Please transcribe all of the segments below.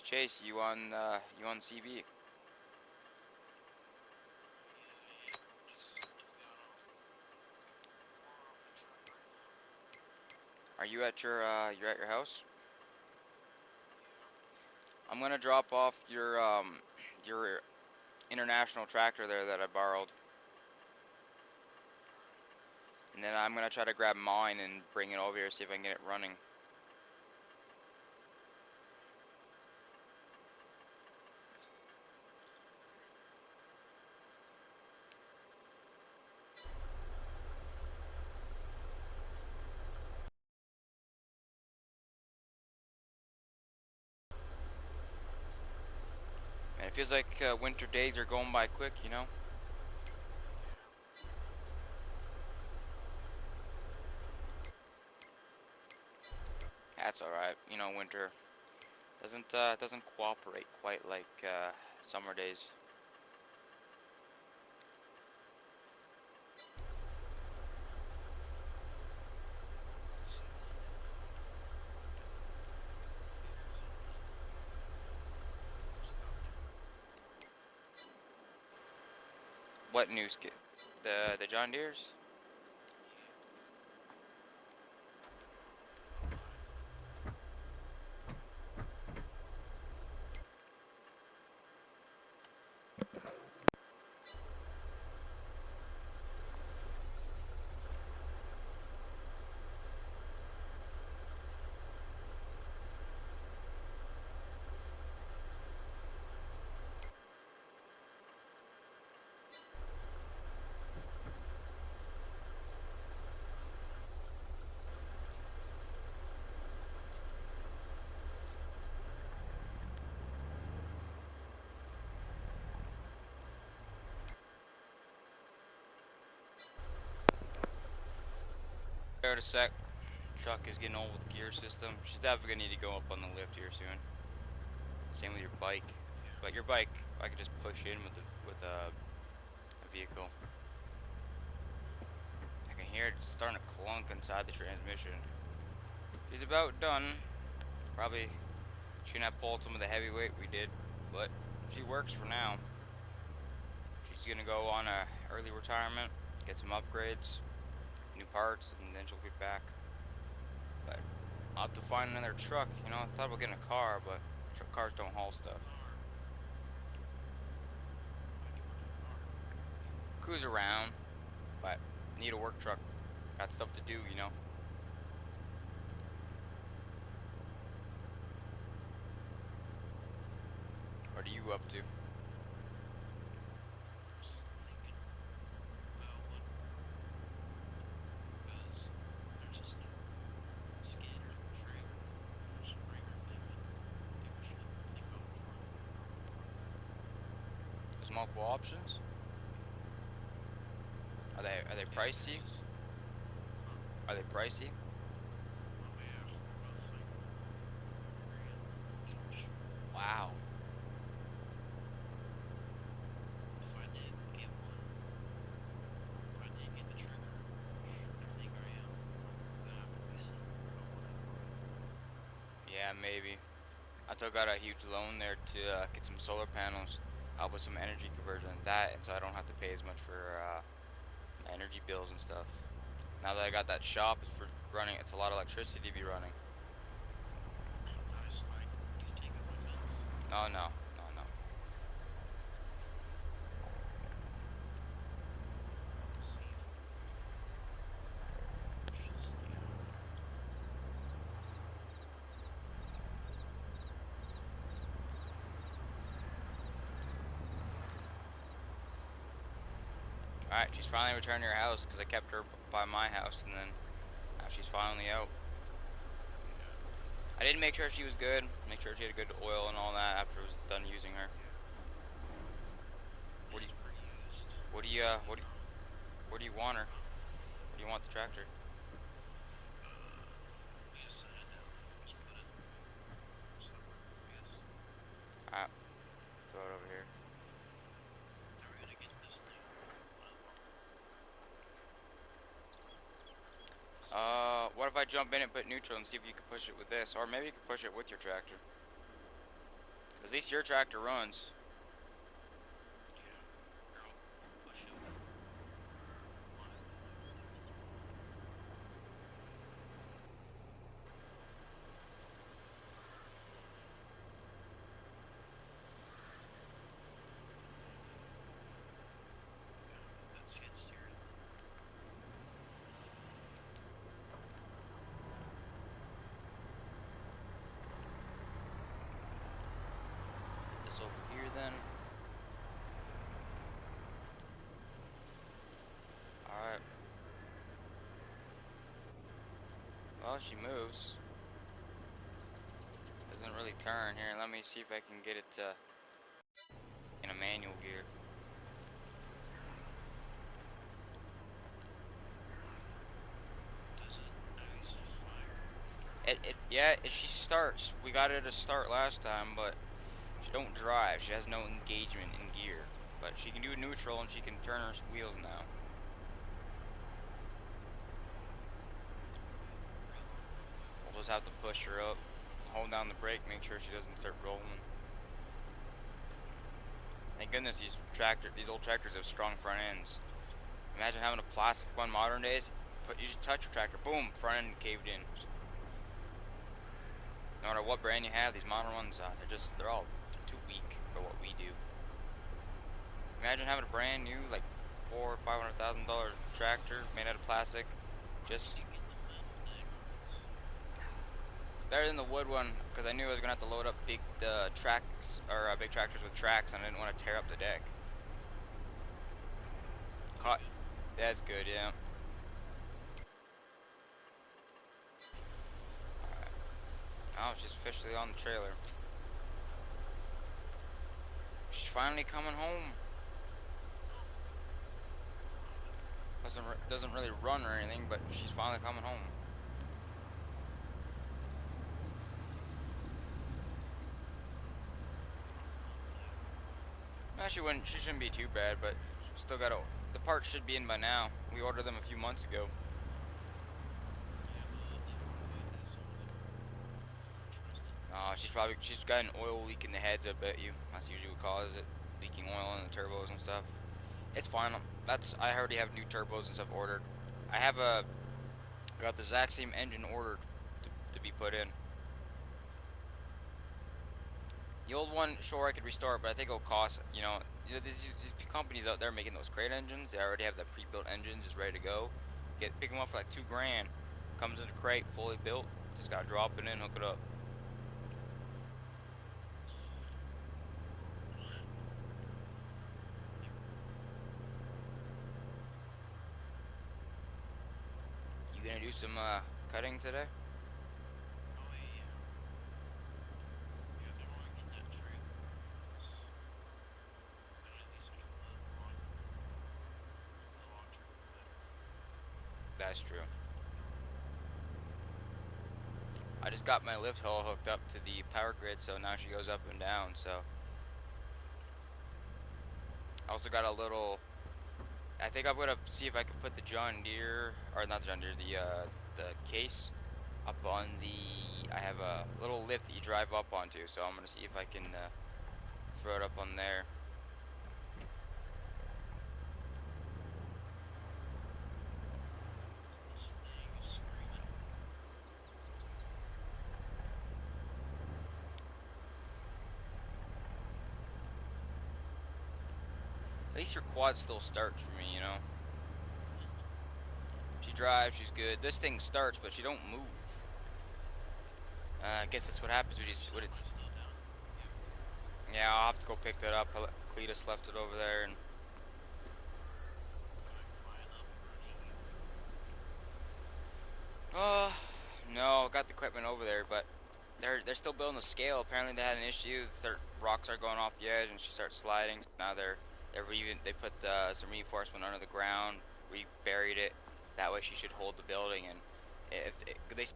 Chase, you on CB? Are you at you're at your house? I'm gonna drop off your international tractor there that I borrowed, and then I'm gonna try to grab mine and bring it over here, see if I can get it running. And it feels like winter days are going by quick, you know. That's all right. You know, winter doesn't cooperate quite like summer days. What news kit? The John Deere's? Wait a sec. Truck is getting old with the gear system. She's definitely gonna need to go up on the lift here soon. Same with your bike. But your bike, I could just push in with a vehicle. I can hear it starting to clunk inside the transmission. She's about done. Probably shouldn't have pulled some of the heavy weight we did, but she works for now. She's gonna go on a early retirement, get some upgrades, new parts, and then she'll get back. But I'll have to find another truck. You know, I thought about getting a car, but cars don't haul stuff. Cruise around, but need a work truck. Got stuff to do, you know. What are you up to? There's multiple options. Are they pricey? Are they pricey? Wow. Yeah, maybe. I took out a huge loan there to get some solar panels, help with some energy conversion and that, and so I don't have to pay as much for energy bills and stuff. Now that I got that shop, it's running. It's a lot of electricity to be running. No, no, no, no. All right, she's finally returned to her house because I kept her by my house, and then now she's finally out. I didn't make sure she was good, make sure she had a good oil and all that after I was done using her. What do you, what do you, where do you want her? Where do you want the tractor? Alright, throw it over here. What if I jump in and put neutral and see if you can push it with this? Or maybe you can push it with your tractor. At least your tractor runs. This over here then. Alright. Well, she moves. Doesn't really turn here. Let me see if I can get it in a manual gear. Yeah, she starts. We got her to start last time, but she don't drive. She has no engagement in gear. But she can do neutral and she can turn her wheels now. We'll just have to push her up, hold down the brake, make sure she doesn't start rolling. Thank goodness these old tractors have strong front ends. Imagine having a plastic one modern days. You just touch your tractor, boom, front end caved in. No matter what brand you have, these modern ones, they're all too weak for what we do. Imagine having a brand new, like $400,000 or $500,000 tractor made out of plastic. Just better than the wood one, because I knew I was gonna have to load up big tracks or big tractors with tracks, and I didn't want to tear up the deck. That's good, yeah. Oh, she's officially on the trailer. She's finally coming home. Doesn't really run or anything, but she's finally coming home. No, she shouldn't be too bad, but still the parts should be in by now. We ordered them a few months ago. She's got an oil leak in the heads, I bet you. That's usually what causes it. Leaking oil in the turbos and stuff. It's fine. I already have new turbos and stuff ordered. I got the exact same engine ordered to be put in. The old one, sure, I could restore it, but I think it'll cost, these companies out there making those crate engines, they already have the pre-built engines just ready to go. Pick them up for like $2,000. Comes in a crate, fully built. Just gotta drop it in, hook it up. You gonna do some cutting today? That's true. I just got my lift hull hooked up to the power grid, so now she goes up and down, so. I also got a little, I think I'm gonna see if I can put the John Deere, or not the John Deere, the case up on I have a little lift that you drive up onto, so I'm gonna see if I can throw it up on there. At least her quad still starts for me, She drives, she's good. This thing starts, but she don't move. I guess that's what happens when it's. Yeah, I'll have to go pick that up. Cletus left it over there, and. Oh, no, got the equipment over there, but they're still building the scale. Apparently, they had an issue. Rocks are going off the edge, and she starts sliding. Now they put some reinforcement under the ground, reburied it. That way, she should hold the building. And if they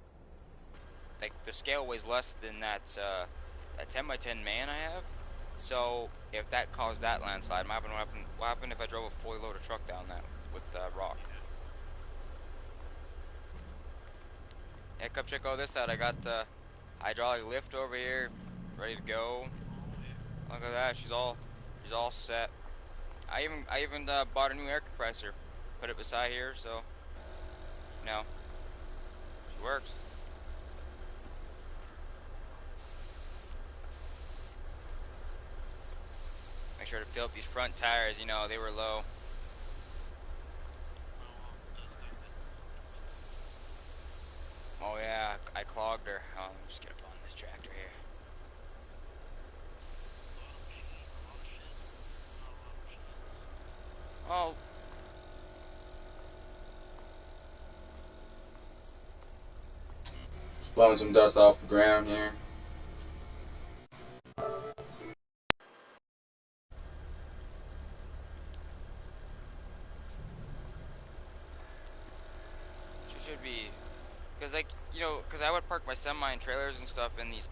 like the scale weighs less than that 10 by 10 man I have. So if that caused that landslide, what happened if I drove a fully loaded truck down that with rock? Yeah, come check out this side. I got the hydraulic lift over here, ready to go. Look at that. She's all set. I even bought a new air compressor. Put it beside here, so you know she works. Make sure to fill up these front tires. You know they were low. Oh yeah, I clogged her. Let me just get up on this tractor here. Oh, Just blowing some dust off the ground here. she should be, cause like cause I would park my semi and trailers and stuff in these.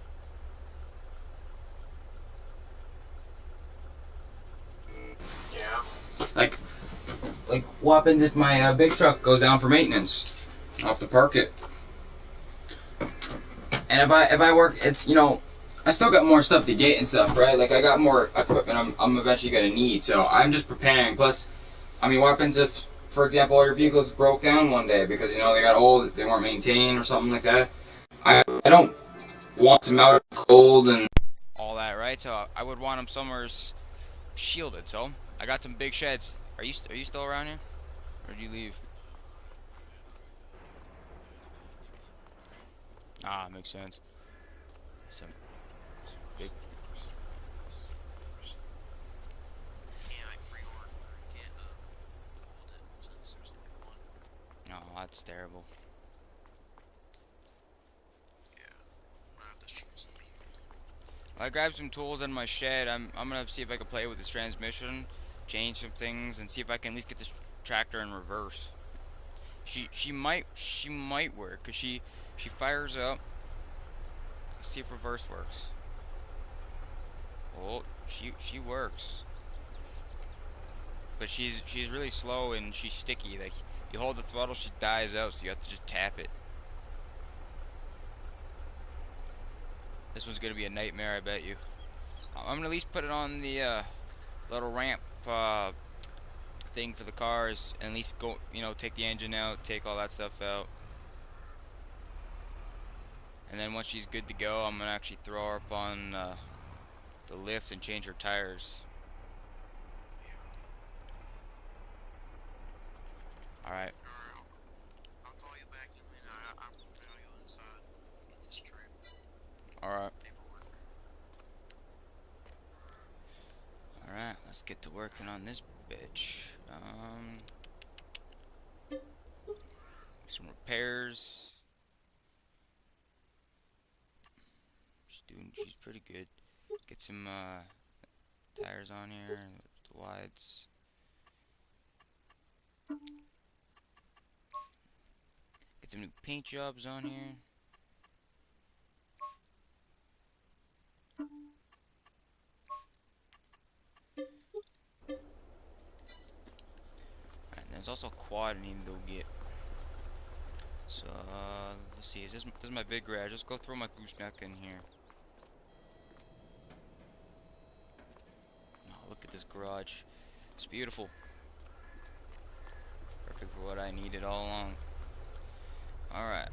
Yeah. Like, what happens if my big truck goes down for maintenance? I'll have to park it. And if I work, it's I still got more stuff to get and stuff, right? Like I got more equipment I'm eventually gonna need, so I'm just preparing. Plus, I mean, what happens if, for example, all your vehicles broke down one day because they got old, they weren't maintained or something like that? I don't want them out cold and All that, right? So I would want them somewhere shielded. So I got some big sheds. Are you still around here, or did you leave? Ah, makes sense. Some big. Oh, that's terrible. I grabbed some tools in my shed. I'm gonna see if I can play with this transmission, change some things, and see if I can at least get this tractor in reverse. She might work, cause she fires up. Let's see if reverse works. Oh, she works, but she's really slow and she's sticky. Like you hold the throttle, she dies out, so you have to just tap it. This one's gonna be a nightmare, I bet you. I'm gonna at least put it on the little ramp thing for the cars, and at least go, take the engine out, take all that stuff out, and then once she's good to go, I'm gonna actually throw her up on the lift and change her tires. All right. All right. All right. Let's get to working on this bitch. Some repairs. She's pretty good. Get some tires on here, the wides. Get some new paint jobs on here. Alright, there's also a quad I need to go get. So let's see. This is my big garage. Let's go throw my gooseneck in here. Oh, look at this garage. It's beautiful. Perfect for what I needed all along. Alright.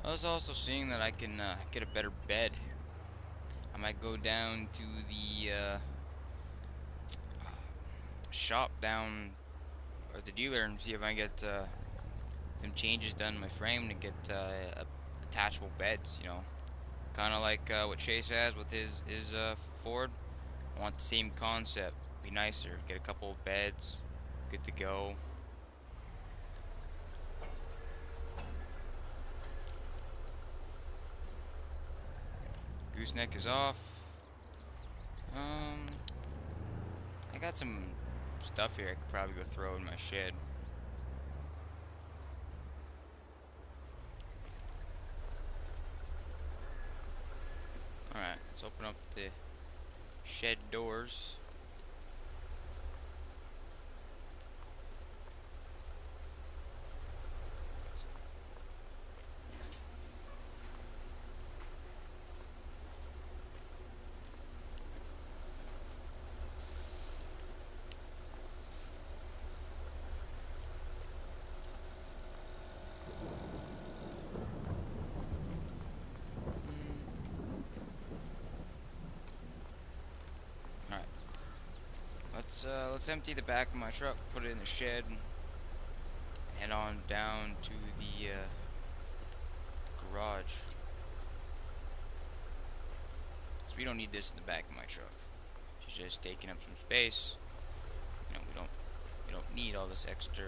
I was also seeing that I can get a better bed. I might go down to the shop down, or the dealer, and see if I can get some changes done in my frame to get attachable beds, kind of like what Chase has with his Ford. I want the same concept. Be nicer. Get a couple of beds. Good to go. Gooseneck is off. I got some stuff here I could probably go throw in my shed. Alright, let's open up the shed doors. let's empty the back of my truck, put it in the shed, and head on down to the garage. So we don't need this in the back of my truck. It's just taking up some space. You know, we don't need all this extra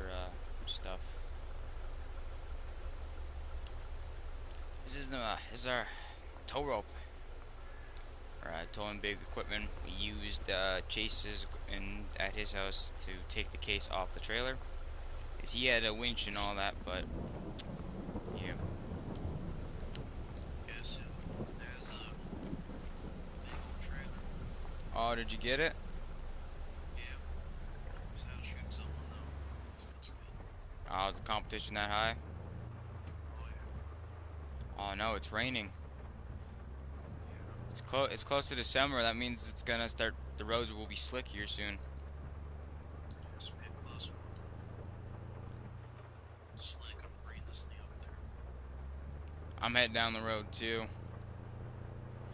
stuff. This is our tow rope. Towing big equipment. We used Chase's at his house to take the case off the trailer. Cause he had a winch and all that, but yeah. Okay, so there's a big old trailer. Oh, did you get it? Yeah. Just had to shoot someone though. So that's good. Oh, is the competition that high? Oh yeah. Oh no, it's raining. Yeah. It's close to December. That means it's gonna start. The roads will be slick here soon. It's a bit close one. Slick, I'm bringing this thing up there. I'm heading down the road too.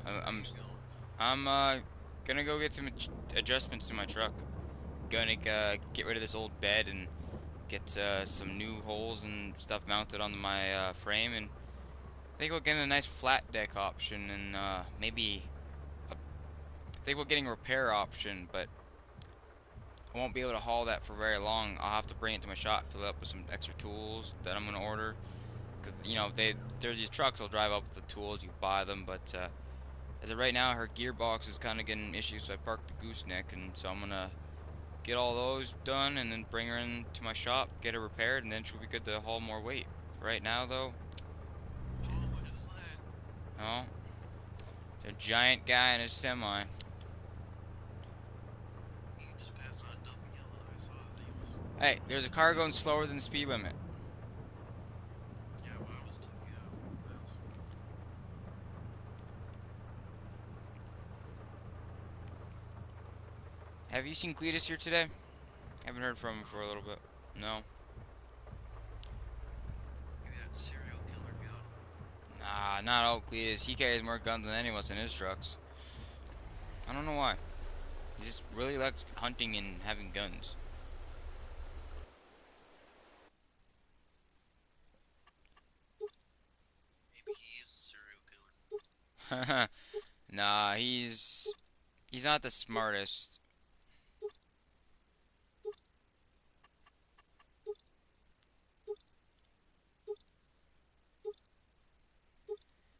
I'm He's going. gonna go get some adjustments to my truck. Gonna get rid of this old bed and get some new holes and stuff mounted on my frame, and I think we'll get a nice flat deck option, and maybe I think we're getting a repair option, but I won't be able to haul that for very long. I'll have to bring it to my shop, fill it up with some extra tools that I'm gonna order. Cause you know there's these trucks that'll drive up with the tools, you buy them, but as of right now, her gearbox is kind of getting issues, so I parked the gooseneck, and so I'm gonna get all those done and then bring her in to my shop, get her repaired, and then she'll be good to haul more weight. Right now, though, Oh, what is that? no, it's a giant guy in a semi. You just passed on a double yellow. I saw that he was. Hey, there's a car going slower than the speed limit. Yeah, well, I was taking out. I was. Have you seen Cletus here today? Haven't heard from him for a little bit. No. Maybe that serial killer got him. Nah, not old Cletus. He carries more guns than any of us in his trucks. I don't know why. He just really likes hunting and having guns. Maybe he is the serial killer. Nah, he's not the smartest.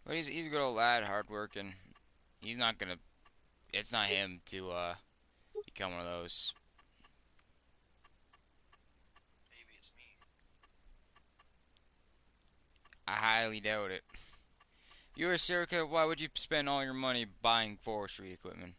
But he's a good old lad, hardworking. He's not gonna. It's not him to become one of those. Maybe it's me. I highly doubt it. If you were a serial killer, why would you spend all your money buying forestry equipment?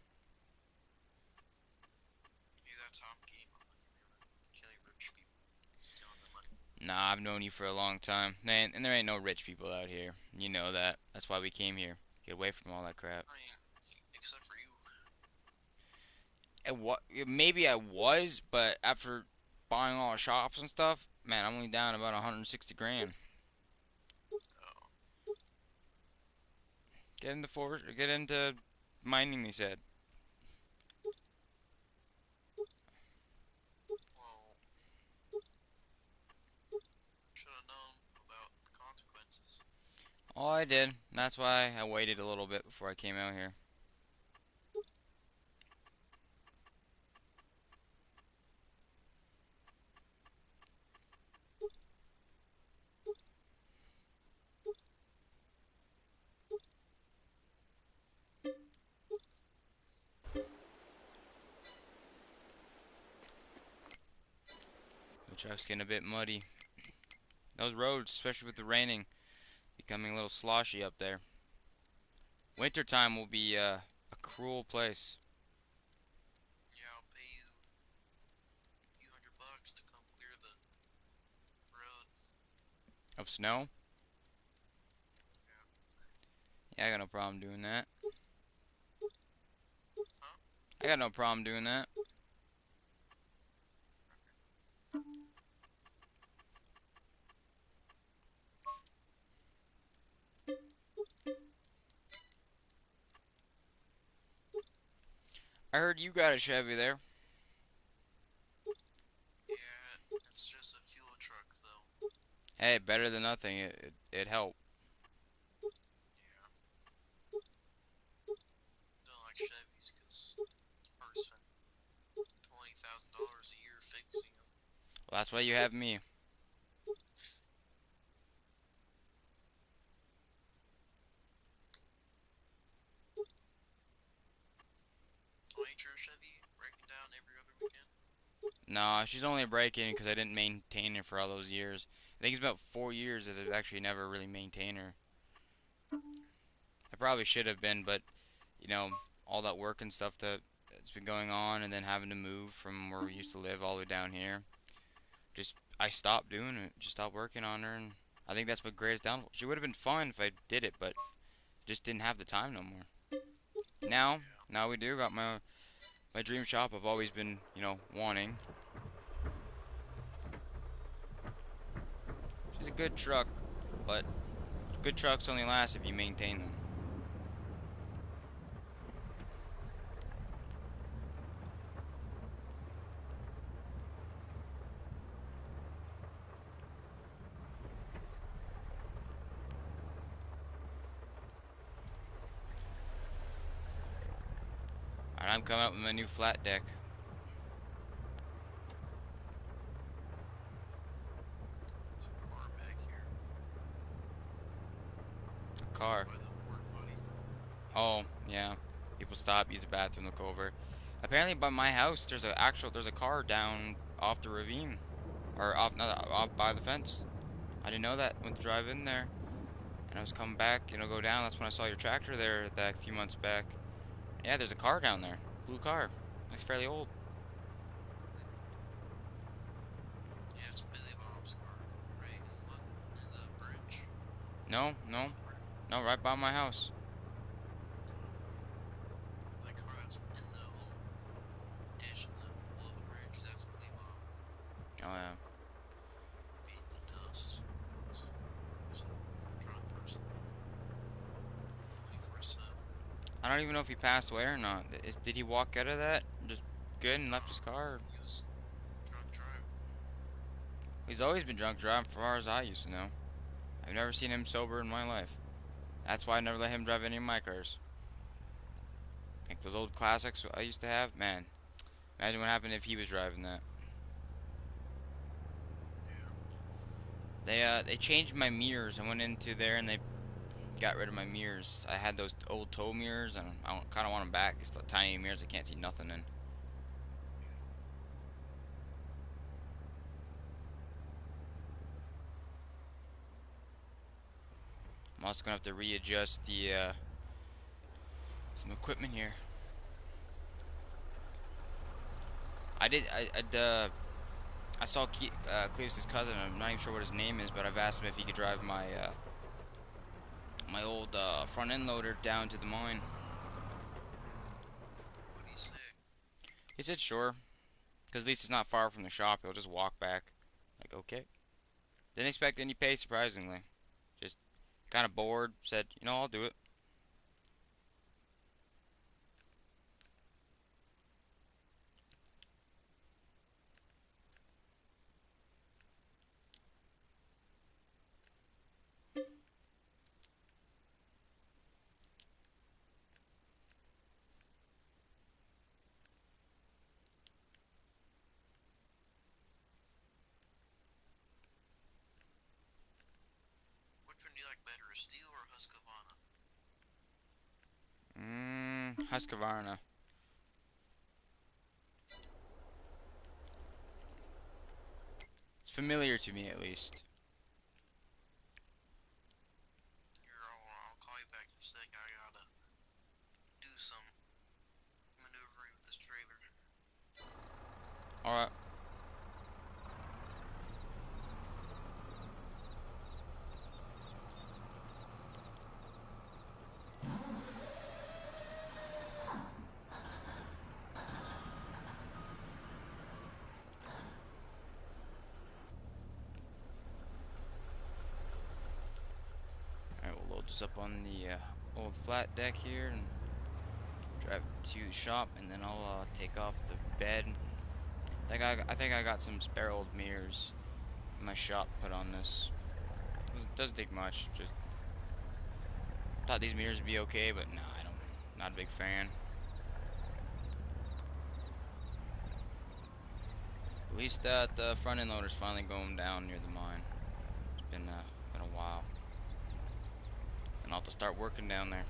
Maybe that's how I'm getting my money, man. Killing rich people. Stealing their money. Nah, I've known you for a long time. Man, and there ain't no rich people out here. You know that. That's why we came here. Get away from all that crap. I mean, except for you. And what? Maybe I was, but after buying all the shops and stuff, man, I'm only down about 160 grand. Oh. Get into mining, they said. Well, should have known about the consequences. Oh, I did. That's why I waited a little bit before I came out here. The truck's getting a bit muddy. Those roads, especially with the raining, becoming a little sloshy up there. Wintertime will be a cruel place. Yeah, I'll pay you a few $100 to come clear the road. Of snow? Yeah, I got no problem doing that. Huh? I got no problem doing that. I heard you got a Chevy there. Hey, better than nothing. It helped. Yeah. Don't like Chevys because I spend $20,000 a year fixing them. Well, that's why you have me. 20 Chevy breaking down every other weekend. No, she's only breaking because I didn't maintain her for all those years. I think it's about 4 years that I've actually never really maintained her. I probably should have been, but you know, all that work and stuff that's been going on, and then having to move from where we used to live all the way down here. Just I stopped doing it. Just stopped working on her, and I think that's what greatest downfall. She would have been fine if I did it, but just didn't have the time no more. Now, Yeah. now we do got my dream shop. I've always been, wanting. She's a good truck, but good trucks only last if you maintain them. Alright, I'm coming up with my new flat deck. There's a car back here Car. by the porta potty. Oh, yeah. People stop, use the bathroom, look over. Apparently by my house there's a car down off the ravine. Or off not off by the fence. I didn't know that. Went to drive in there. And I was coming back, go down. That's when I saw your tractor there that few months back. Yeah, there's a car down there. Blue car. It's fairly old. Yeah, it's Billy Bob's car, right? In the bridge. No, no, Below the bridge. no, right by my house. That car that's in the little ditch in the below the bridge, that's Billy Bob. Oh yeah. Beat the dust. He's a drunk person. 24/7. I don't even know if he passed away or not. Did he walk out of that just good and left his car? He was drunk driving. He's always been drunk driving, as far as I used to know. I've never seen him sober in my life. That's why I never let him drive any of my cars. Like those old classics I used to have, man. Imagine what happened if he was driving that. Yeah. They changed my mirrors. I went into there and they got rid of my mirrors. I had those old tow mirrors and I kind of want them back. It's the tiny mirrors I can't see nothing in. I'm also gonna have to readjust the some equipment here. I saw Cletus's cousin. I'm not even sure what his name is, but I've asked him if he could drive my old front end loader down to the mine. What do you say? He said sure, because at least it's not far from the shop. He'll just walk back. Like okay. Didn't expect any pay, surprisingly. Just kind of bored. Said, I'll do it. Which one do you like better, a Steel or a Husqvarna? Husqvarna. It's familiar to me at least. Here, I'll call you back in a sec. I gotta do some maneuvering with this trailer. All right. Alright, we'll load this up on the old flat deck here and drive to the shop, and then I'll take off the bed. I think I got some spare old mirrors in my shop put on this. Doesn't take much. Just thought these mirrors would be okay, but nah, I don't. Not a big fan. At least that front end loader's finally going down near the mine. It's been a while, and I'll have to start working down there.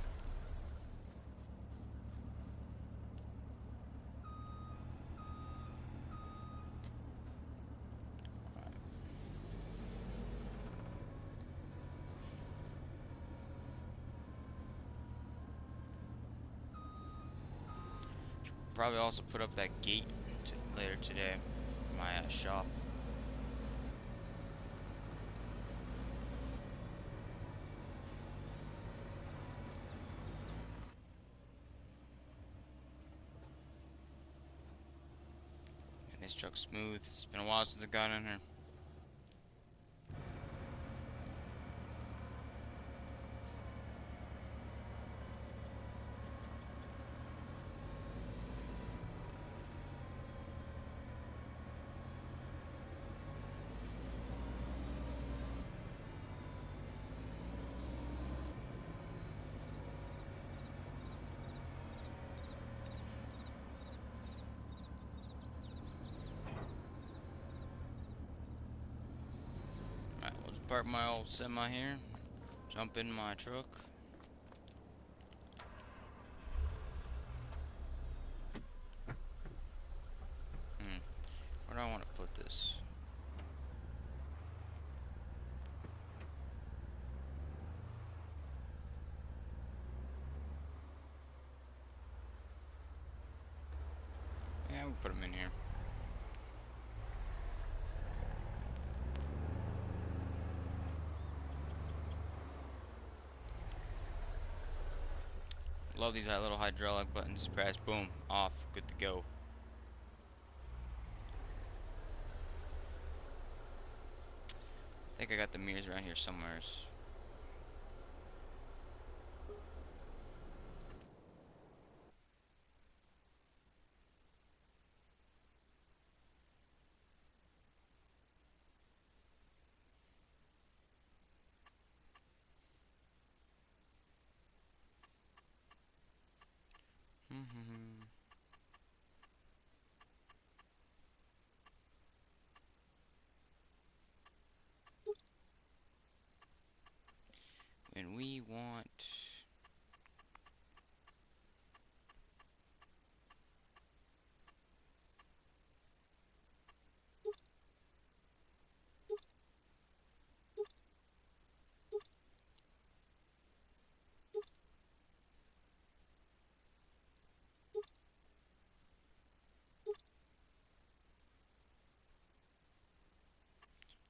Probably also put up that gate later today for my shop. And this truck's smooth. It's been a while since I got in here. Alright, we'll just park my old semi here. Jump in my truck. Where do I want to put this? Yeah, we'll put them in here. Love these little hydraulic buttons. Press, boom, off, good to go. I think I got the mirrors around here somewhere. And we want...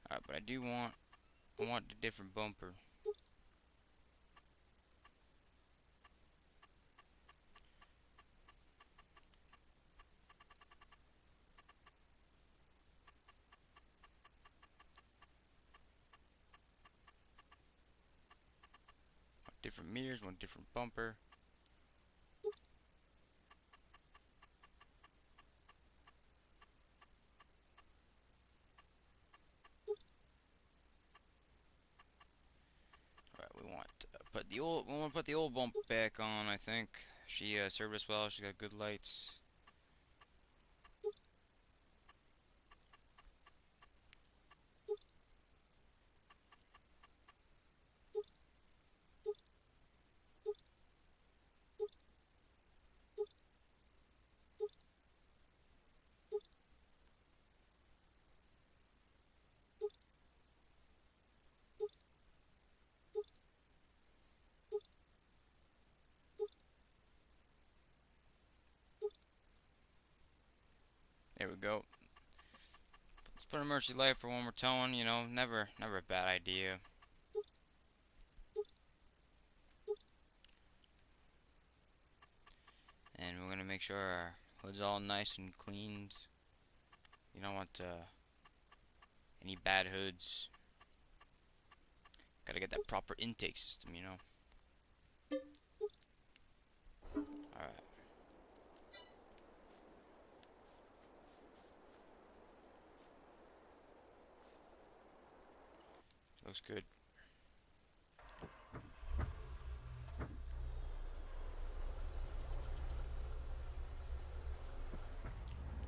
Alright, but I want the different bumper. Want different mirrors, want different bumper. Alright, we want to put the old bump back on, I think. She served us well, she's got good lights. There we go. Let's put a emergency light for when we're towing, you know, never a bad idea. And we're gonna make sure our hood's all nice and cleaned. You don't want any bad hoods. Gotta get that proper intake system, you know. Alright. Looks good.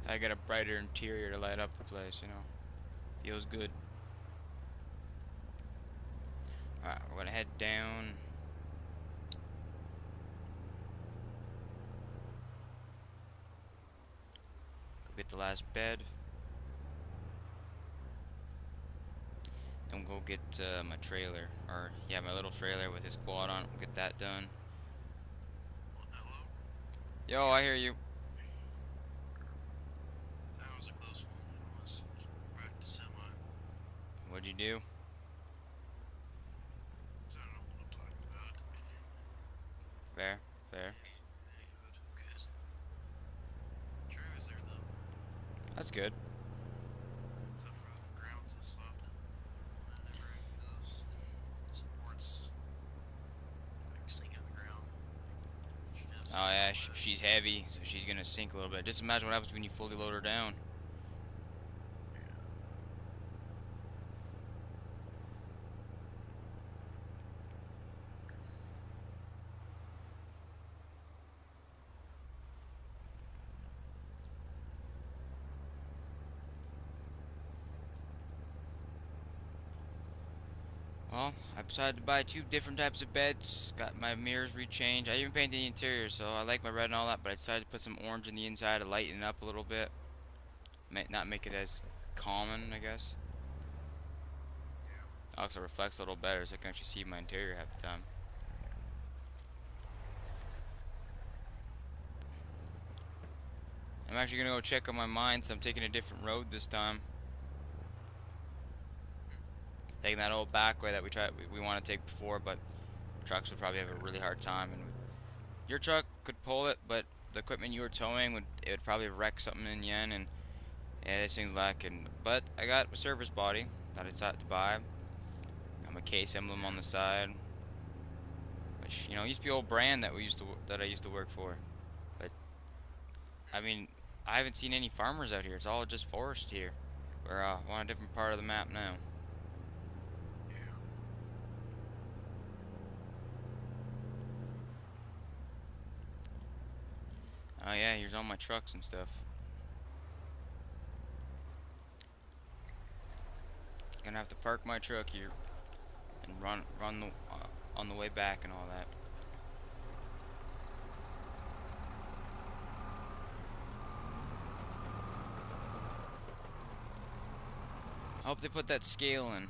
I got a brighter interior to light up the place, you know. Feels good. Alright, we're gonna head down. Go get the last bed. Then we'll go get my trailer. Or, yeah, my little trailer with his quad on it. We'll get that done. Hello? Yo, I hear you. That was a close one. I almost wrecked a semi. What'd you do? So I don't know what I'm talking about. Fair, fair. Anywho, who cares? Trailer's there though. That's good. Except for the ground's so soft. Whenever it moves, the supports like sink in the ground. Just Oh yeah, so that- she's heavy, so she's gonna sink a little bit. Just imagine what happens when you fully load her down. Well, I decided to buy 2 different types of beds. Got my mirrors rechanged. I even painted the interior, so I like my red and all that. But I decided to put some orange in the inside to lighten it up a little bit. Not make it as common, I guess. Also reflects a little better, so I can actually see my interior half the time. I'm actually gonna go check on my mine, so I'm taking a different road this time. Taking that old back way that we want to take before, but trucks would probably have a really hard time. And your truck could pull it, but the equipment you were towing would probably wreck something in the end. And yeah, this thing's lacking. But I got a service body that I decided to buy. Got my case emblem on the side, which used to be old brand that I used to work for. But I mean, I haven't seen any farmers out here. It's all just forest here. We're on a different part of the map now. Yeah. Oh yeah, here's all my trucks and stuff. Gonna have to park my truck here and run on the way back and all that. I hope they put that scale in.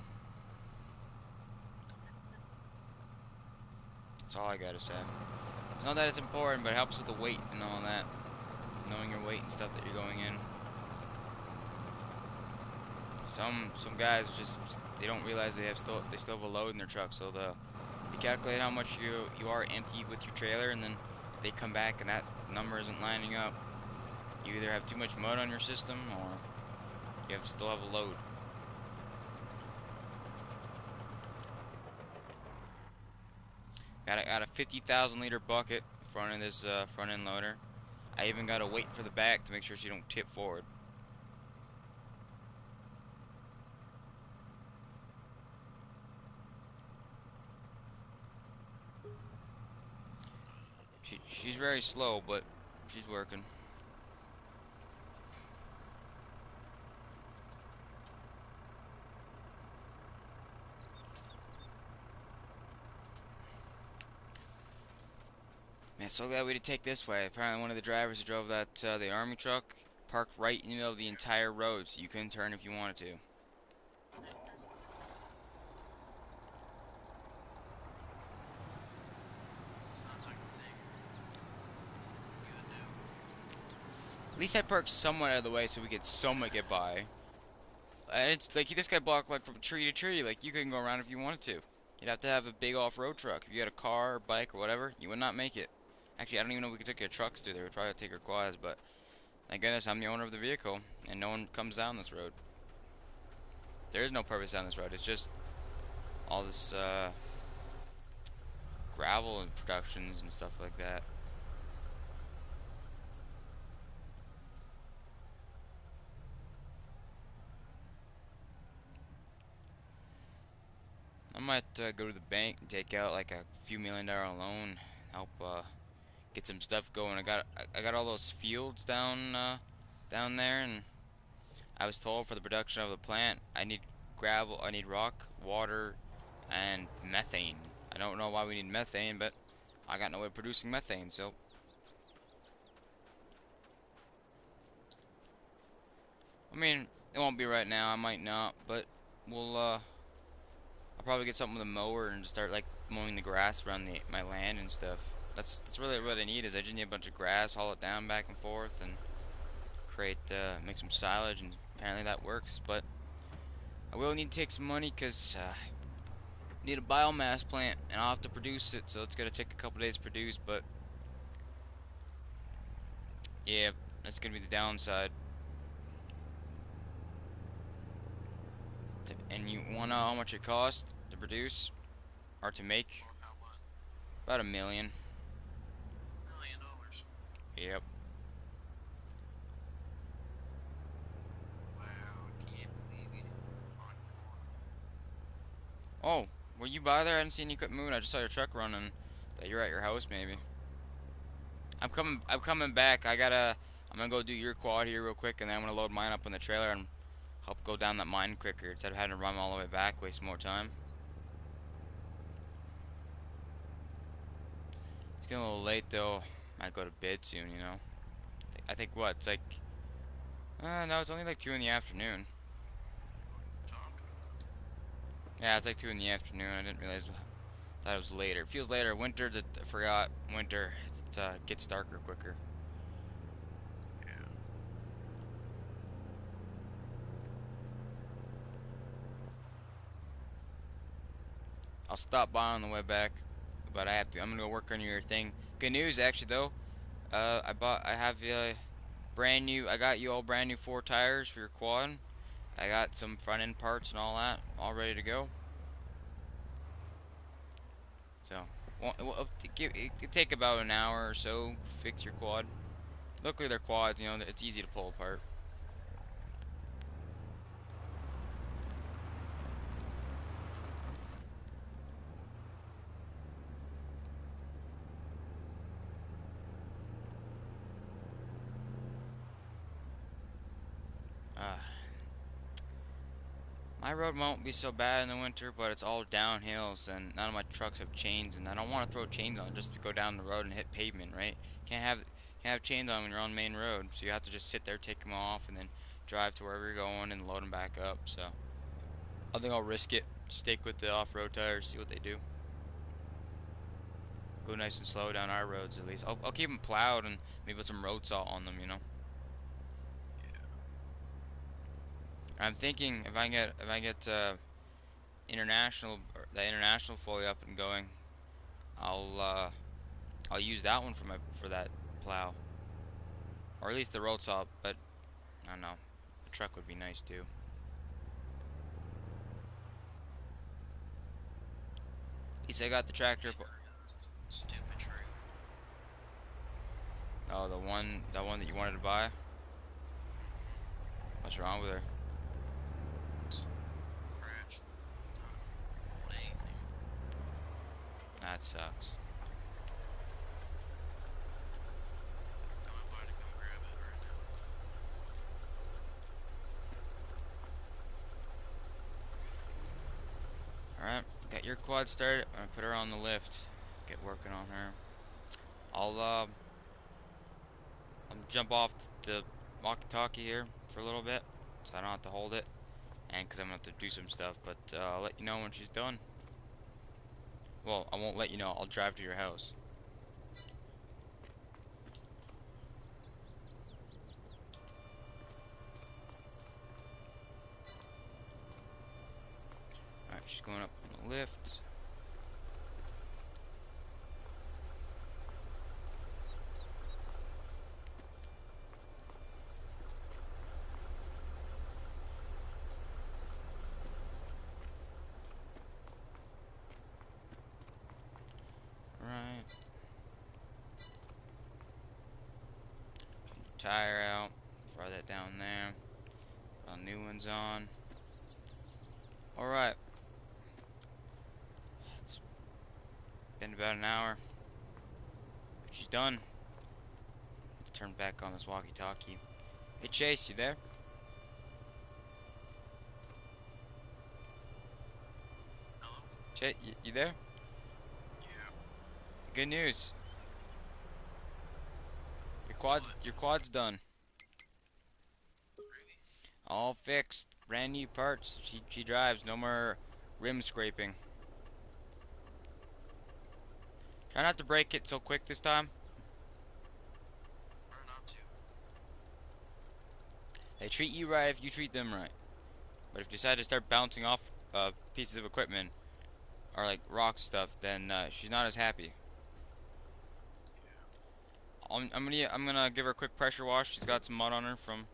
That's all I gotta say. It's not that it's important, but it helps with the weight and all that. Knowing your weight and stuff that you're going in. Some guys just they don't realize they still have a load in their truck, so they calculate how much you are empty with your trailer, and then they come back and that number isn't lining up. You either have too much mud on your system, or you still have a load. Got a 50,000 liter bucket in front of this front end loader. I even got to wait for the back to make sure she don't tip forward. She's very slow, but she's working. Man, so glad we did take this way. Apparently one of the drivers who drove that the army truck parked right in the middle of the entire road, so you couldn't turn if you wanted to. Sounds like a thing you would do. At least I parked somewhat out of the way so we could somewhat get by. And it's like this guy blocked like from tree to tree. Like you couldn't go around if you wanted to. You'd have to have a big off-road truck. If you had a car or bike or whatever, you would not make it. Actually, I don't even know if we could take our trucks through there. We'd probably have to take our quads, but thank goodness I'm the owner of the vehicle, and no one comes down this road. There is no purpose down this road. It's just all this gravel and productions and stuff like that. I might go to the bank and take out like a few $1 million loan, help get some stuff going. I got all those fields down down there, and I was told for the production of the plant, I need gravel, I need rock, water, and methane. I don't know why we need methane, but I got no way of producing methane, so. I mean, it won't be right now, I might not, but we'll, I'll probably get something with a mower and just start, like, mowing the grass around my land and stuff. That's really what I need, is I just need a bunch of grass, haul it down back and forth, and make some silage, and apparently that works, but I will need to take some money, because, need a biomass plant, and I'll have to produce it, so it's gonna take a couple days to produce, but yeah, that's gonna be the downside. And you wanna know how much it costs to produce or to make? Or how much? About $1 million. $1 million. Yep. Wow, can't believe you didn't buy more. Oh, were you by there? I didn't see any equipment moving. I just saw your truck running. That you're at your house, maybe. I'm coming. I'm coming back. I'm gonna go do your quad here real quick, and then I'm gonna load mine up on the trailer and help go down that mine quicker instead of having to run all the way back, waste more time. It's getting a little late though. Might go to bed soon, you know. I think what? It's like, no, it's only like 2 in the afternoon. Talking about. Yeah, it's like 2 in the afternoon. I didn't realize. Thought it was later. It feels later. Winter, I forgot. Winter, it gets darker quicker. Yeah. I'll stop by on the way back, but I'm gonna go work on your thing. Good news, actually, though. I have brand new. I got you all brand new 4 tires for your quad. I got some front end parts and all that, all ready to go. So, it could take about an hour or so to fix your quad. Luckily, they're quads. You know, it's easy to pull apart. Uh, My road won't be so bad in the winter, but it's all downhills, and none of my trucks have chains, and I don't want to throw chains on just to go down the road and hit pavement, right? Can't have chains on when you're on main road, so you have to just sit there, take them off, and then drive to wherever you're going and load them back up. So I think I'll risk it. Stick with the off-road tires, see what they do. Go nice and slow down our roads at least. I'll keep them plowed and maybe put some road salt on them, you know. I'm thinking if I get the international fully up and going, I'll uh, I'll use that one for that plow, or at least the road saw. But I don't know, the truck would be nice too. At least I got the tractor. Stupid trailer. Oh, the one that you wanted to buy. What's wrong with her? Crash. Not anything. That sucks. Coming by to come grab it right now. All right, got your quad started. I'm gonna put her on the lift. Get working on her. I'll jump off the walkie-talkie here for a little bit, so I don't have to hold it, and because I'm gonna have to do some stuff. But I'll let you know when she's done. Well, I won't let you know. I'll drive to your house. Alright, she's going up on the lift. Right. Tire out. Throw that down there. Put new ones on. Alright. It's been about an hour. She's done. Let's turn back on this walkie-talkie. Hey Chase, you there? Hello? Chase, you there? Yeah. Good news. What? Your quad's done. Really? All fixed. Brand new parts. She drives. No more rim scraping. Try not to break it so quick this time. Try not to. They treat you right if you treat them right. But if you decide to start bouncing off pieces of equipment or like rock stuff, then she's not as happy. Yeah. I'm gonna give her a quick pressure wash. She's got some mud on her from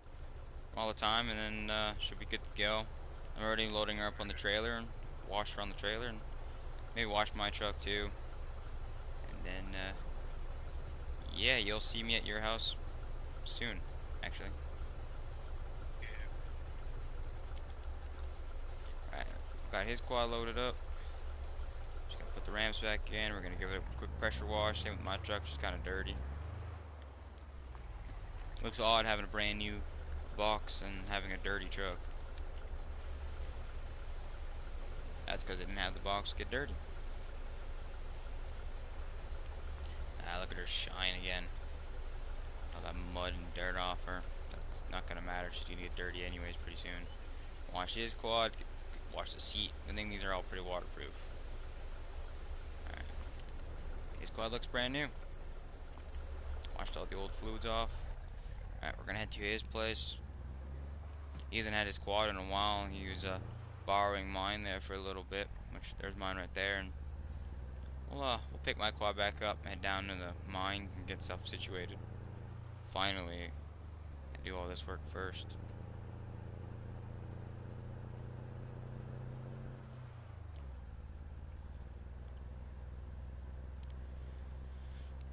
all the time, and then she'll be good to go. I'm already loading her up on the trailer and wash her on the trailer, and maybe wash my truck too. And then yeah, you'll see me at your house soon, actually. Yeah. Alright, got his quad loaded up. Just gonna put the ramps back in. We're gonna give it a quick pressure wash. Same with my truck, she's kind of dirty. Looks odd having a brand new box and having a dirty truck. That's because it didn't have the box get dirty. Ah, look at her shine again. All that mud and dirt off her. That's not gonna matter. She's gonna get dirty anyways pretty soon. Wash his quad. Wash the seat. I think these are all pretty waterproof. Alright. His quad looks brand new. Washed all the old fluids off. Alright, we're gonna head to his place. He hasn't had his quad in a while. He was borrowing mine there for a little bit. Which there's mine right there, and we'll pick my quad back up, head down to the mines, and get stuff situated. Finally, I do all this work first.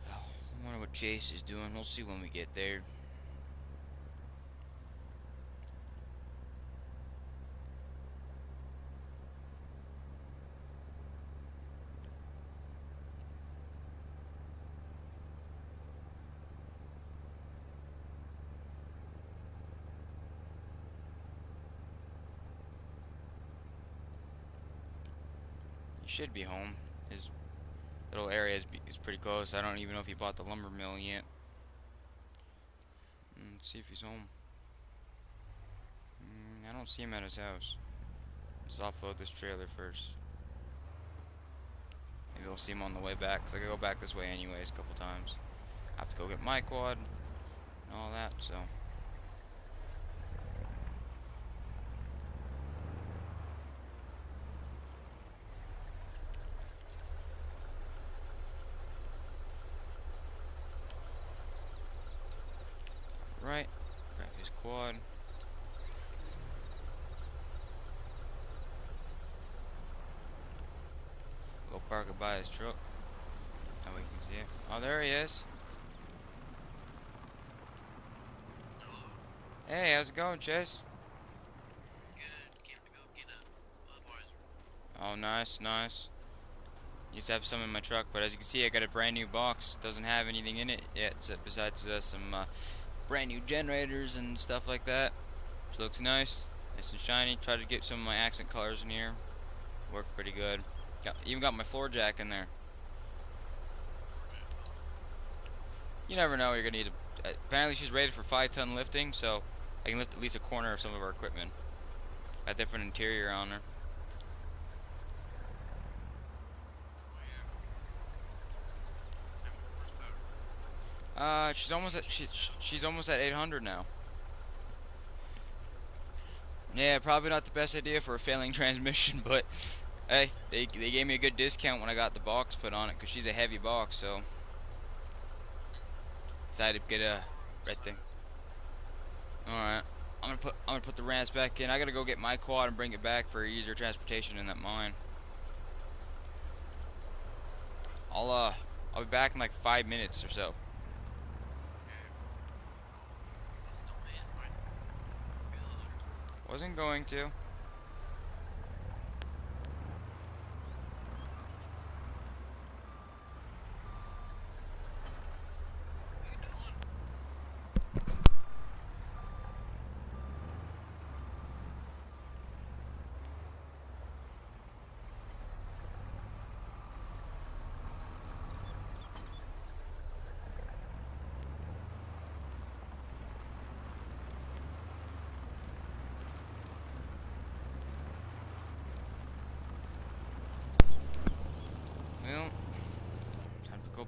I wonder what Chase is doing. We'll see when we get there. He should be home. His little area is pretty close. I don't even know if he bought the lumber mill yet. Let's see if he's home. I don't see him at his house. Let's offload this trailer first. Maybe we'll see him on the way back, because I gotta go back this way anyways a couple times. I have to go get my quad and all that, so. Right, grab his quad. Go park it by his truck. That way you can see it. Oh, there he is. Hello? Hey, how's it going, Chase? Good. Came to go get a Budweiser. Oh, nice, nice. Used to have some in my truck, but as you can see, I got a brand new box. Doesn't have anything in it yet, besides some brand new generators and stuff like that. So it looks nice and shiny. Tried to get some of my accent colors in here. Worked pretty good. Even got my floor jack in there. You never know. You're gonna need a. Apparently, she's rated for 5-ton lifting, so I can lift at least a corner of some of our equipment. Got different interior on her. Oh, yeah. How many horsepower? She's almost at 800 now. Yeah, probably not the best idea for a failing transmission, but hey, they gave me a good discount when I got the box put on it, because she's a heavy box, so decided to get a red thing. Alright. I'm gonna put the ramps back in. I gotta go get my quad and bring it back for easier transportation in that mine. I'll be back in like 5 minutes or so. Wasn't going to.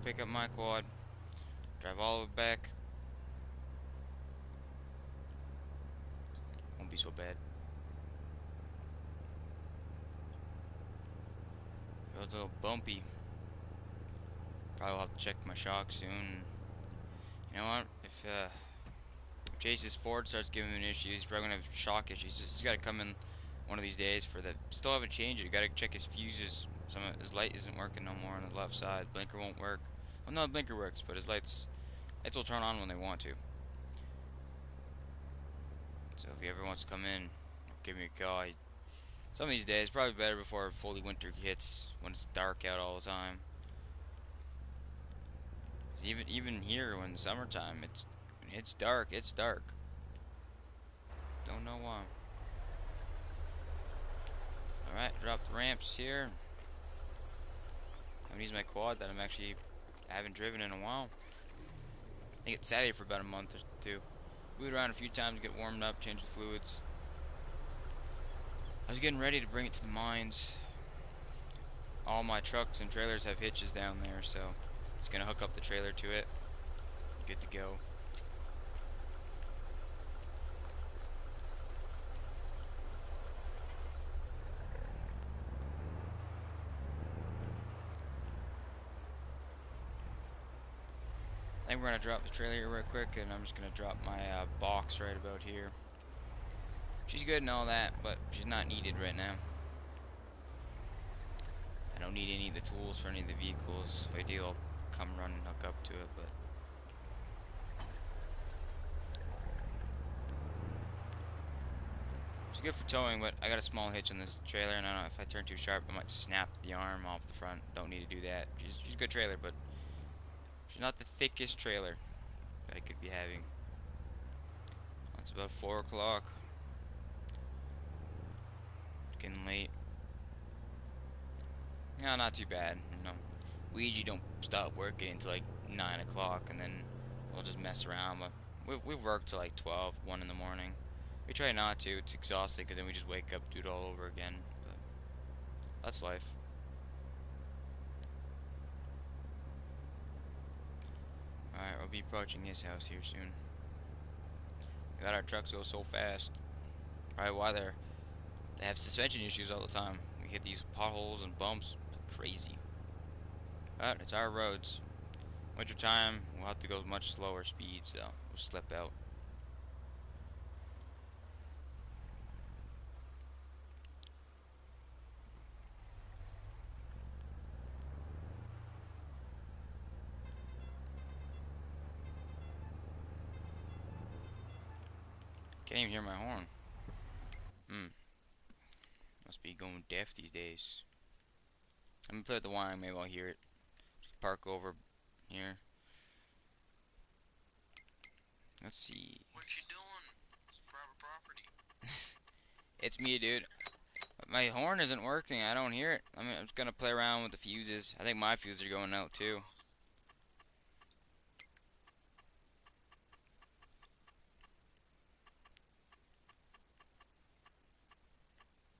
pick up my quad, drive all the way back. Won't be so bad. Road's a little bumpy. Probably will have to check my shocks soon. You know what? If Chase's Ford starts giving him an issue, he's probably gonna have shock issues. He's got to come in one of these days for the. Still haven't changed it. You got to check his fuses. Some of his light isn't working no more on the left side. Blinker won't work. Well, no, the blinker works, but his lights will turn on when they want to. So if he ever wants to come in, give me a call. Some of these days, probably better before fully winter hits, when it's dark out all the time. 'Cause even here, when it's summertime, it's dark. It's dark. Don't know why. All right, drop the ramps here. I'm gonna use my quad that I haven't driven in a while. I think it's sat here for about a month or two. Moved around a few times, get warmed up, change the fluids. I was getting ready to bring it to the mines. All my trucks and trailers have hitches down there, so it's gonna hook up the trailer to it. Good to go. I think we're gonna drop the trailer here real quick, and I'm just gonna drop my box right about here. She's good and all that, but she's not needed right now. I don't need any of the tools for any of the vehicles. If I do, I'll come run and hook up to it, but it's good for towing, but I got a small hitch on this trailer, and I don't know if I turn too sharp, I might snap the arm off the front. Don't need to do that. She's a good trailer, but she's not the thickest trailer that I could be having. It's about 4 o'clock. Getting late. No, not too bad. No, we usually don't stop working until like 9 o'clock, and then we'll just mess around. But we've worked till like 12, 1 in the morning. We try not to. It's exhausting because then we just wake up, do it all over again. But that's life. Alright, we'll be approaching his house here soon. We got our trucks go so fast. Probably why they have suspension issues all the time. We hit these potholes and bumps. Crazy. But it's our roads. Winter time, we'll have to go much slower speeds, so we'll slip out. Can't even hear my horn. Must be going deaf these days. I'm gonna play with the wiring, maybe I'll hear it. Just park over here. Let's see. What you doing? It's private property. It's me, dude. My horn isn't working. I don't hear it. I'm just gonna play around with the fuses. I think my fuses are going out too.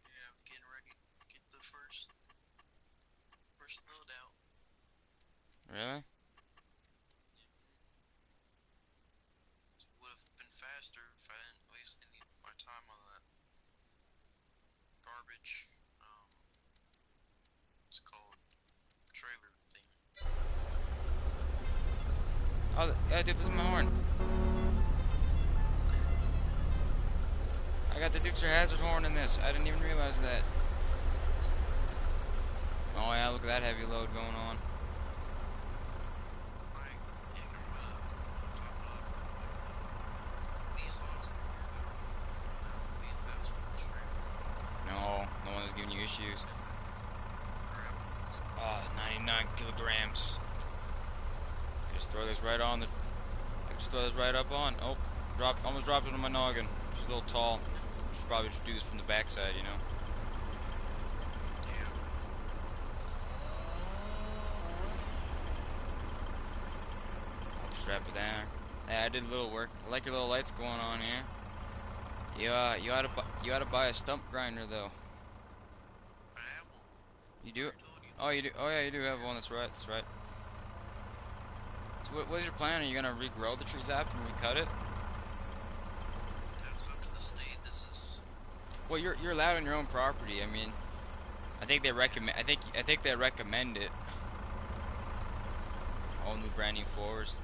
Yeah, I'm getting ready to get the first load out. Really? It would have been faster if I didn't waste any of my time on that garbage. It's called trailer thing. Oh, yeah, dude, this is my horn. I got the Dukes of Hazzard horn in this. I didn't even realize that. Oh yeah, look at that heavy load going on. Right, yeah, I'm gonna top it off with these hogs before these guys from the trailer. No, no one is giving you issues. Grab them. Oh, 99 kilograms. I just throw this right on the. I just throw this right up on. Oh, almost dropped it on my noggin. Just a little tall. Should probably just do this from the backside, you know. Yeah. I'll strap it down. Hey, I did a little work. I like your little lights going on here. You ought to buy a stump grinder though. I have one. You do? I told you Oh, this. you do. Oh yeah, you do have one. That's right. That's right. So what's your plan? Are you gonna regrow the trees after and recut it? That's up to the state. This is Well, you're allowed on your own property. I mean, I think they recommend. I think they recommend it. All new brand new forest.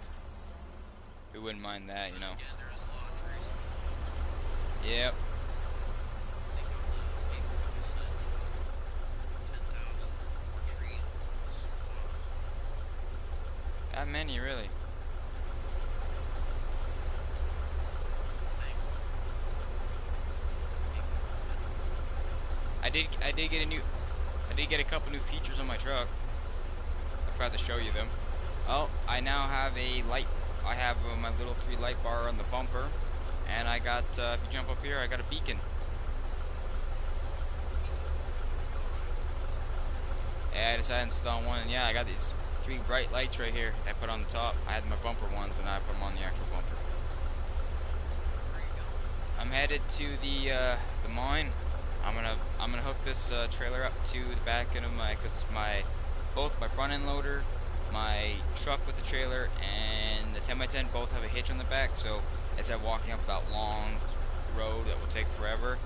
Who wouldn't mind that, you then know? again, there is a lot of trees. Yep. I think on the paperwork it said 10,000 more trees on this spot alone. That many, really. Thing, but people I did get a couple new features on my truck. I forgot to show you them. Oh, I now have a light. I have my little 3 light bar on the bumper, and I got. If you jump up here, I got a beacon. Yeah, I decided to install one, and yeah, I got these 3 bright lights right here. I put on the top. I had my bumper ones, but now I put them on the actual bumper. where are you going? I'm headed to the mine. I'm gonna hook this trailer up to the back end of cause both my front end loader, my truck with the trailer, and the 10x10 both have a hitch on the back. So as I'm walking up that long road that will take forever,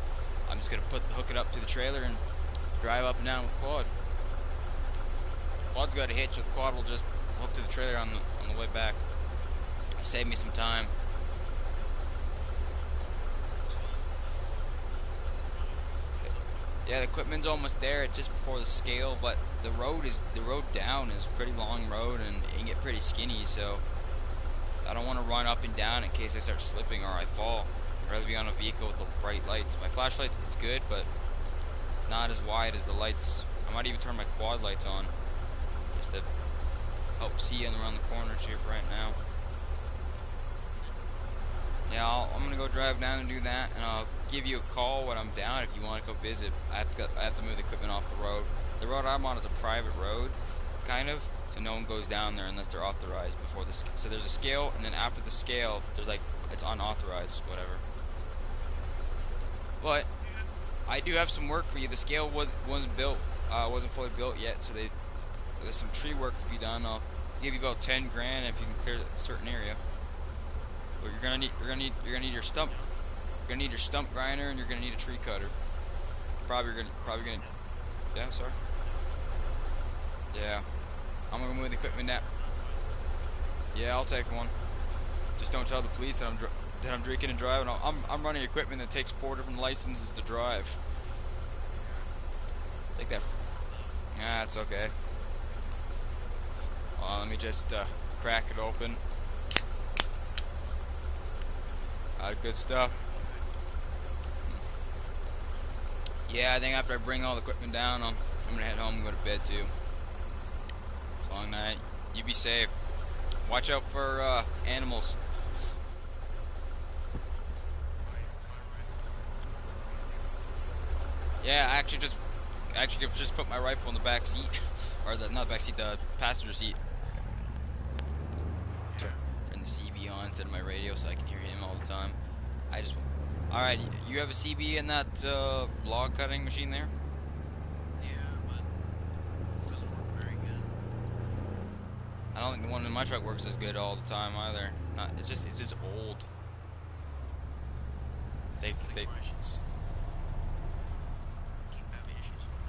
I'm just gonna hook it up to the trailer and drive up and down with the quad. Quad's got a hitch, so the quad will just hook to the trailer on the way back. Save me some time. So, that's okay. Yeah, the equipment's almost there. It's just before the scale, but the road down is a pretty long road, and it can get pretty skinny. So I don't want to run up and down in case I start slipping or I fall. I'd rather be on a vehicle with the bright lights. My flashlight, it's good, but not as wide as the lights. I might even turn my quad lights on just to help see in around the corners here for right now. Yeah, I'm gonna go drive down and do that, and I'll give you a call when I'm down if you want to go visit. I have to move the equipment off the road. The road I'm on is a private road, kind of, so no one goes down there unless they're authorized before the. So there's a scale, and then after the scale, there's like it's unauthorized, whatever. But I do have some work for you. The scale wasn't built, wasn't fully built yet, so there's some tree work to be done. I'll give you about 10 grand if you can clear a certain area. But you're gonna need your stump. You're gonna need your stump grinder, and you're gonna need a tree cutter. Probably gonna. Yeah, sorry. Yeah, I'm gonna move the equipment now. Yeah, I'll take one. Just don't tell the police that I'm drinking and driving. I'm running equipment that takes 4 different licenses to drive. Take that. Ah, it's okay. Let me just crack it open. Good stuff. Yeah, I think after I bring all the equipment down, I'm gonna head home and go to bed too. It's a long night. You be safe. Watch out for animals. Yeah, I actually just put my rifle in the back seat, or not the back seat, the passenger seat. Turn the CB on instead of my radio so I can hear him all the time. All right, you have a CB in that log cutting machine there? Yeah, but it doesn't work very good. I don't think the one in my truck works as good all the time either. It's just old. I think my shoes keep having issues with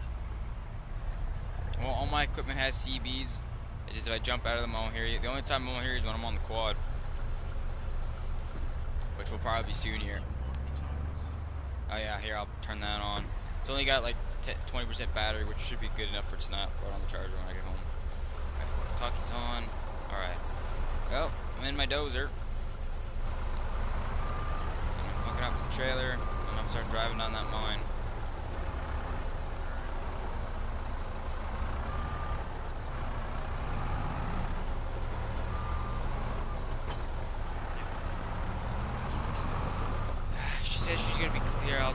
it. Well, all my equipment has CBs. It's just if I jump out of them, I won't hear you. The only time I won't hear you is when I'm on the quad, which will probably be soon here. Oh yeah, here, I'll turn that on. It's only got like 20% battery, which should be good enough for tonight. I'll put it on the charger when I get home. Alright, talkie's on. Alright. Well, I'm in my dozer. I'm hooking up to the trailer, and I'm gonna start driving down that mine. She says she's gonna be clear. I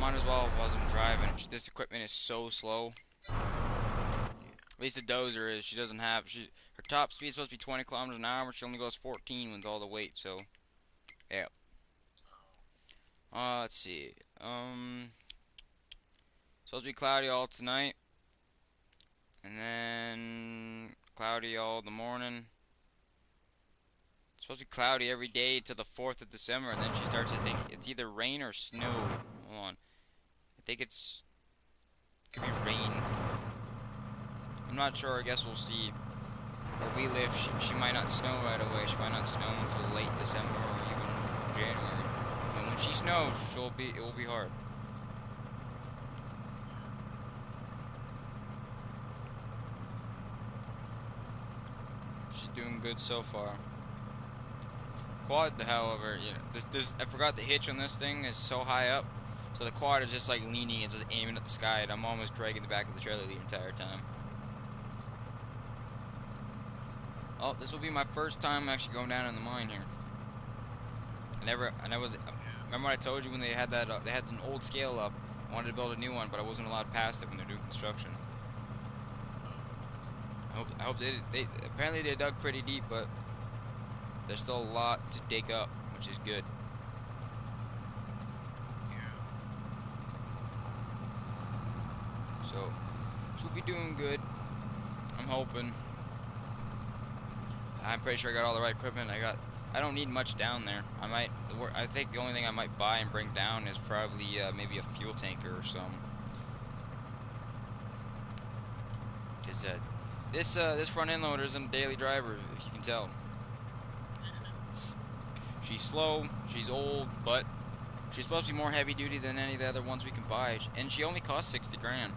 might as well while I'm driving. This equipment is so slow. At least the dozer is. She doesn't have. Her top speed is supposed to be 20 kilometers an hour. She only goes 14 with all the weight. So, yeah. Let's see. Supposed to be cloudy all tonight, and then cloudy all the morning. It's supposed to be cloudy every day till the 4th of December, and then she starts, I think, it's either rain or snow. Hold on. I think could be rain. I'm not sure, I guess we'll see. Where we live, she might not snow right away. She might not snow until late December or even January. And when she snows, it will be hard. She's doing good so far. Quad, however, you know, this I forgot the hitch on this thing is so high up, so the quad is just like leaning and just aiming at the sky, and I'm almost dragging the back of the trailer the entire time. Oh, this will be my first time actually going down in the mine here. Remember what I told you when they had that, they had an old scale up. I wanted to build a new one, but I wasn't allowed past it when they're doing construction. I hope they apparently they dug pretty deep, but there's still a lot to dig up, which is good. Yeah. So, she'll be doing good. I'm hoping. I'm pretty sure I got all the right equipment. I don't need much down there. I think the only thing I might buy and bring down is probably maybe a fuel tanker or something. Cause this front end loader isn't a daily driver, if you can tell. She's slow, she's old, but she's supposed to be more heavy duty than any of the other ones we can buy, and she only costs 60 grand.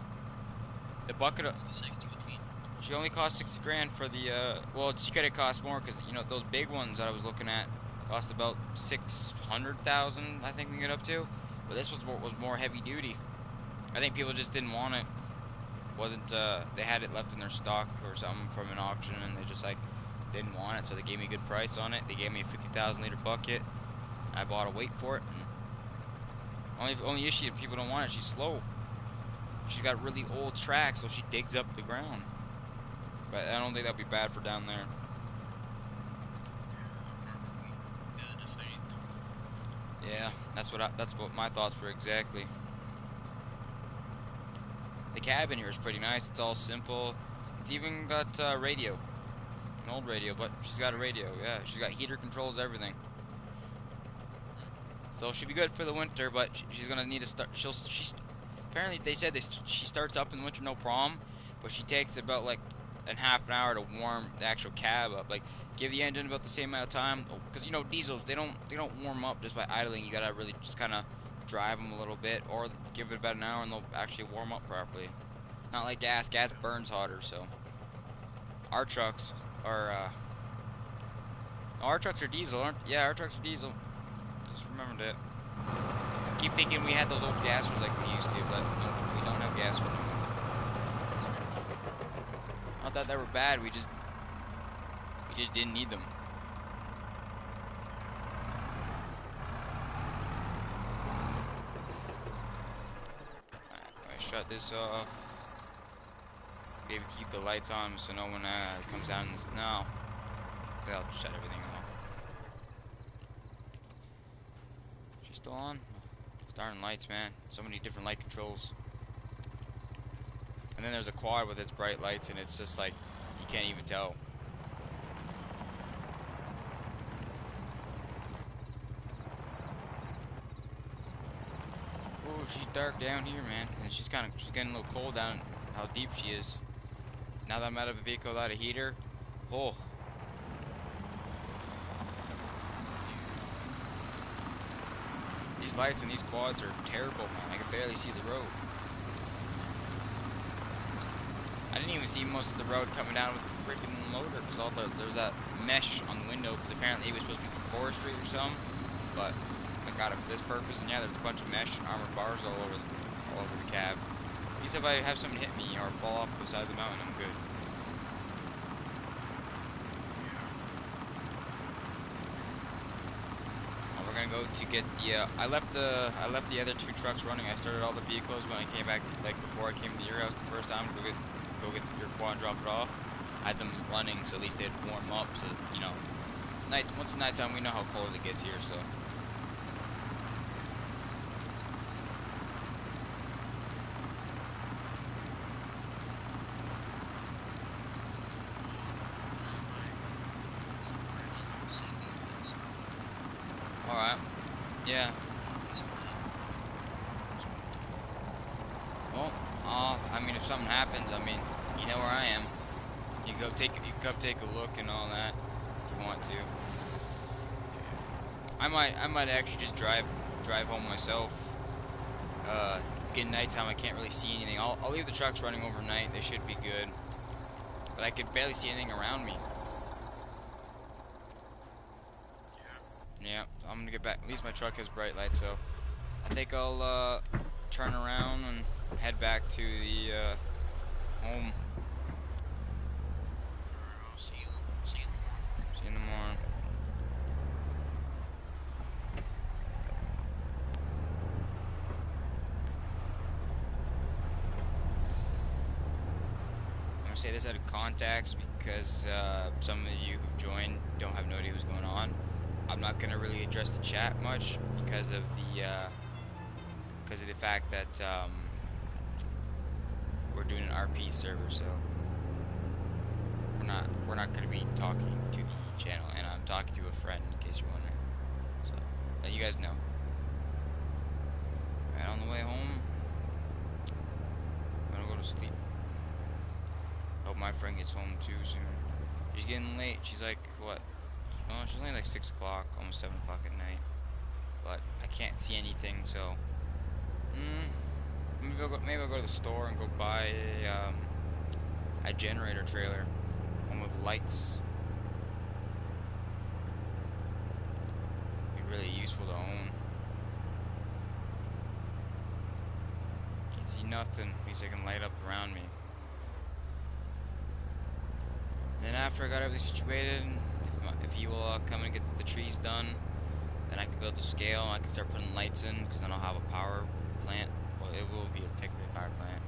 The bucket of 60 between. She only cost 60 grand for the, well, she could have cost more, because, you know, those big ones that I was looking at cost about 600,000, I think we can get up to. But this was more heavy duty. I think people just didn't want it. They had it left in their stock or something from an auction, and they just, like, didn't want it, so they gave me a good price on it. They gave me a 50,000 liter bucket. I bought a weight for it, and only issue if people don't want it, she's slow. She's got really old tracks, so she digs up the ground. But I don't think that'd be bad for down there. Yeah, probably good if anything. Yeah, that's what my thoughts were exactly. The cabin here is pretty nice. It's all simple. It's even got radio, an old radio, but she's got a radio. Yeah, she's got heater controls, everything. So she'll be good for the winter, but she's gonna need to start. Apparently they said she starts up in the winter no problem, but she takes about like a half an hour to warm the actual cab up. Like, give the engine about the same amount of time, because you know diesels they don't warm up just by idling. You gotta really just kind of drive them a little bit, or give it about an hour and they'll actually warm up properly. Not like gas. Gas burns hotter. So our trucks are our trucks are diesel, aren't? Yeah, our trucks are diesel. Just remembered it. I keep thinking we had those old gassers like we used to, but no, we don't have gassers anymore. Not that they were bad, we just didn't need them. Alright, I shut this off. Maybe keep the lights on so no one comes down in this. No. I'll shut everything off. She's still on? Darn lights, man. So many different light controls. And then there's a quad with its bright lights, and it's just like, you can't even tell. Oh, she's dark down here, man. And she's getting a little cold down how deep she is. Now that I'm out of a vehicle without a heater, oh. These lights and these quads are terrible, man. I can barely see the road. I didn't even see most of the road coming down with the freaking loader, because there was that mesh on the window, because apparently it was supposed to be for forestry or something, but I got it for this purpose. And yeah, there's a bunch of mesh and armored bars all over the cab. At least if I have something hit me or fall off the side of the mountain, I'm good. Well, we're gonna go to get the. I left the other two trucks running. I started all the vehicles when I came back, before I came to your house the first time to go get your quad and drop it off. I had them running so at least they'd warm up. So you know, once it's nighttime, we know how cold it gets here. So. CB Yeah. He's dead. He's about to. Well, I mean, if something happens, I mean, you know where I am. You go take a look and all that if you want to. I might actually just drive home myself. Get nighttime, I can't really see anything. I'll leave the trucks running overnight. They should be good. But I could barely see anything around me. Yeah. Yeah, I'm gonna get back. At least my truck has bright lights, so I think I'll turn around and head back to the home. Alright, I'll see you. See you in the morning. See you in the morning. I'm gonna say this out of context because some of you who've joined don't have no idea what's going on. I'm not gonna really address the chat much because of the fact that we're doing an RP server, so we're not gonna be talking to the channel, and I'm talking to a friend in case you're wondering. So let you guys know. Right on the way home, I'm gonna go to sleep. Hope my friend gets home too soon. She's getting late. She's like, what? Oh, she's only like 6 o'clock, almost 7 o'clock at night. But I can't see anything, so maybe I'll go to the store and go buy a generator trailer, one with lights. Be really useful to own. Can't see nothing. At least I can light up around me. Then after I got everything situated, if you will come and get the trees done, then I can build the scale and I can start putting lights in, because then I'll have a power plant. Well, it will be technically a power plant.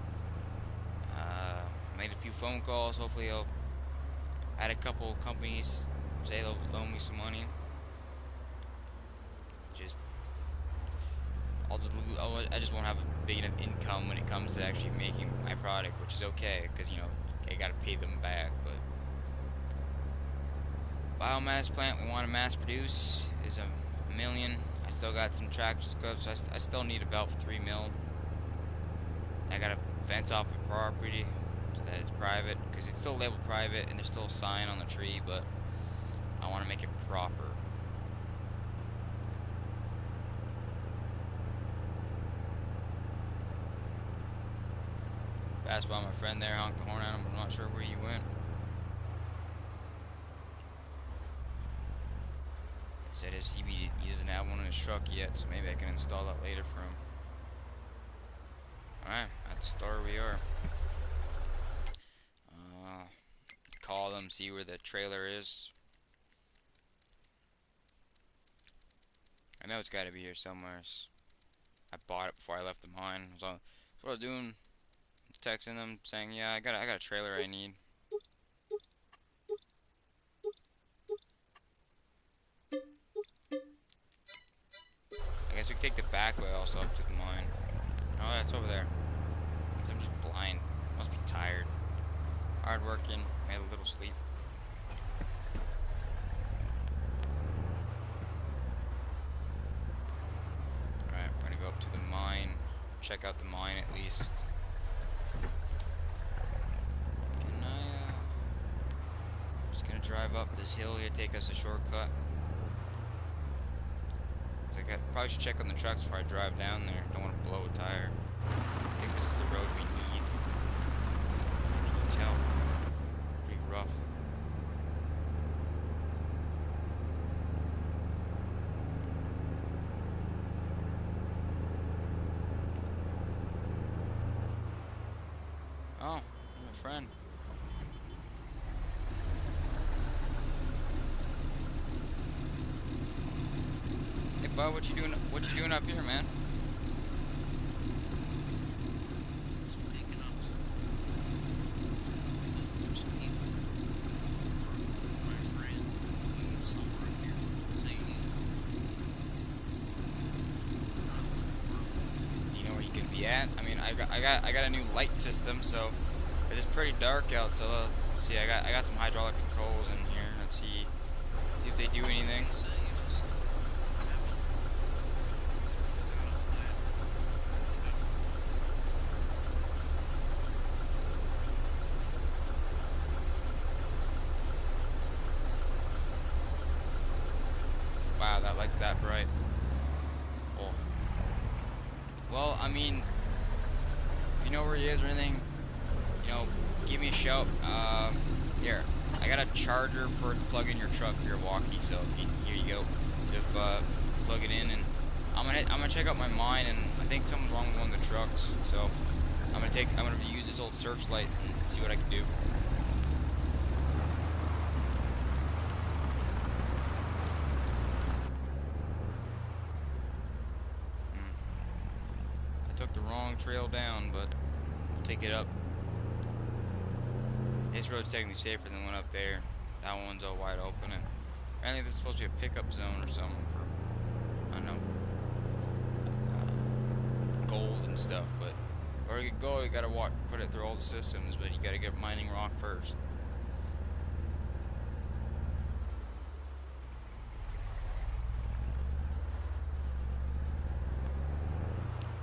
Made a few phone calls. Hopefully I'll had a couple companies say they'll loan me some money. I just won't have a big enough income when it comes to actually making my product, which is okay, because you know I gotta pay them back. But biomass plant we want to mass produce is $1 million. I still got some tractors to go, so I still need about 3 mil. I gotta fence off the property so that it's private, because it's still labeled private and there's still a sign on the tree, but I want to make it proper. Passed by my friend there, honked the horn at him, but I'm not sure where he went. He said his CB, he doesn't have one in his truck yet, so maybe I can install that later for him. Alright, at the store we are. Call them, see where the trailer is. I know it's got to be here somewhere. I bought it before I left the mine. That's what I was doing. Texting them, saying, "Yeah, I got a trailer I need." I guess we can take the back way also up to the mine. Oh, yeah, it's over there. I guess I'm just blind. Must be tired. Hard working. Made a little sleep. Alright, we're gonna go up to the mine. Check out the mine at least. Can I, just gonna drive up this hill here, take us a shortcut. So I probably should check on the trucks before I drive down there. Don't want to blow a tire. I think this is the road we need. Can you tell? Pretty rough. Oh, my friend. Hey, bud, what you doing? What you doing up here, man? Just picking up some. Looking for some people. For my friend. He's somewhere up here. Say You know where you can be at? I mean, I got a new light system, so it's pretty dark out. So see, I got some hydraulic controls in here. Let's see if they do anything. Say you just haven't that light's that bright. Oh. Well, I mean, if you know where he is or anything, you know, give me a shout. Here, I got a charger for to plug in your truck for your walkie. So if you, here you go. So if plug it in, and I'm gonna check out my mine, and I think something's wrong with one of the trucks. So I'm gonna use this old searchlight and see what I can do. I took the wrong trail down, but we'll take it up. This road's technically safer than the one up there. That one's all wide open, and apparently this is supposed to be a pickup zone or something for, I don't know, gold and stuff. But where you go, you gotta put it through all the systems, but you gotta get mining rock first.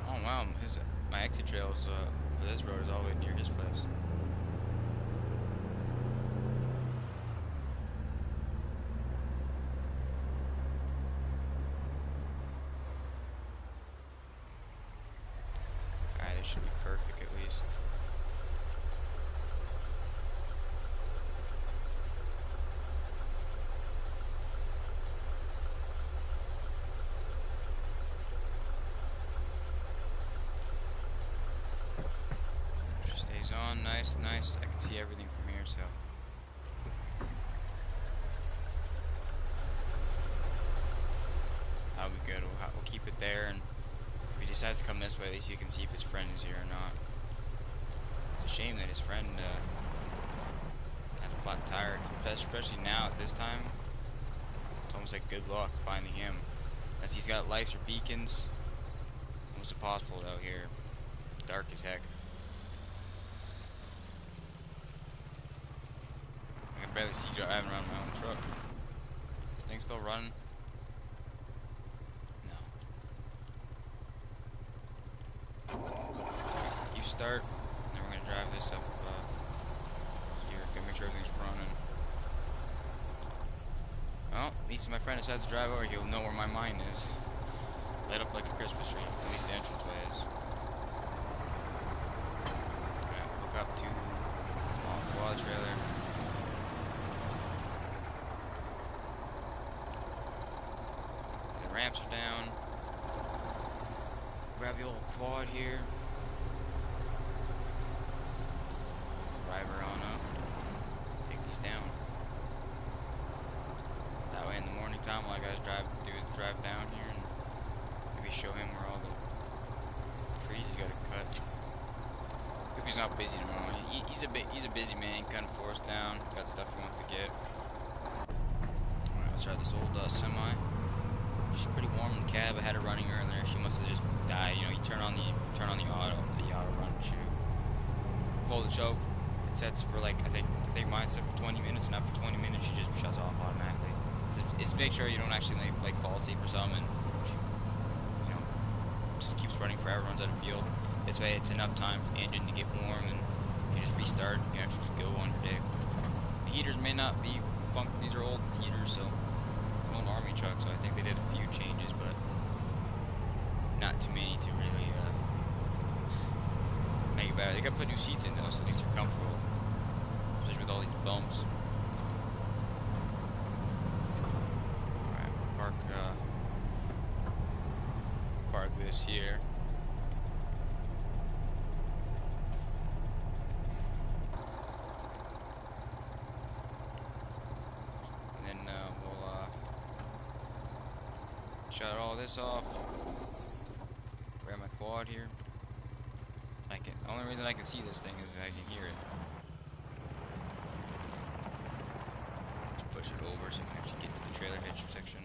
Oh wow, my exit trails for this road is all the way near his place. Alright, this should be perfect at least. On, nice. I can see everything from here, so. That'll be good. We'll keep it there, and if he decides to come this way, at least you can see if his friend is here or not. It's a shame that his friend had a flat tire, especially now at this time. It's almost like good luck finding him, unless he's got lights or beacons. Almost impossible out here. Dark as heck. I can barely see driving around my own truck. This thing's still running? No. You start, and then we're gonna drive this up here. Gonna make sure everything's running. Well, at least if my friend decides to drive over, he'll know where my mine is. Lit up like a Christmas tree. At least the entranceway is. Alright, hook up to the small quad trailer. Ramps are down. Grab the old quad here. Drive her on up. Take these down. That way in the morning time, all I gotta drive down here and maybe show him where all the trees he's gotta cut. If he's not busy tomorrow. He's a busy man, cutting forest down, got stuff he wants to get. Alright, let's try this old semi. She's pretty warm in the cab. I had her running earlier. She must have just died. You know, you turn on the auto run shoot. Pull the choke. It sets for like I think mine set for 20 minutes, and after 20 minutes she just shuts off automatically. It's to make sure you don't actually like fall asleep or something. And she, you know, just keeps running forever, runs out of fuel. This way, it's enough time for the engine to get warm, and you just restart. You actually just go on your day. The heaters may not be these are old heaters, so. Old army truck, so I think they did a few changes, but not too many to really make it better. They got to put new seats in though, so at least they're comfortable, especially with all these bumps. Alright, park this here. Shut all this off. Grab my quad here. The only reason I can see this thing is I can hear it. Just push it over so I can actually get to the trailer hitch section.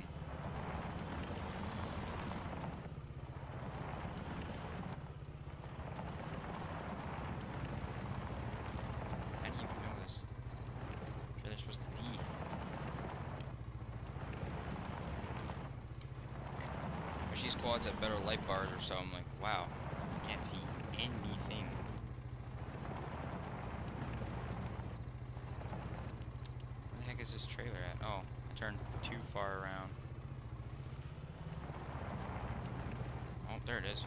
How do you even know this trailer's supposed to be? These quads have better light bars or so. I'm like, wow, I can't see anything. Where the heck is this trailer at? Oh, I turned too far around. Oh, there it is.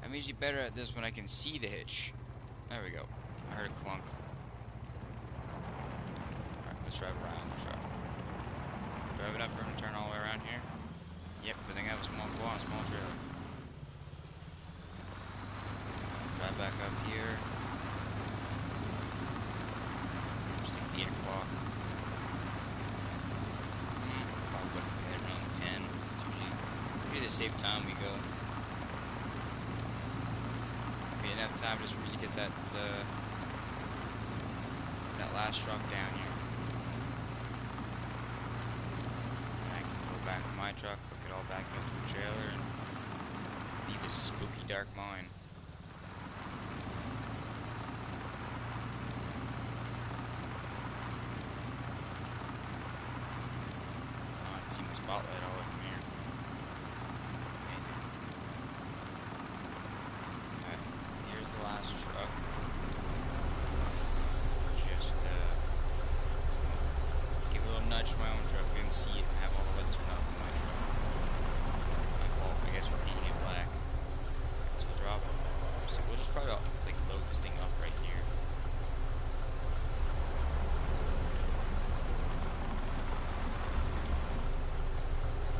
I'm usually better at this when I can see the hitch. There we go. I heard a clunk. Alright, let's drive around the truck. Do I have enough room to turn all the way around here? Yep, I think I have a small trailer. Drive back up here. Just like 8 o'clock. Probably wouldn't be there around 10. It's usually the safe time we go. We didn't have time just for me to get that that last truck down here. And I can go back to my truck, hook it all back up to the trailer, and leave this spooky dark mine. Oh, I can see my spotlight all over here. Amazing. Alright, so here's the last truck. Just give a little nudge to my own truck. You can see it have all the lights turned off in my truck. My fault, I guess, for painting it black. So we'll drop it. So we'll just probably like load this thing up right here.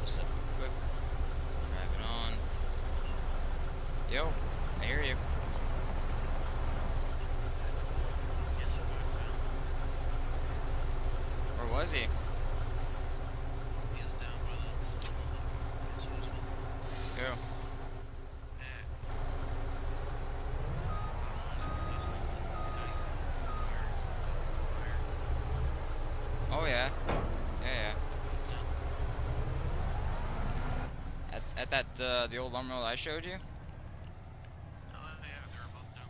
Just up quick. Driving on. Yo, I hear you. Guess what I found? Where was he? He was down by the stone. Guess who was with him? Who? I don't know, his last name, but the guy who Oh yeah. Yeah. he was down. At that the old lumber mill I showed you. Oh yeah, they're both down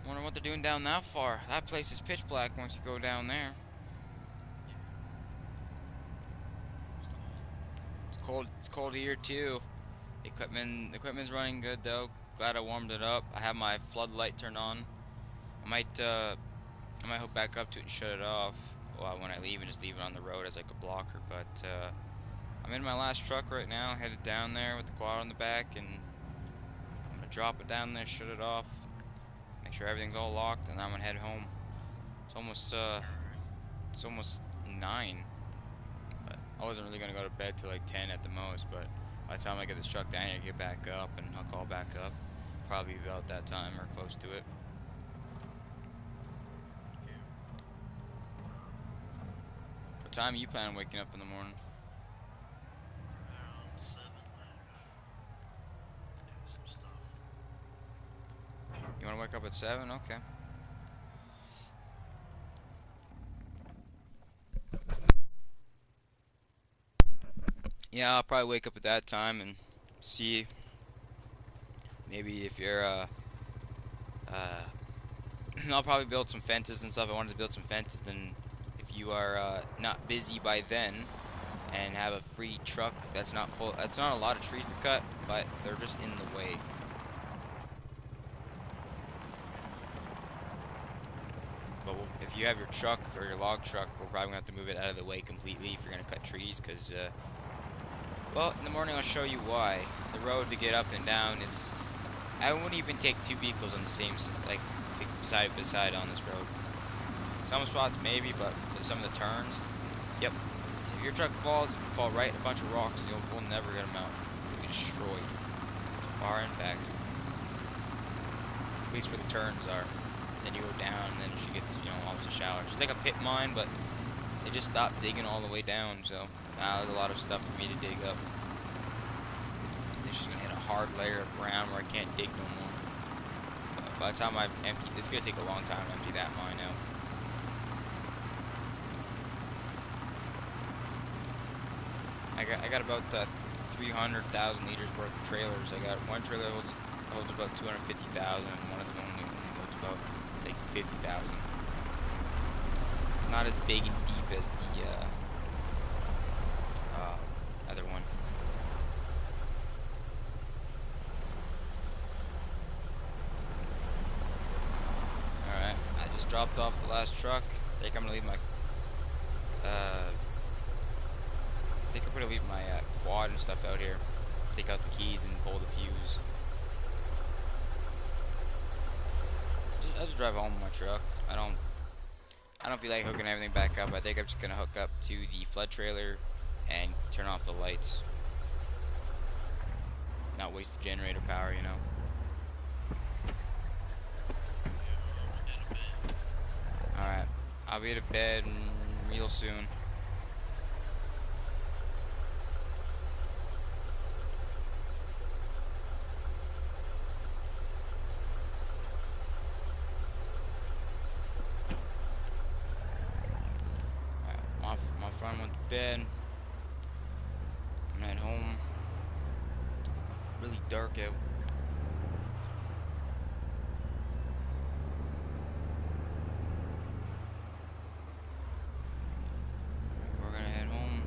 there. Wonder what they're doing down that far. That place is pitch black once you go down there. It's cold. It's cold here too. Equipment's running good though. Glad I warmed it up. I have my floodlight turned on. I might hook back up to it and shut it off when I leave and just leave it on the road as like a blocker. But I'm in my last truck right now, headed down there with the quad on the back, and I'm gonna drop it down there, shut it off, make sure everything's all locked, and I'm gonna head home. It's almost 9. But I wasn't really gonna go to bed till like 10 at the most, but by the time I get this truck down here, get back up and hook all back up, probably about that time or close to it. What time are you planning on waking up in the morning? Around 7, do some stuff. You wanna wake up at 7? Okay. Yeah, I'll probably wake up at that time and see maybe if you're I'll probably build some fences and stuff. I wanted to build some fences, and if you are not busy by then and have a free truck that's not full, that's not a lot of trees to cut, but they're just in the way. But if you have your truck or your log truck, we're probably gonna have to move it out of the way completely if you're gonna cut trees, because well, in the morning I'll show you why. The road to get up and down is, I wouldn't even take 2 vehicles on the same, like, side by side on this road. Some spots maybe, but for some of the turns, yep. If your truck falls, it can fall right in a bunch of rocks, and we'll never get them out. It'll be destroyed. Far impact. At least where the turns are. Then you go down, and then she gets, off the shower. She's like a pit mine, but they just stopped digging all the way down, so now there's a lot of stuff for me to dig up. Then she's gonna hit a hard layer of ground where I can't dig no more. But by the time I've emptied, it's gonna take a long time to empty that mine out. I got about 300,000 liters worth of trailers. I got one trailer holds about 250,000, and one of them only holds about like 50,000. Not as big and deep as the other one. just dropped off the last truck. I think I'm gonna leave my quad and stuff out here. Take out the keys and pull the fuse. I just drive home with my truck. I don't feel like hooking everything back up. I think I'm just gonna hook up to the flood trailer and turn off the lights. Not waste the generator power, you know. Alright. I'll be to bed real soon. Alright, my friend went to bed. I'm at home. Really dark out. We're gonna head home.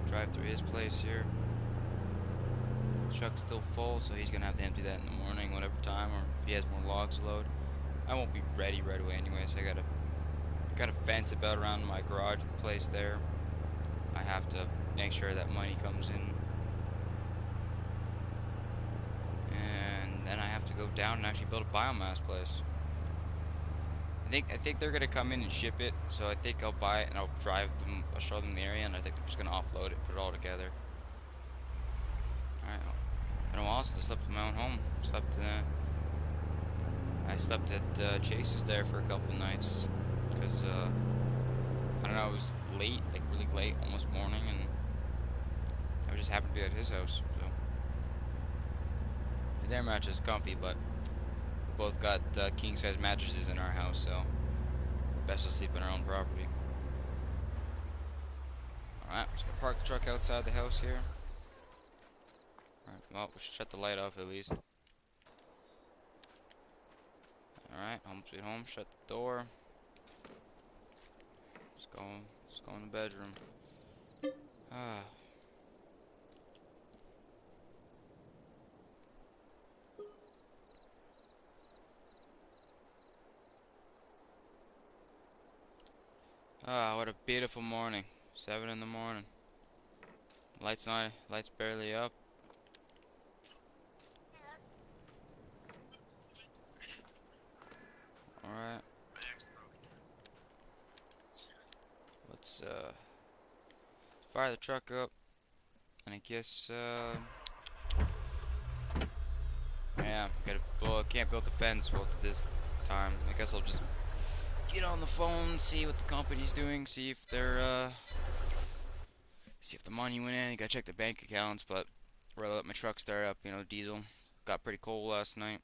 Drive through his place here. Truck's still full, so he's gonna have to empty that in the morning, whatever time, or if he has more logs to load. I won't be ready right away anyway, so I got a fence about around my garage place there. I have to make sure that money comes in, and then I have to go down and actually build a biomass place. I think they're gonna come in and ship it, so I think I'll buy it and I'll drive them, I'll show them the area, and I think they're just gonna offload it, put it all together. Alright, and I'm also slept in my own home. I slept at Chase's there for a couple of nights, because I don't know, it was late, like really late, almost morning, and I just happened to be at his house. So his air mattress is comfy, but we both got king size mattresses in our house, so best to sleep on our own property. Alright, just gonna park the truck outside the house here. Alright, well, we should shut the light off at least. Alright, home sweet home, shut the door. Let's go in the bedroom. Ah. Ah, what a beautiful morning. 7 in the morning. Lights barely up. Alright. Let's fire the truck up. And I guess yeah, can't build the fence well at this time. I guess I'll just get on the phone, see what the company's doing, see if they're see if the money went in. You gotta check the bank accounts, but rather let my truck start up, you know, diesel. Got pretty cold last night.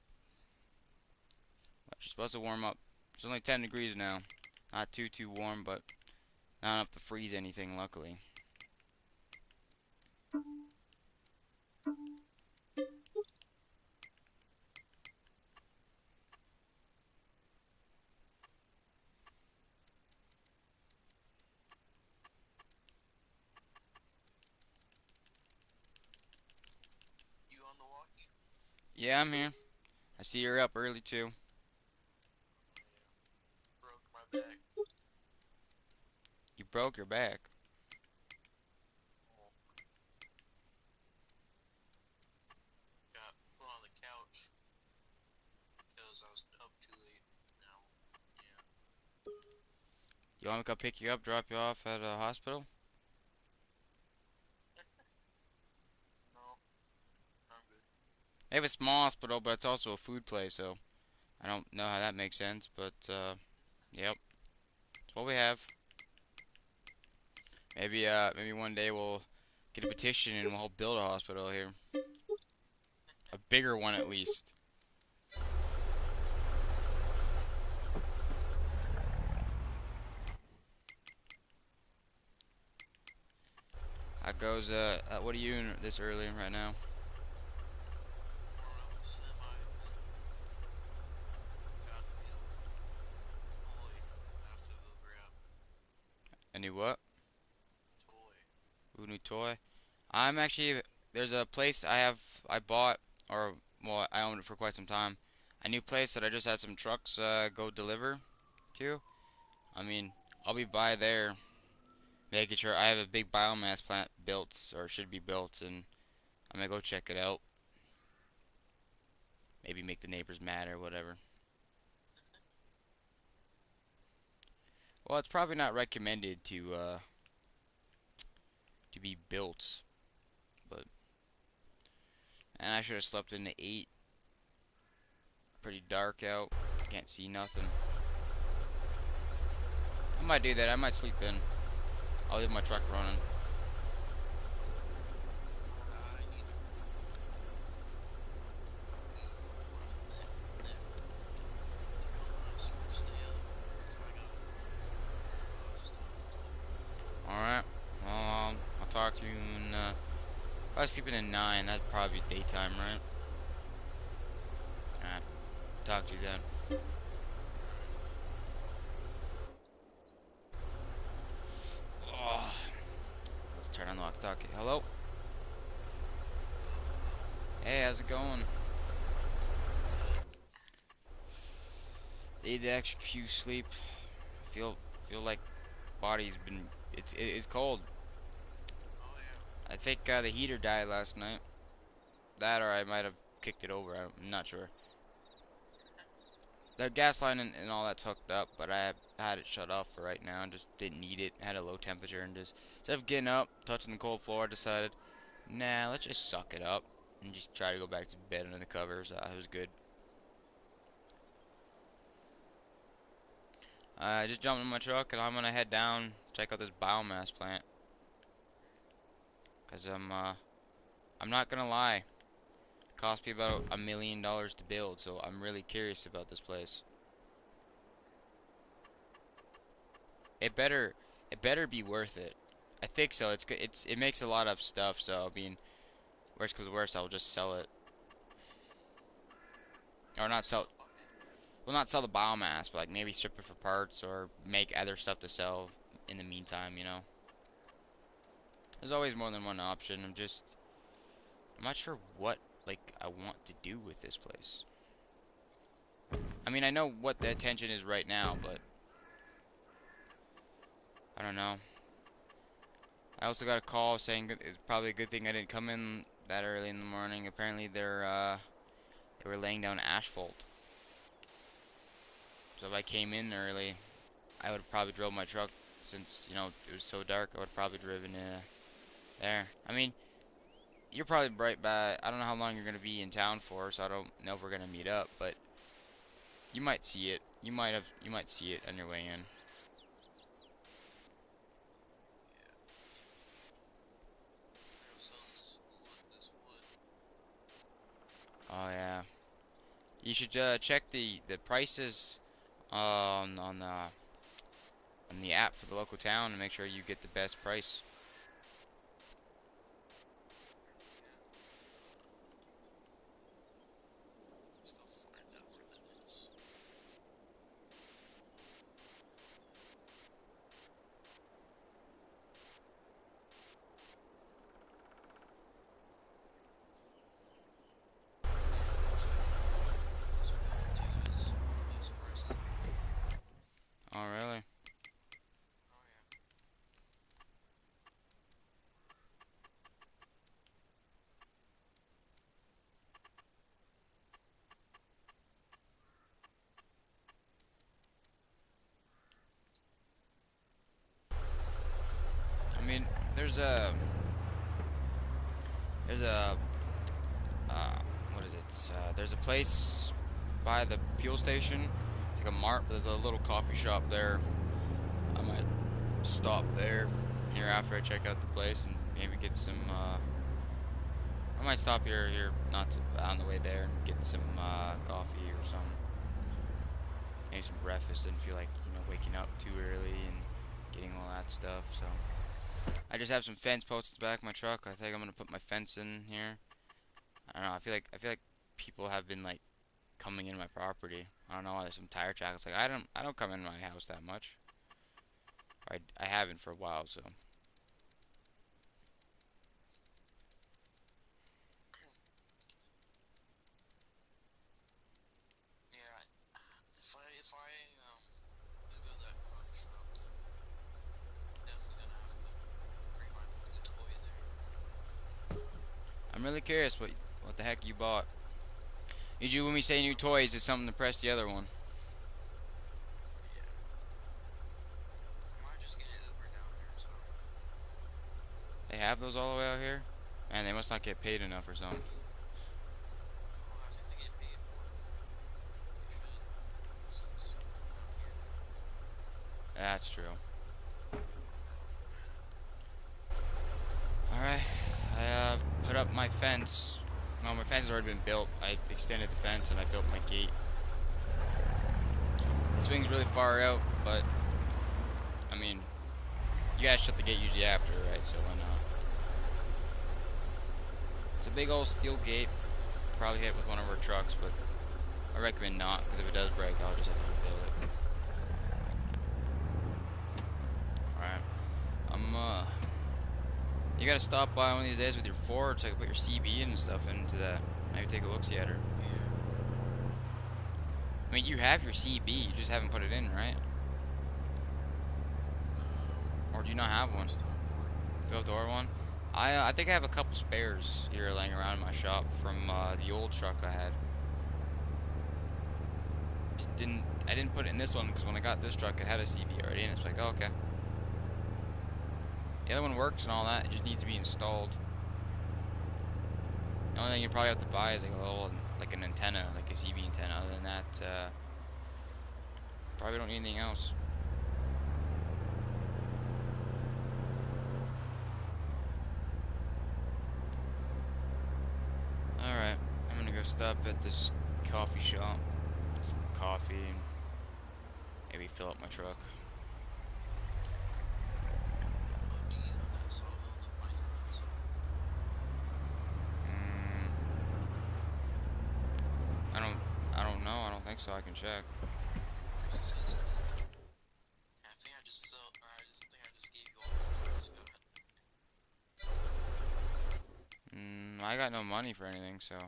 It's supposed to warm up. It's only 10 degrees now. Not too warm, but not enough to freeze anything, luckily. You on the watch? Yeah, I'm here. I see you're up early too. Broke my back. You broke your back. Got put on the couch because I was up too late. Now, yeah. You want me to come pick you up, drop you off at a hospital? No, I'm good. They have a small hospital, but it's also a food place, so I don't know how that makes sense, but yep. That's what we have. Maybe one day we'll get a petition and we'll help build a hospital here. A bigger one at least. How goes what are you doing this early right now? Warm up the semi and got a new toy after the grab. Any what? Toy. Ooh, new toy. I'm actually there's a place I bought, or well, I owned it for quite some time. A new place that I just had some trucks go deliver. too. I mean, I'll be by there, making sure I have a big biomass plant built, or should be built, and I'm gonna go check it out. Maybe make the neighbors mad or whatever. Well, it's probably not recommended to be built, but and I should have slept in the 8. Pretty dark out. Can't see nothing. I might do that. I might sleep in. I'll leave my truck running. I need to stay up. So I got just Alright. Well, I'll talk to you in, if I was sleeping at 9, that'd probably be daytime, right? Alright. Talk to you then. Oh, let's turn on the walkie-talkie. Hello? Hey, how's it going? Need the extra few sleep. Feel like body's been it's cold. oh yeah. I think the heater died last night. That or I might have kicked it over. I'm not sure. The gas line and all that's hooked up, but I had it shut off for right now and just didn't need it. Had a low temperature and just instead of getting up, touching the cold floor, I decided, nah, let's just suck it up and just try to go back to bed under the covers. It was good. I just jumped in my truck and I'm gonna head down, check out this biomass plant. Cause I'm not gonna lie, it cost me about $1 million to build, so I'm really curious about this place. It better, it better be worth it. I think so. It's good. It makes a lot of stuff. So I mean, worst comes to worst, I'll just sell it, or not sell. Well, not sell the biomass, but like maybe strip it for parts or make other stuff to sell in the meantime. You know, there's always more than one option. I'm not sure what like I want to do with this place. I mean, I know what the attention is right now, but I don't know. I also got a call saying it's probably a good thing I didn't come in that early in the morning. Apparently they were laying down asphalt. So if I came in early, I would have probably drove my truck since, you know, it was so dark. I would have probably driven there. I mean, you're probably right by. I don't know how long you're gonna be in town for, so I don't know if we're gonna meet up, but you might see it. You might see it on your way in. So this wood. Oh yeah. You should check the prices on the app for the local town and make sure you get the best price. Let's go find out where that is. Looks like those are going to is one of the best prices I can get. Oh really? Oh yeah. I mean, there's a there's a what is it? There's a place by the fuel station. It's like a mart, but there's a little coffee shop there. I might stop there here after I check out the place and maybe get some. I might stop here not to, on the way there and get some coffee or some maybe some breakfast. Didn't feel like waking up too early and getting all that stuff. So I just have some fence posts in the back of my truck. I think I'm gonna put my fence in here. I don't know. I feel like people have been like coming in my property. I don't know why there's some tire tracks. Like I don't come in my house that much. I haven't for a while, so. Yeah. If I I'm really curious what the heck you bought. Usually when we say new toys, it's something to press the other one. Yeah. I might just get an Uber down there, so. They have those all the way out here? Man, they must not get paid enough or something. Well, I think they get paid more than they should, since out here. That's true. Alright, I put up my fence. Well, my fence has already been built. I extended the fence and I built my gate. The swing's really far out, but I mean, you gotta shut the gate usually after, right? So why not? It's a big old steel gate. Probably hit with one of our trucks, but I recommend not, because if it does break, I'll just have to rebuild it. Alright, you gotta stop by one of these days with your Ford so I can put your CB and stuff into that. Maybe take a look-see at her. Yeah. I mean, you have your CB, you just haven't put it in, right? Or do you not have one? Still have the order. Still have the order one? I think I have a couple spares here laying around in my shop from the old truck I had. I didn't put it in this one because when I got this truck it had a CB already, and it's like, oh, okay. The other one works and all that, it just needs to be installed. The only thing you probably have to buy is like a little, like an antenna, like a CB antenna. Other than that, probably don't need anything else. Alright, I'm gonna go stop at this coffee shop, get some coffee, and maybe fill up my truck. OD on that sawmill, the Pine Run sawmill. I don't know. I don't think so. I can check. It says, I think I just gave you all the money I just got. I got no money for anything, so. Well,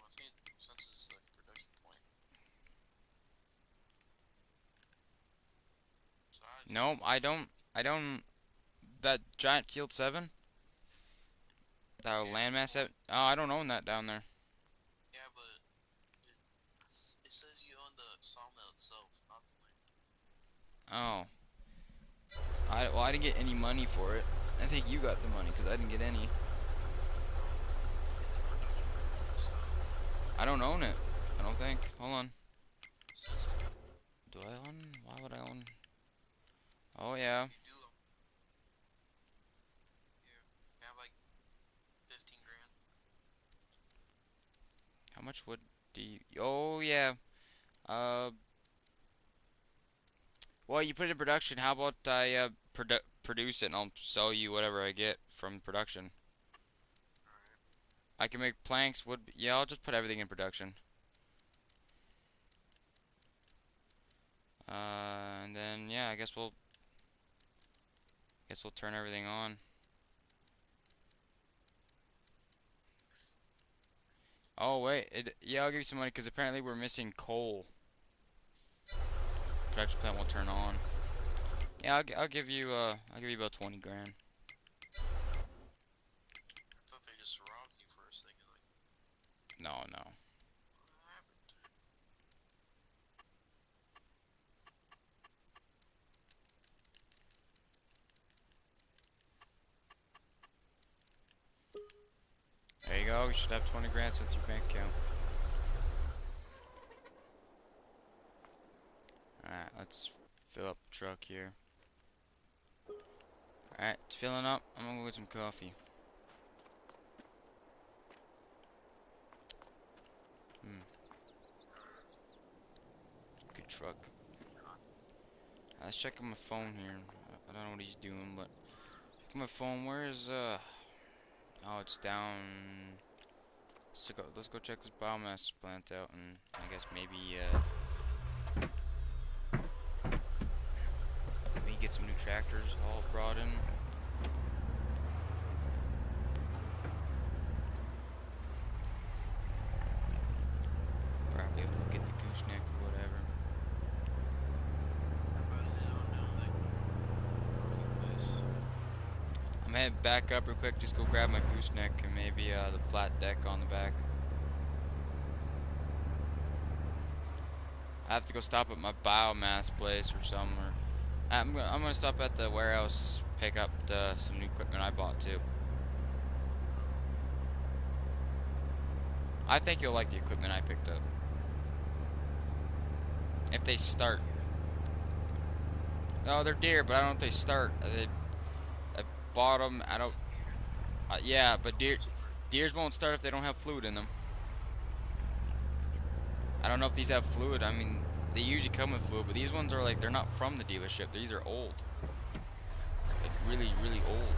I think since it's like a production point. So No, I don't. I don't. That giant Field 7? That Yeah, landmass? well, Oh, I don't own that down there. yeah, but it says you own the sawmill itself, not the land. Oh. Well, I didn't get any money for it. I think you got the money because I didn't get any. It's a production point, so I don't own it. I don't think. Hold on. it says Do I own? Why would I own? Oh yeah. you do. You have like 15 grand. How much wood do you? Oh yeah. Uh. Well, you put it in production. How about I produce it and I'll sell you whatever I get from production. Alright. I can make planks, wood. Yeah, I'll just put everything in production. And then yeah, I guess we'll turn everything on. Oh wait, yeah, I'll give you some money because apparently we're missing coal. Production plant will turn on. Yeah, I'll give you about 20 grand. I thought they just robbed you for a second. Like, No, no. what happened? There you go. You should have 20 grand since your bank account. Alright, let's fill up the truck here. Alright, it's filling up. I'm gonna go get some coffee. Good truck. Let's check on my phone here. I don't know what he's doing, but check my phone. Where is Oh, it's down. Let's go check this biomass plant out, and I guess maybe maybe get some new tractors all brought in. Probably have to look at the gooseneck or whatever. How about head on down to that coffee place? I'm head back up real quick, just go grab my gooseneck and maybe the flat deck on the back. I have to go stop at my biomass place or somewhere. I'm gonna stop at the warehouse, pick up some new equipment I bought too. I think you'll like the equipment I picked up. If they start. No, they're deer, but I don't know if they start. I bought them. I don't. Yeah, but deers won't start if they don't have fluid in them. I don't know if these have fluid. I mean, they usually come with fluid, but these ones are like, they're not from the dealership. These are old. Like really, really old.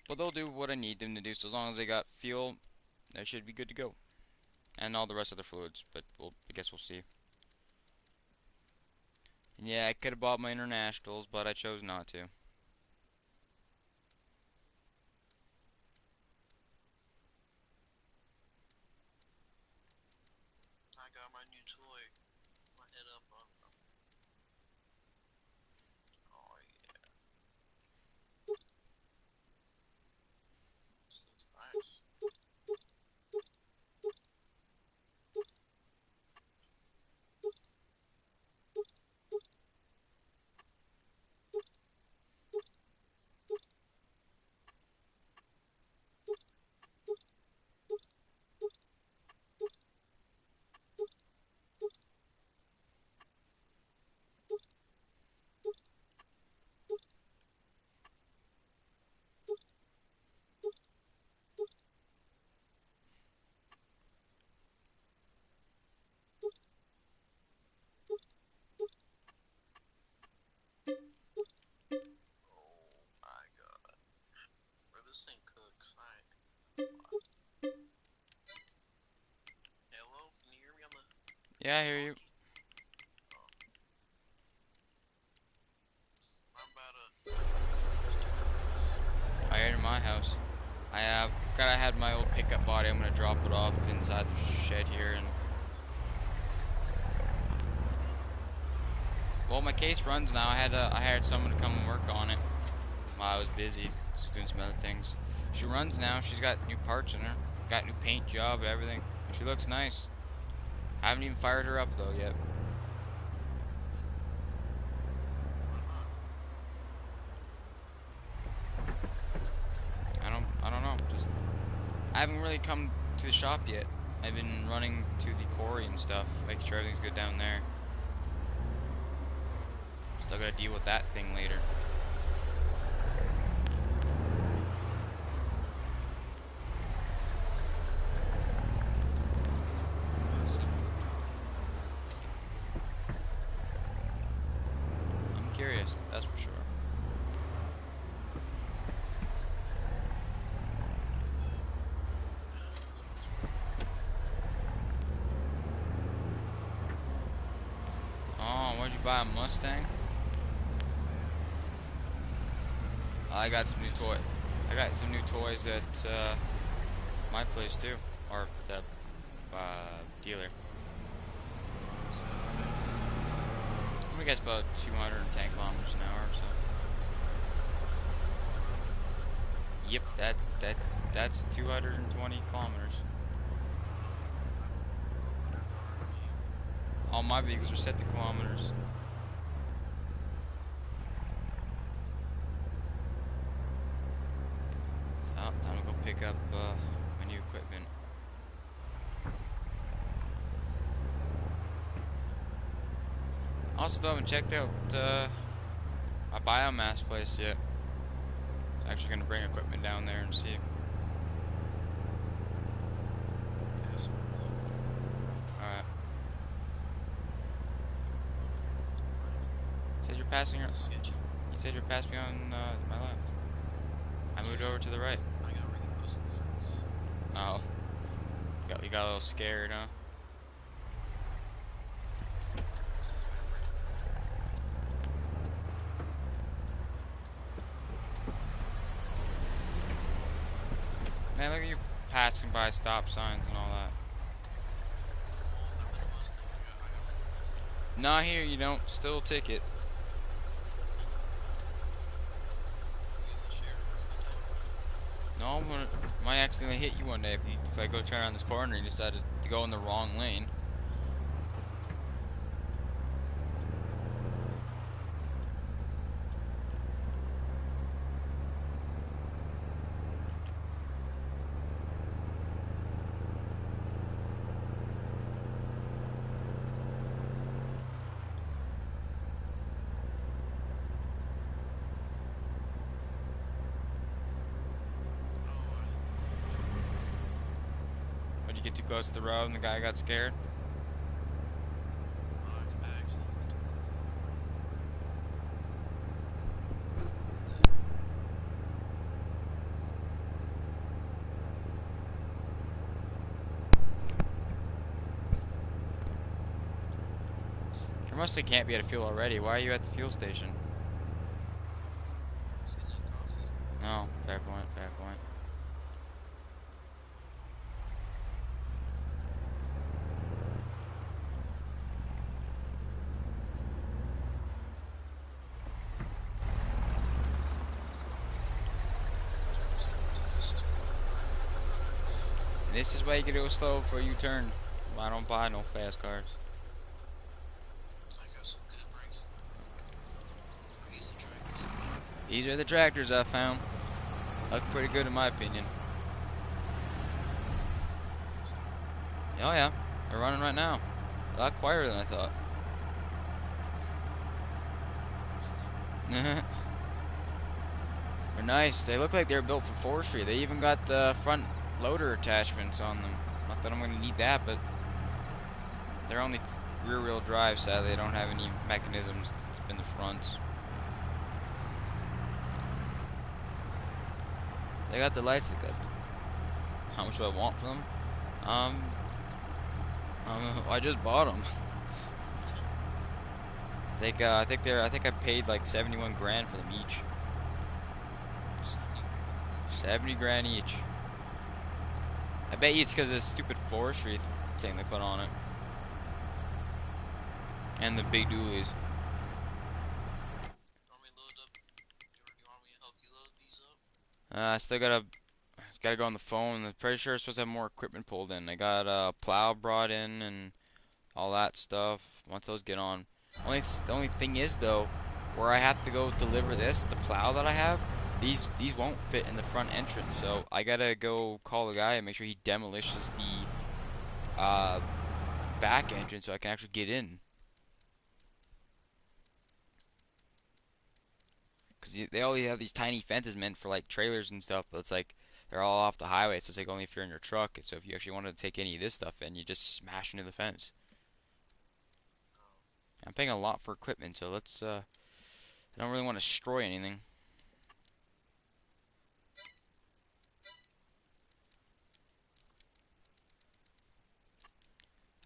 But they'll do what I need them to do. So as long as they got fuel, they should be good to go. And all the rest of the fluids, but I guess we'll see. Yeah, I could have bought my internationals, but I chose not to. I got my new toy. My head up on. Oh yeah. This looks nice. Oh my god. Bro, this thing cooks. Hello? Can you hear me on the. Yeah, I hear you. I'm about to. Let's do this. I enter my house. I forgot I had my old pickup body. I'm gonna drop it off inside the shed here and. Well, my case runs now. I hired someone to come and work on it while I was busy, just doing some other things. She runs now. She's got new parts in her, got new paint job, everything. She looks nice. I haven't even fired her up though yet. I don't know. Just I haven't really come to the shop yet. I've been running to the quarry and stuff, making sure everything's good down there. Still gotta deal with that thing later. I'm curious, that's for sure. Oh, where'd you buy a Mustang? I got some new toy. I got some new toys at my place too, or the dealer. I'm gonna guess about 210 kilometers an hour or so. Yep, that's 220 kilometers. All my vehicles are set to kilometers. So, time to go pick up my new equipment. Also, still haven't checked out my biomass place yet. I'm actually gonna bring equipment down there and see. Alright. Said you're passing your. You said you're passing me on my left. I moved over to the right. I got really close to the fence. Oh. You got a little scared, huh? Man, look at you passing by stop signs and all that. Not here, you don't. Still a ticket. know, might accidentally hit you one day if I go turn around this corner and you decided to go in the wrong lane. Oh, Would you get too close to the road and the guy got scared? I accidentally went to You must can't be at a fuel already. Why are you at the fuel station? getting that coffee. No, fair point, fair point. Test. And this is why you gotta go slow before you turn. I don't buy no fast cars. I got some good brakes. Raise the tracks. These are the tractors I found. Look pretty good in my opinion. Oh yeah, they're running right now. A lot quieter than I thought. They're nice. They look like they're built for forestry. They even got the front loader attachments on them. Not that I'm going to need that, but they're only rear-wheel drive, sadly. They don't have any mechanisms to spin the fronts. They got the lights. They got how much do I want for them? I just bought them. I think I paid like 71 grand for them each. 70 grand each. I bet you it's because of this stupid forestry thing they put on it. And the big dualies. Want me to load up? You want me to help you load these up? I still gotta go on the phone. I'm pretty sure it's supposed to have more equipment pulled in. I got a plow brought in and all that stuff. Once those get on. The only thing is though, where I have to go deliver the plow that I have, these won't fit in the front entrance. So I gotta go call the guy and make sure he demolishes the back entrance so I can actually get in. Cause they only have these tiny fences meant for like trailers and stuff, but it's like they're all off the highway. So it's like only if you're in your truck. And so if you actually wanted to take any of this stuff in, you just smash into the fence. I'm paying a lot for equipment, so let's I don't really want to destroy anything.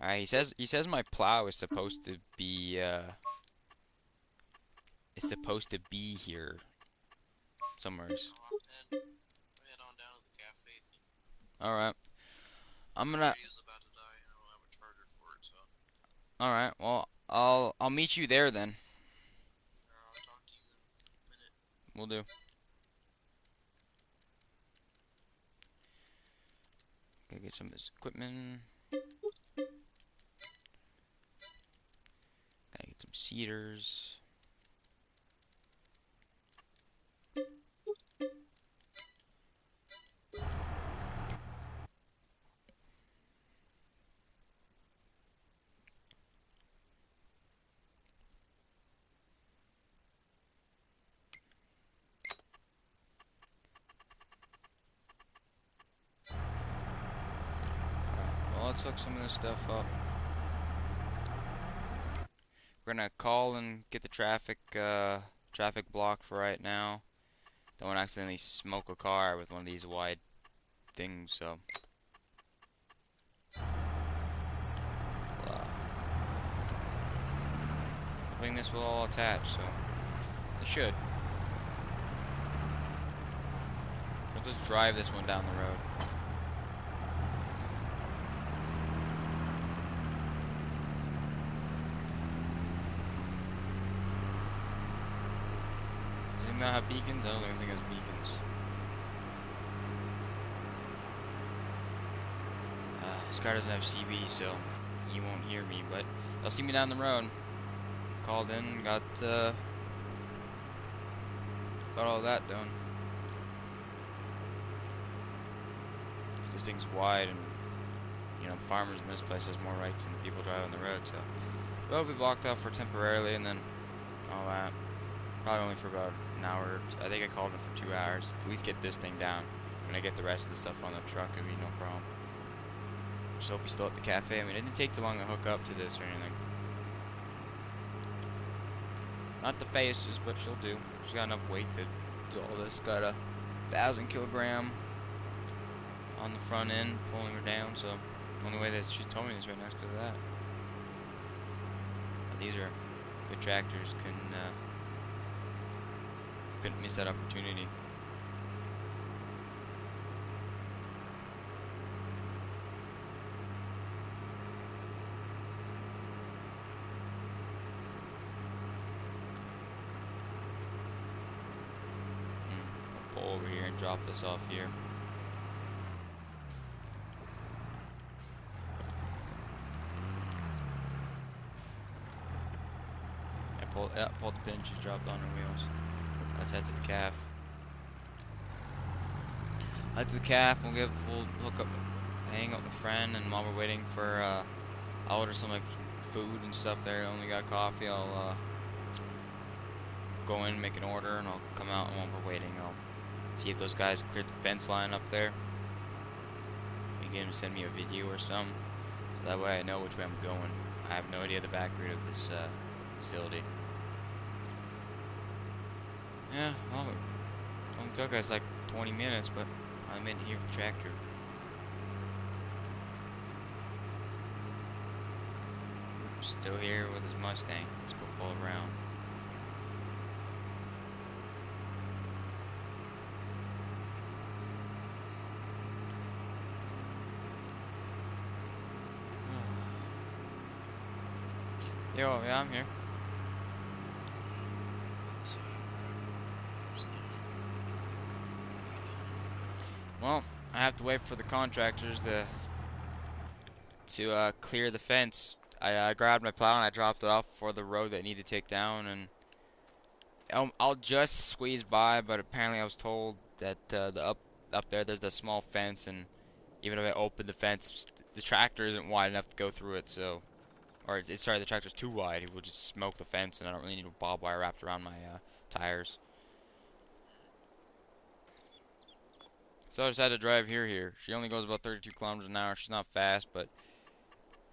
Alright, he says my plow is supposed to be here somewhere. Oh, head on down to the cafe thing. Alright. I'm gonna Radio's about to die and I don't have a charger for it, so. Alright, well I'll meet you there then. I'll talk to you in a minute. We'll do. Gotta get some of this equipment. Gotta get some cedars. Well, let's hook some of this stuff up. We're gonna call and get the traffic block for right now. Don't want to accidentally smoke a car with one of these wide things, so. Hoping this will all attach, so it should. We'll just drive this one down the road. Does it not have beacons? I don't think it has beacons. This car doesn't have CB, so he won't hear me, but they'll see me down the road. Called in, got all that done. This thing's wide, and you know, farmers in this place has more rights than the people driving the road, so it'll be blocked off for temporarily, and then all that. Probably only for about an hour. I think I called him for 2 hours. At least get this thing down. When I get the rest of the stuff on the truck, it'll be no problem. Sophie's still at the cafe. I mean, it didn't take too long to hook up to this or anything. Not the faces, but she'll do. She's got enough weight to do all this. Got a 1,000 kilogram on the front end, pulling her down. So the only way that she's told me this right now is because of that. But these are good tractors. Couldn't miss that opportunity. I'll pull over here and drop this off here. Pulled the pin, she's dropped on her wheels. Let's head to the calf. Head to the calf, we'll hook up, hang up with a friend, and while we're waiting for, I'll order some like food and stuff there. I only got coffee. I'll go in, make an order, and I'll come out, and while we're waiting, I'll see if those guys cleared the fence line up there. Maybe get them to send me a video or something, so that way I know which way I'm going. I have no idea the back route of this facility. Yeah, well, it only took us like 20 minutes, but I made it here with the tractor. Still here with his Mustang. Let's go pull around. Yo, yeah, I'm here. Well, I have to wait for the contractors to clear the fence. I grabbed my plow and I dropped it off for the road that I need to take down, and I'll just squeeze by. But apparently, I was told that up there there's a small fence, and even if I open the fence, the tractor isn't wide enough to go through it. So, sorry, the tractor's too wide. It will just smoke the fence, and I don't really need a barbed wire wrapped around my tires. So I decided to drive here. She only goes about 32 kilometers an hour. She's not fast, but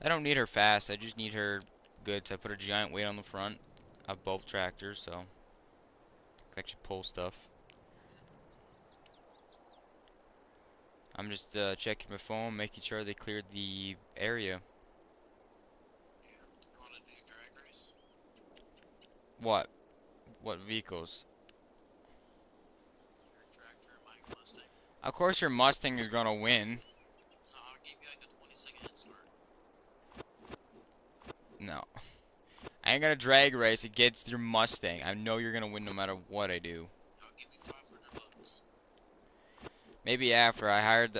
I don't need her fast. I just need her good. So I put a giant weight on the front of both tractors, so I can actually pull stuff. I'm just checking my phone, making sure they cleared the area. You want to do drag race? What? What vehicles? Your tractor and my Mustang. Of course your Mustang is gonna win. I'll give you like a 20-second head start. No. I ain't gonna drag race against your Mustang. I know you're gonna win no matter what I do. I'll give you $500. Maybe after I hired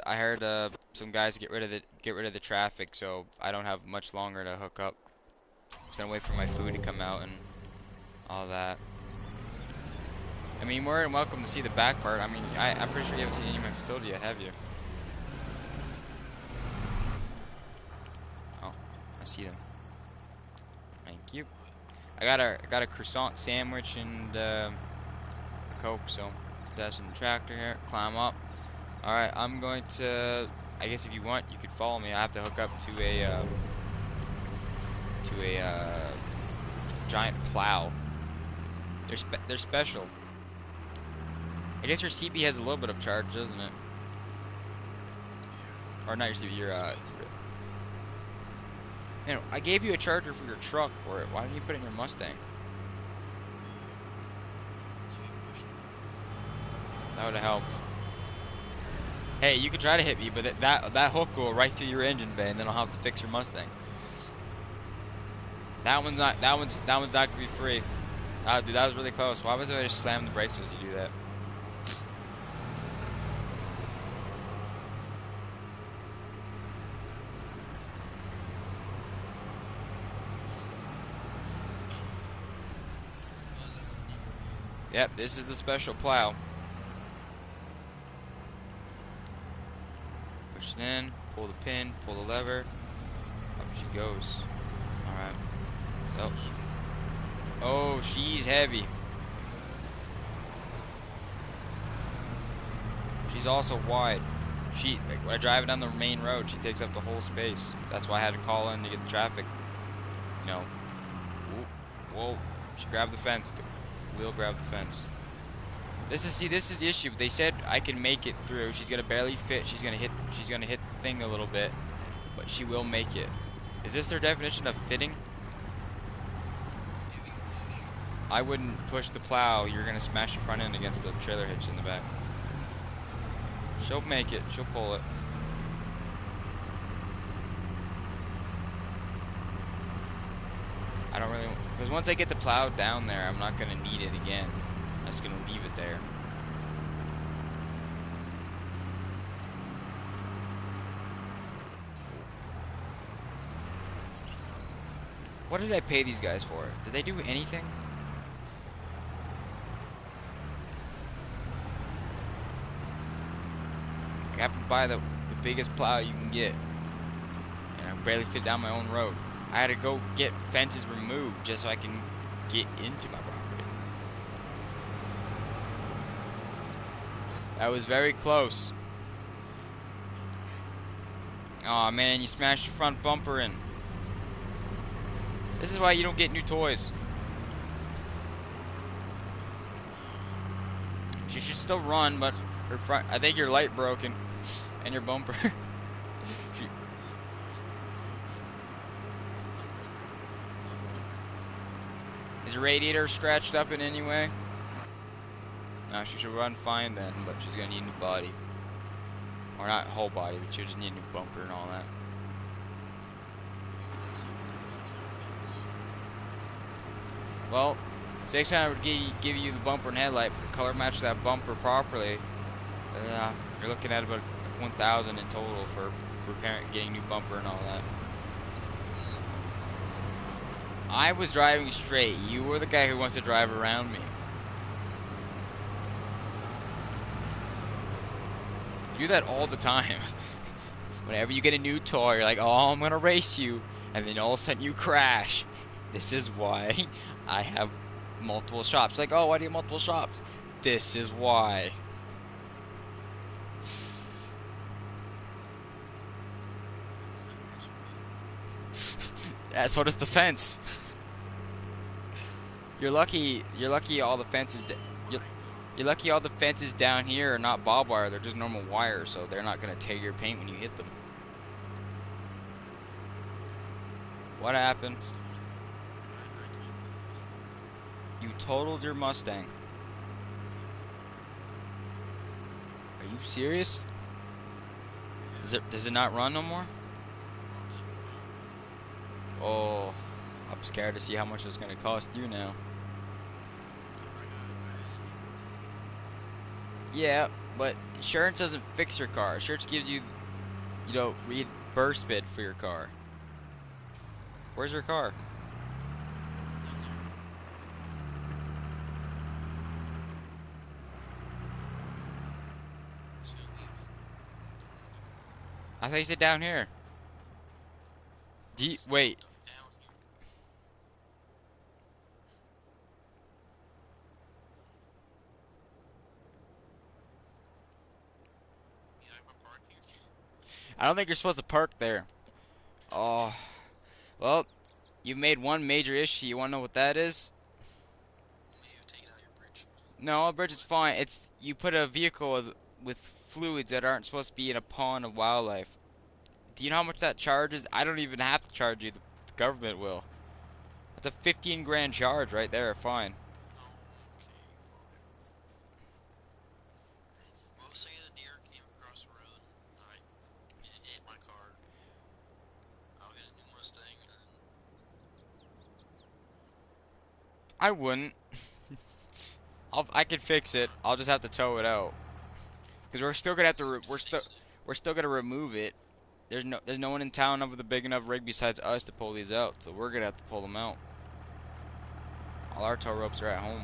some guys to get rid of the traffic, so I don't have much longer to hook up. Just gonna wait for my food to come out and all that. I mean, more than welcome to see the back part. I mean, I'm pretty sure you haven't seen any of my facility yet, have you? Oh, I see them. Thank you. I got a croissant sandwich and a Coke, so that's in the tractor here. Climb up. All right, I'm going to. I guess if you want, you could follow me. I have to hook up to a giant plow. They're special. I guess your CB has a little bit of charge, doesn't it? Or not your CB, your you know, I gave you a charger for your truck for it. Why didn't you put it in your Mustang? That's a good question. That would have helped. Hey, you could try to hit me, but that hook will go right through your engine bay, and then I'll have to fix your Mustang. That one's not gonna be free. Dude, that was really close. Why was I just slam the brakes as you do that? Yep, this is the special plow. Push it in, pull the pin, pull the lever. Up she goes. Alright. So. Oh, she's heavy. She's also wide. Like, when I drive down the main road, she takes up the whole space. That's why I had to call in to get the traffic. You know. Whoa. She grabbed the fence. The wheel grabbed the fence. This is the issue. They said I can make it through. She's gonna barely fit. She's gonna hit the thing a little bit, but she will make it. Is this their definition of fitting? I wouldn't push the plow. You're gonna smash your front end against the trailer hitch in the back. She'll make it. She'll pull it. I don't really, because once I get the plow down there, I'm not gonna need it again. I'm just gonna leave it there. What did I pay these guys for? Did they do anything? I happened to buy the biggest plow you can get, and I barely fit down my own road. I had to go get fences removed just so I can get into my property. That was very close. Aw, man, you smashed your front bumper in. This is why you don't get new toys. She should still run, but her front, I think your light broken and your bumper. Is your radiator scratched up in any way? No, she should run fine then, but she's gonna need a new body. Or not whole body, but she'll just need a new bumper and all that. Well, 600 would give you the bumper and headlight, but the color match that bumper properly. You're looking at about 1,000 in total for repairing, getting new bumper and all that. I was driving straight. You were the guy who wants to drive around me. You do that all the time. Whenever you get a new toy, you're like, oh, I'm gonna race you, and then all of a sudden you crash. This is why I have multiple shops. Like, oh, why do you have multiple shops? This is why. So does the fence. You're lucky all the fences you're lucky all the fences down here are not barbed wire. They're just normal wire, so they're not gonna tear your paint when you hit them. What happened? You totaled your Mustang. Are you serious? Does it not run no more? Oh, I'm scared to see how much it's gonna cost you now. Yeah, but insurance doesn't fix your car. Insurance gives you, reimburse bid for your car. Where's your car? I thought you said down here. Wait. I don't think you're supposed to park there. Oh, well, you've made one major issue. You wanna know what that is? No, a bridge is fine. It's you put a vehicle with fluids that aren't supposed to be in a pond of wildlife. Do you know how much that charges? I don't even have to charge you. The government will. That's a 15 grand charge right there. Fine. Well, say the deer came across the road and it hit my car. I'll get a new Mustang and I wouldn't. I could fix it. I'll just have to tow it out. Cause we're still gonna have to. We're still gonna remove it. There's no one in town with a big enough rig besides us to pull these out. So we're gonna have to pull them out. All our tow ropes are at home.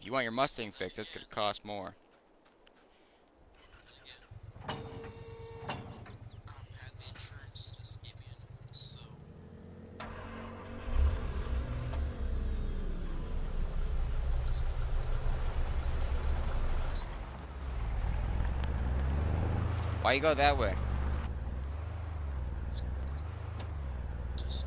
If you want your Mustang fixed, that's gonna cost more. Then again, had the insurance just gave me a new one, so just Why you go that way? just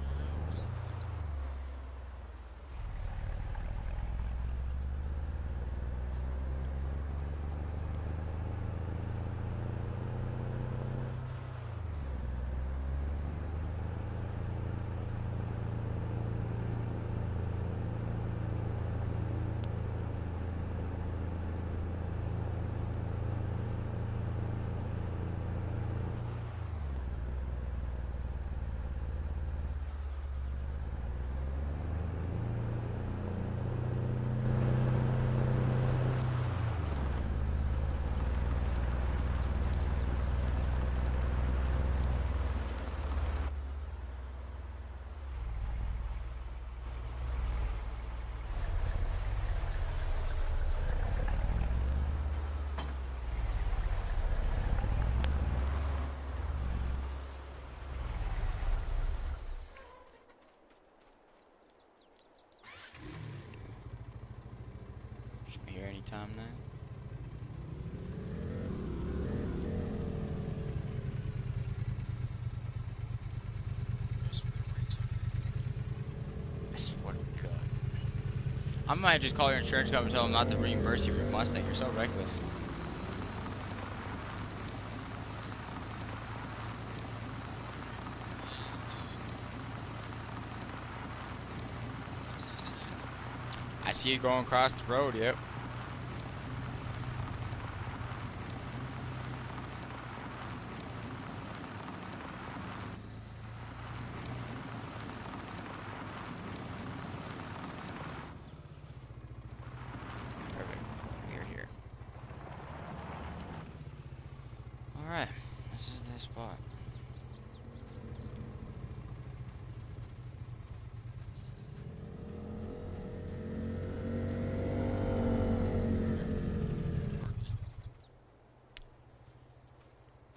Should be here anytime now. mess with the brakes on I swear to God. I might just call your insurance company and tell them not to reimburse you for your Mustang. You're so reckless. I see you going across the road, yep. Perfect. We're here. Alright. This is the spot.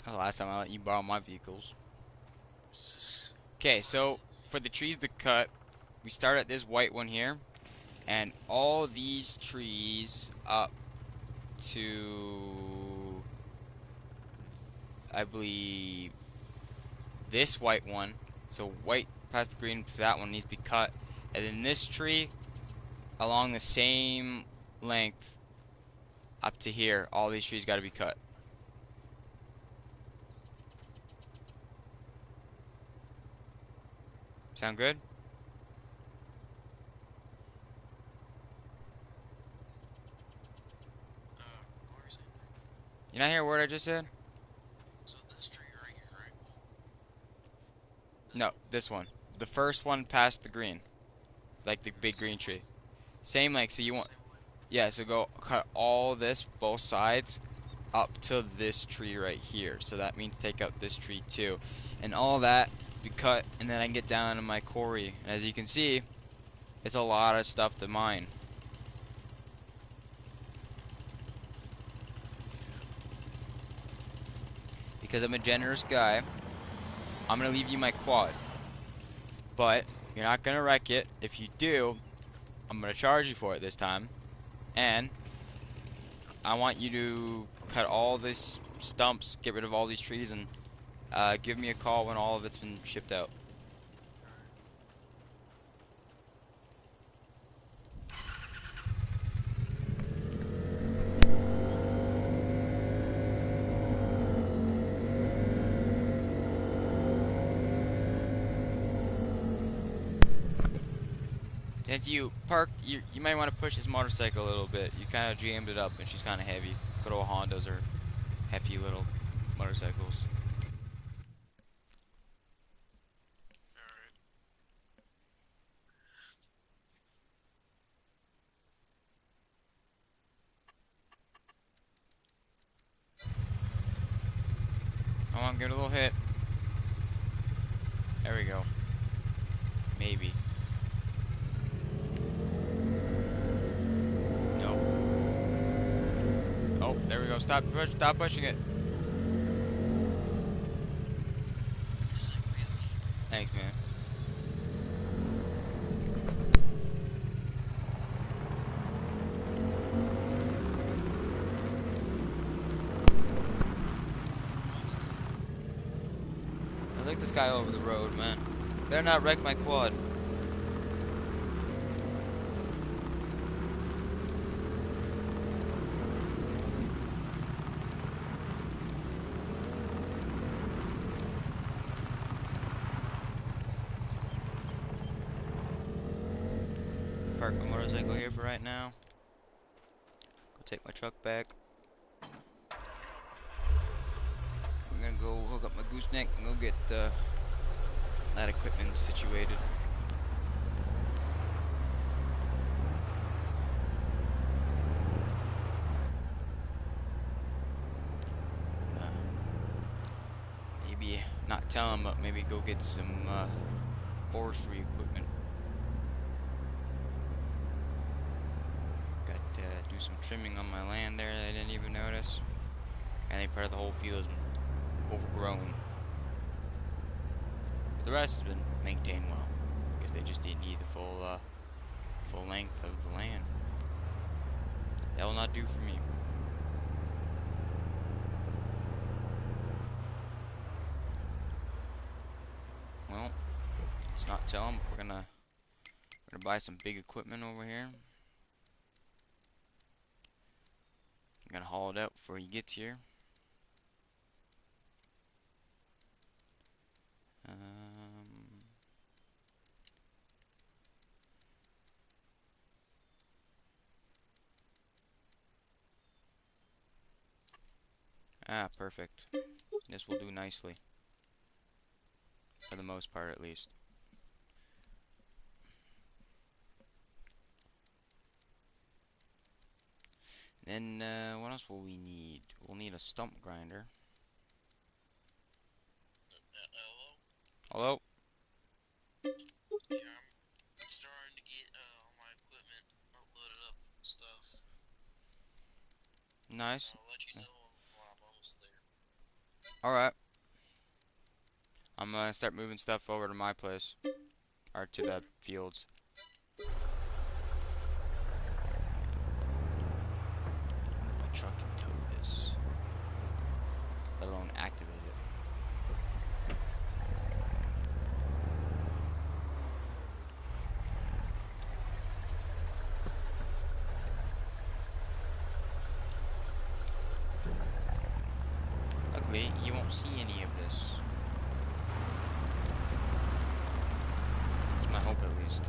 That was the last time I let you borrow my vehicles. Okay, so for the trees to cut, we start at this white one here, and all these trees up to, I believe, this white one. So white past the green to that one needs to be cut, and then this tree along the same length up to here, all these trees got to be cut. Sound good? what were you saying? You not hear a word I just said? So this tree right here, right? No, this one. The first one past the green. Like the big green tree. Same length, so you want... Same way. Yeah, so go cut all this, both sides, up to this tree right here. So that means take out this tree too. And all that be cut, and then I can get down to my quarry. And as you can see, it's a lot of stuff to mine. Because I'm a generous guy, I'm gonna leave you my quad. But you're not gonna wreck it. If you do, I'm gonna charge you for it this time. And I want you to cut all these stumps, get rid of all these trees, and give me a call when all of it's been shipped out. Since you parked, you might want to push this motorcycle a little bit. You kind of jammed it up, and she's kind of heavy. Good old Hondas are hefty little motorcycles. Alright. Come on, give it a little hit. There we go. Maybe. Nope. go. Stop pushing it. Is it really? Thanks, man. I think this guy over the road, man. Better not wreck my quad. Park my motorcycle here for right now. Go take my truck back. I'm gonna go hook up my gooseneck and go get that equipment situated. Maybe not tell him, but maybe go get some forestry equipment. Got to do some trimming on my land there that I didn't even notice. I think part of the whole field has been overgrown. But the rest has been maintained well, because they just didn't need the full length of the land. That will not do for me. Well, let's not tell him. We're gonna buy some big equipment over here. I'm gonna haul it out before he gets here. Perfect. This will do nicely. For the most part, at least. Then, what else will we need? We'll need a stump grinder. Hello? Hello? Yeah, I'm starting to get all my equipment loaded up and stuff. Nice. I'll let you know when I'm almost there. Alright. I'm gonna start moving stuff over to my place. Or to the fields. My truck can tow this. Let alone activate it. Luckily, you won't see any of this. That's my hope, at least.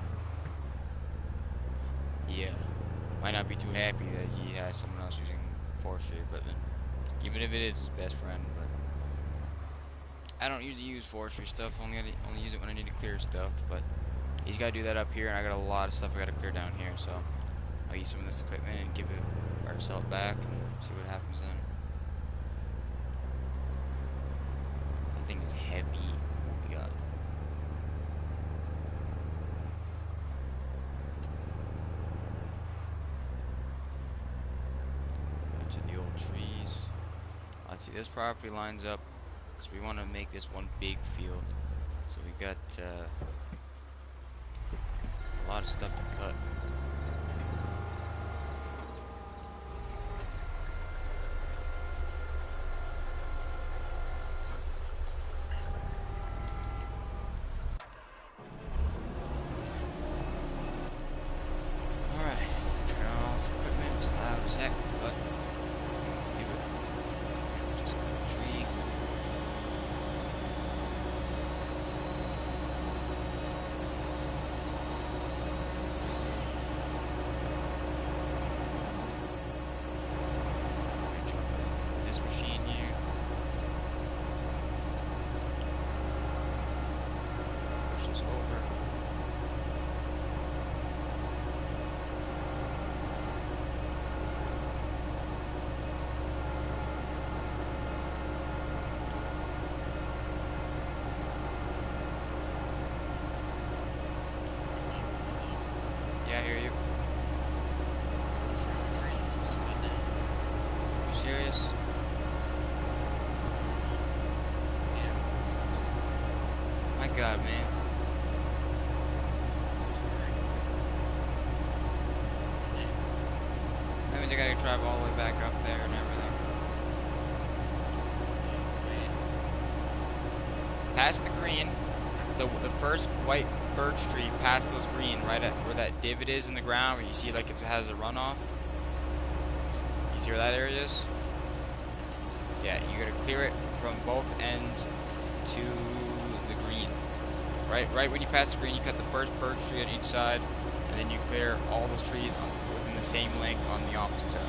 Yeah. Might not be too happy that he has someone else using forestry equipment. Even if it is his best friend, but... I don't usually use forestry stuff, only use it when I need to clear stuff, but... He's gotta do that up here, and I got a lot of stuff I gotta clear down here, so... I'll use some of this equipment and give it, or sell it back, and see what happens then. That thing is heavy. We got... bunch of the old trees. Let's see, this property lines up, because we want to make this one big field. So we got a lot of stuff to cut. Alright, turn on all this equipment, it's loud as heck, but give it just a tree. God, man. That means I gotta drive all the way back up there and everything. Past the green, the first white birch tree past those green, right at where that divot is in the ground, where you see like it has a runoff. You see where that area is? Yeah, you gotta clear it from both ends to the green. Right when you pass the green, you cut the first birch tree on each side, and then you clear all those trees within the same length on the opposite side.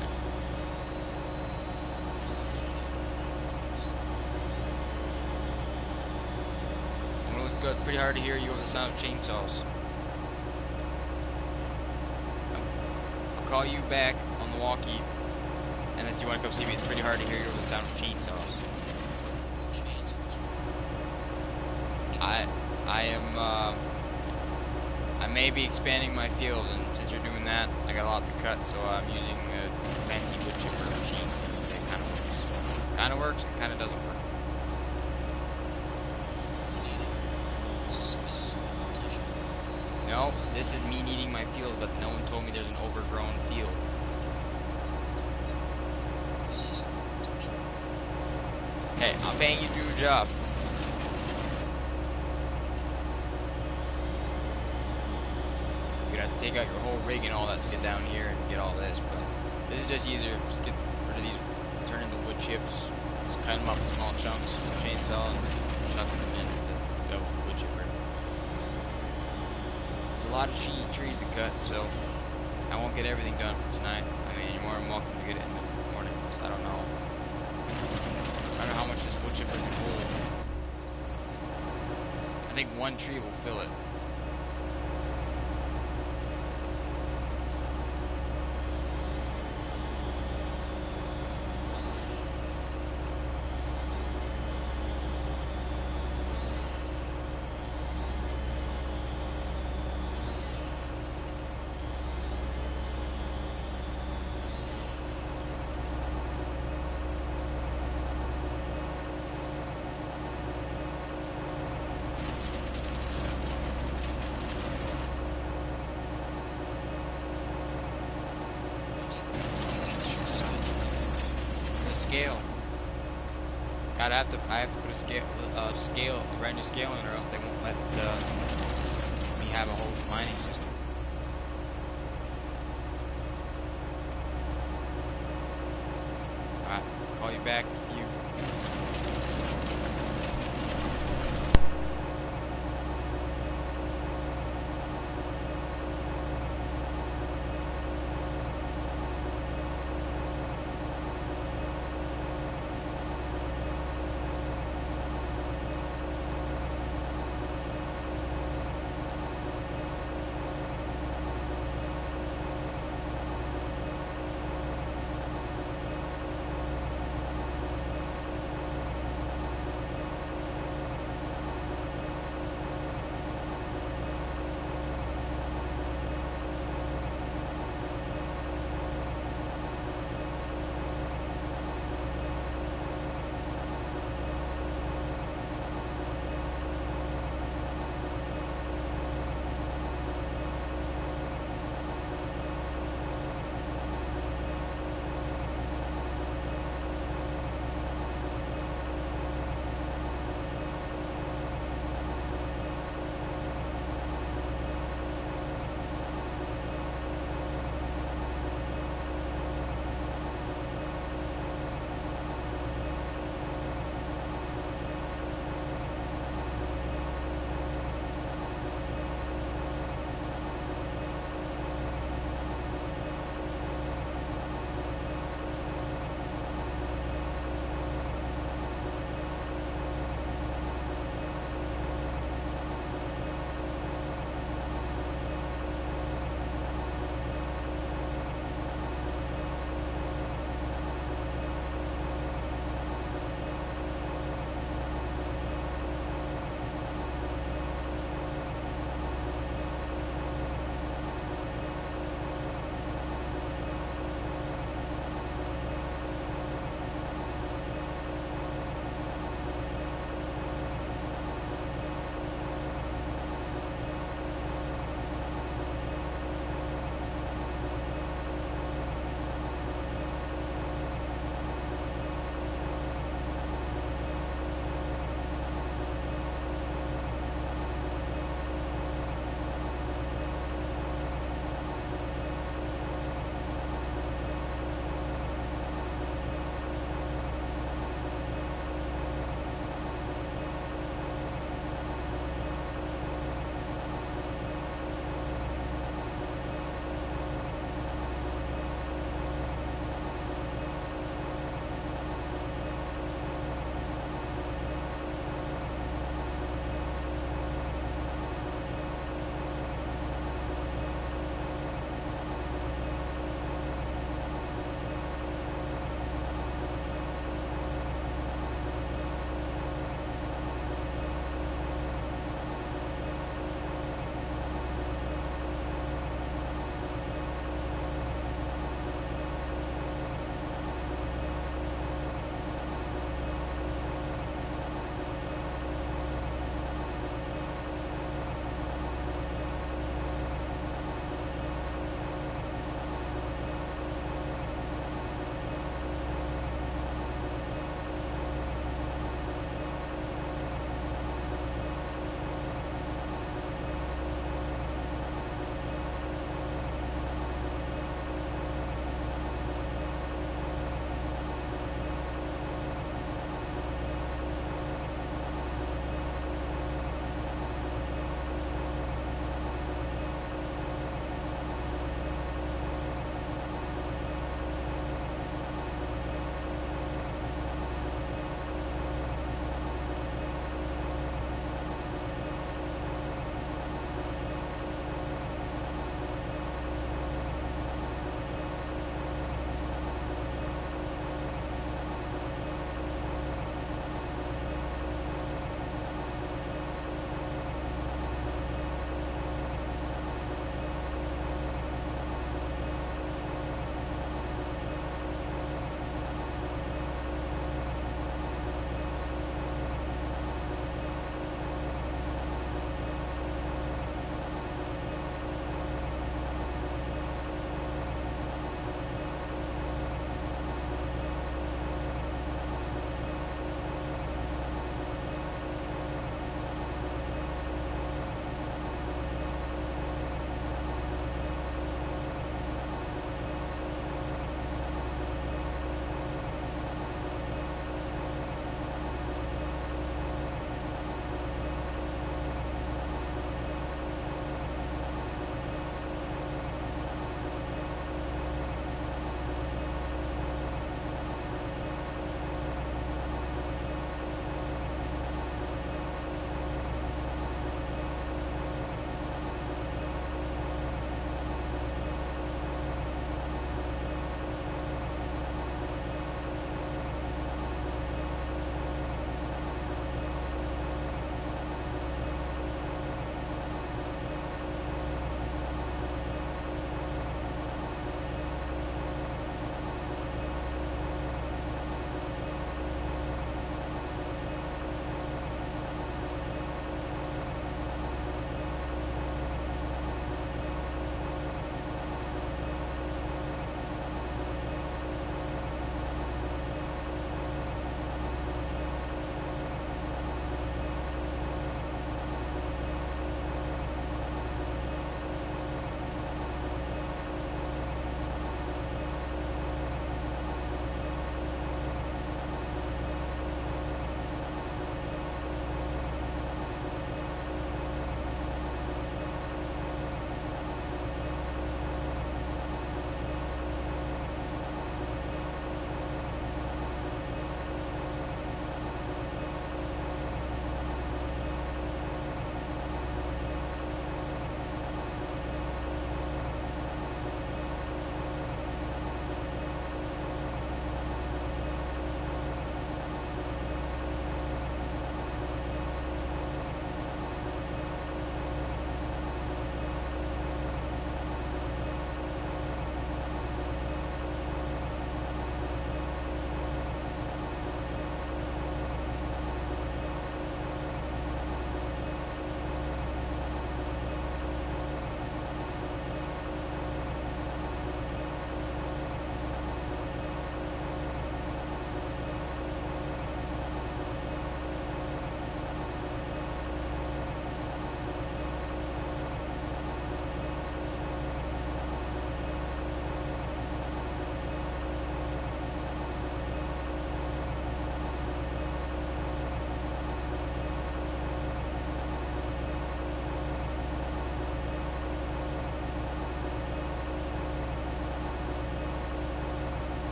I'm gonna look good. It's pretty hard to hear you over the sound of chainsaws. I'll call you back on the walkie, unless you want to come see me. It's pretty hard to hear you over the sound of chainsaws. I may be expanding my field, and since you're doing that, I got a lot to cut, so I'm using a fancy wood chipper machine. It kind of works. Kind of works, and kind of doesn't work. No, this is me needing my field, but no one told me there's an overgrown field. Hey, I'm paying you to do your job. You'd have to take out your whole rig and all that to get down here and get all this, but this is just easier. Just get rid of these, turn into wood chips, just cut them up in small chunks with a chainsaw and chucking them in the wood chipper. There's a lot of trees to cut, so I won't get everything done for tonight. I mean, you're more than welcome to get it in the morning, because I don't know. I don't know how much this wood chipper can hold. I think one tree will fill it. Scale. God, I have to put a scale, a brand new scale in, or else they won't let me have a whole mining system. Alright, call you back.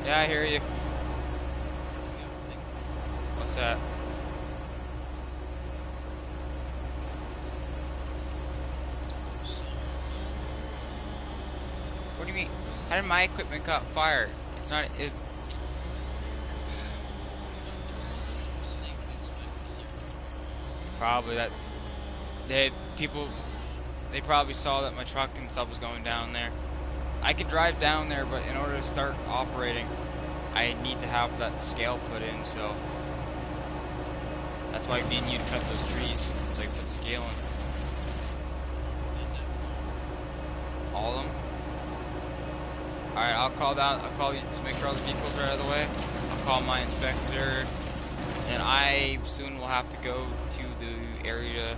Yeah, I hear you. We got a big problem. What's that? So, What do you mean? How did my equipment caught fire? It's not. It. there was some safety inspectors there. Probably that. They people. They probably saw that my truck and stuff was going down there. I could drive down there, but in order to start operating, I need to have that scale put in. So that's why me and you cut those trees so I can put the scale in. Get that All of them. All right, I'll call down. I'll call you to make sure all the vehicles are out of the way. I'll call my inspector, and I soon will have to go to the area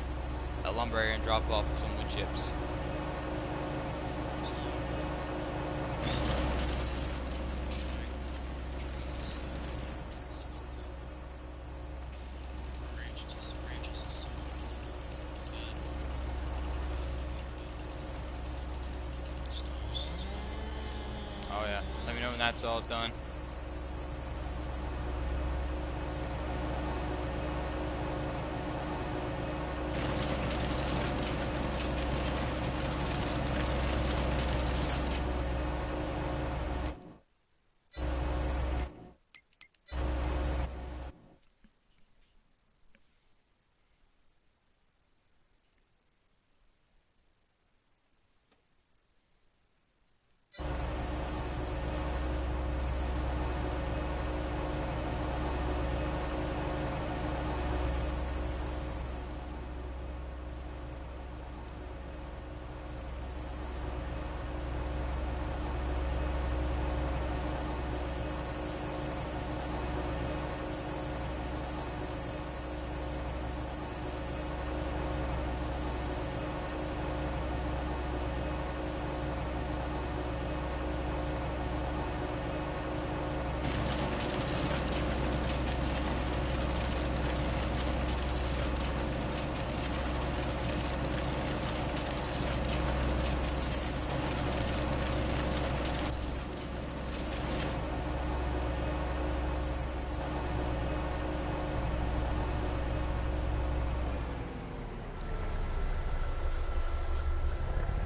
at lumber area and drop off some wood chips. stuff. Oh yeah. Let me know when that's all done.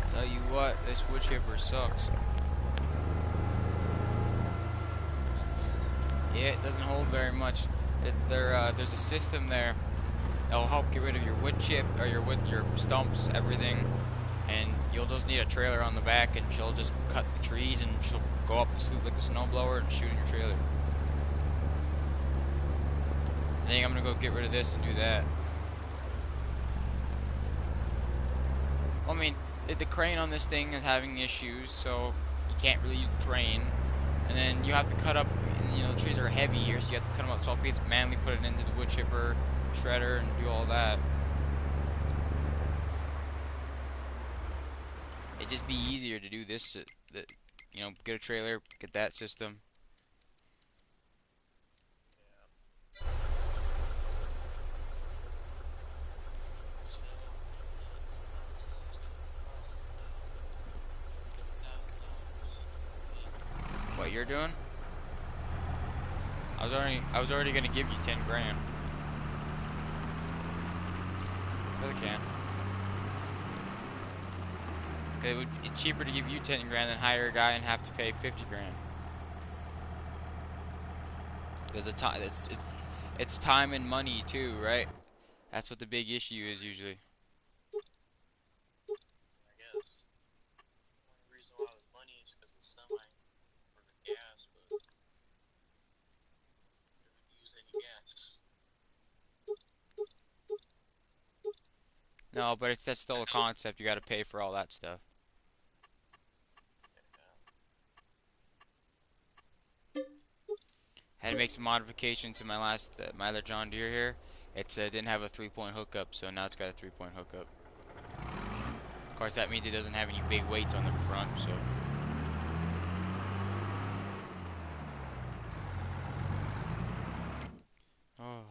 Tell you what, this wood chipper sucks. Yeah, it doesn't hold very much. There's a system there that'll help get rid of your wood chip or your stumps, everything, and you'll just need a trailer on the back, and she'll just cut the trees, and she'll go up the slope like the snowblower and shoot in your trailer. I think I'm gonna go get rid of this and do that. Well, I mean, the crane on this thing is having issues, so you can't really use the crane. And then you have to cut up, you know, the trees are heavy here, so you have to cut them up small pieces, manually put it into the wood chipper, shredder, and do all that. It'd just be easier to do this, you know, get a trailer, get that system. What you're doing? I was already gonna give you 10 grand. For the can. It's cheaper to give you 10 grand than hire a guy and have to pay 50 grand. Because it's time and money too, right? That's what the big issue is usually. I guess. Only reason why it was money is because the semi for the gas, but it would use any gas. No, but that's still a concept. You got to pay for all that stuff. Had to make some modifications to my my other John Deere here. It didn't have a 3-point hookup, so now it's got a 3-point hookup. Of course, that means it doesn't have any big weights on the front, so. Oh,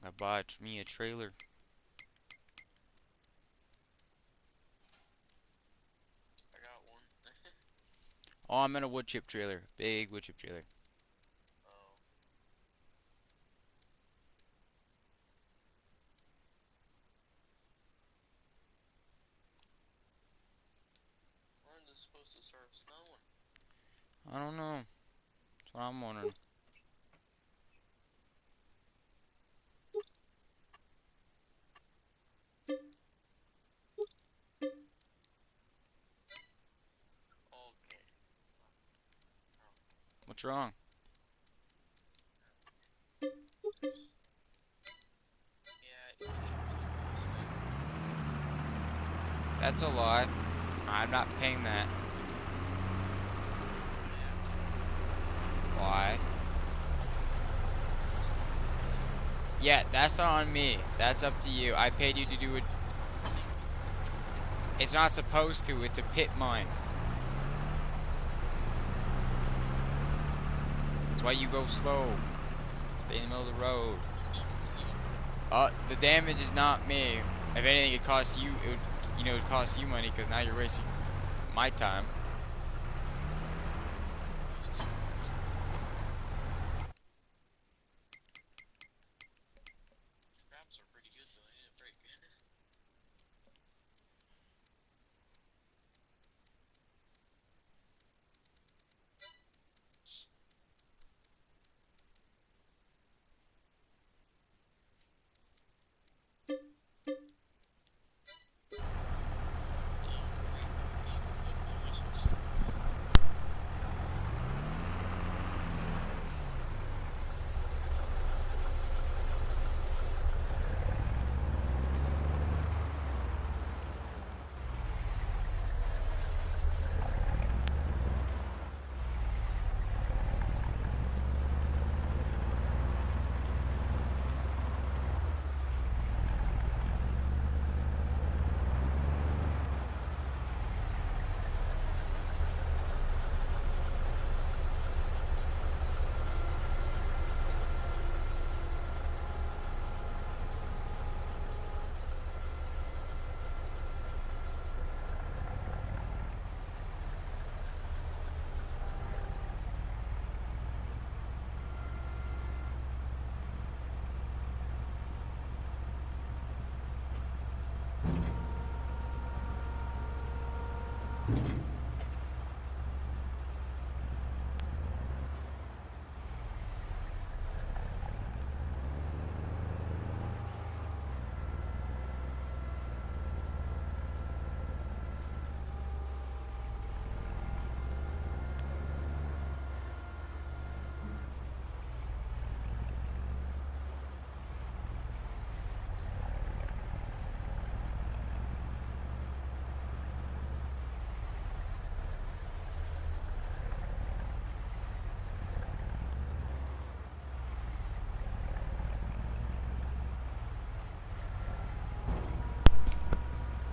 I bought me a trailer. I got one. Oh, I'm in a wood chip trailer. Big wood chip trailer. it's supposed to start snowing? I don't know. That's what I'm wondering. Okay. What's wrong? Yeah, you should really pass it. That's a lie. I'm not paying that. Why? Yeah, that's not on me. That's up to you. I paid you to do it. It's not supposed to. It's a pit mine. That's why you go slow. Stay in the middle of the road. The damage is not me. If anything, it costs you. It would, it costs you money because now you're wasting my time. Scraps are pretty good though, ain't it? Pretty good.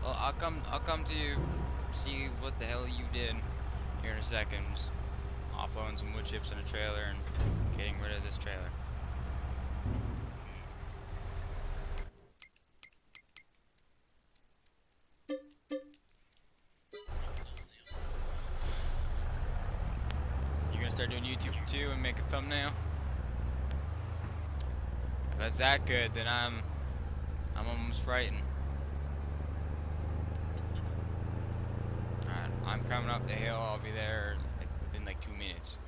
Well, I'll come to you, see what the hell you did here in a second. Just offloading some wood chips in a trailer and getting rid of this trailer. You gonna start doing YouTube too and make a thumbnail? If that's that good, then I'm almost frightened. Alright, I'm coming up the hill. I'll be there within 2 minutes.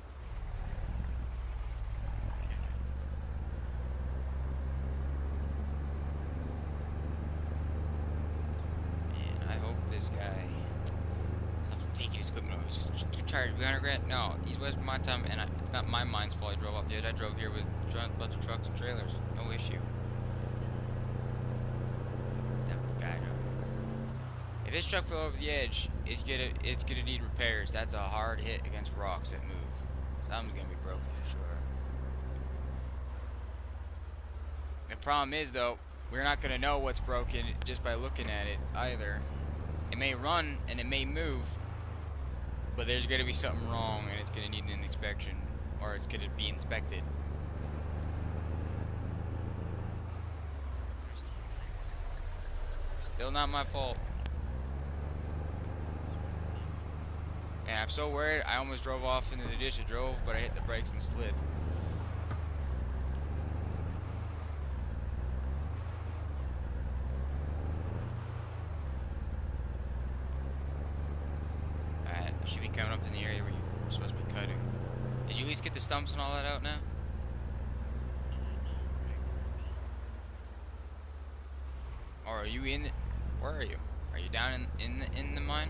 And I hope this guy stops taking his equipment over. You charged me 100 grand? No, he's wasting my time, and it's not my mind's fault. I drove off the edge. I drove here with a bunch of trucks and trailers. No issue. That guy. If this truck fell over the edge, it's gonna need repairs. That's a hard hit against rocks that move. Something's gonna be broken for sure. The problem is though, we're not gonna know what's broken just by looking at it either. It may run and it may move, but there's gonna be something wrong and it's gonna need an inspection, or it's gonna be inspected. Still not my fault. And I'm so worried, I almost drove off into the ditch. I drove, but I hit the brakes and slid. should be coming up in the area where you're supposed to be cutting. Did you at least get the stumps and all that out now? Or are you in? Where are you? Are you down in the mine?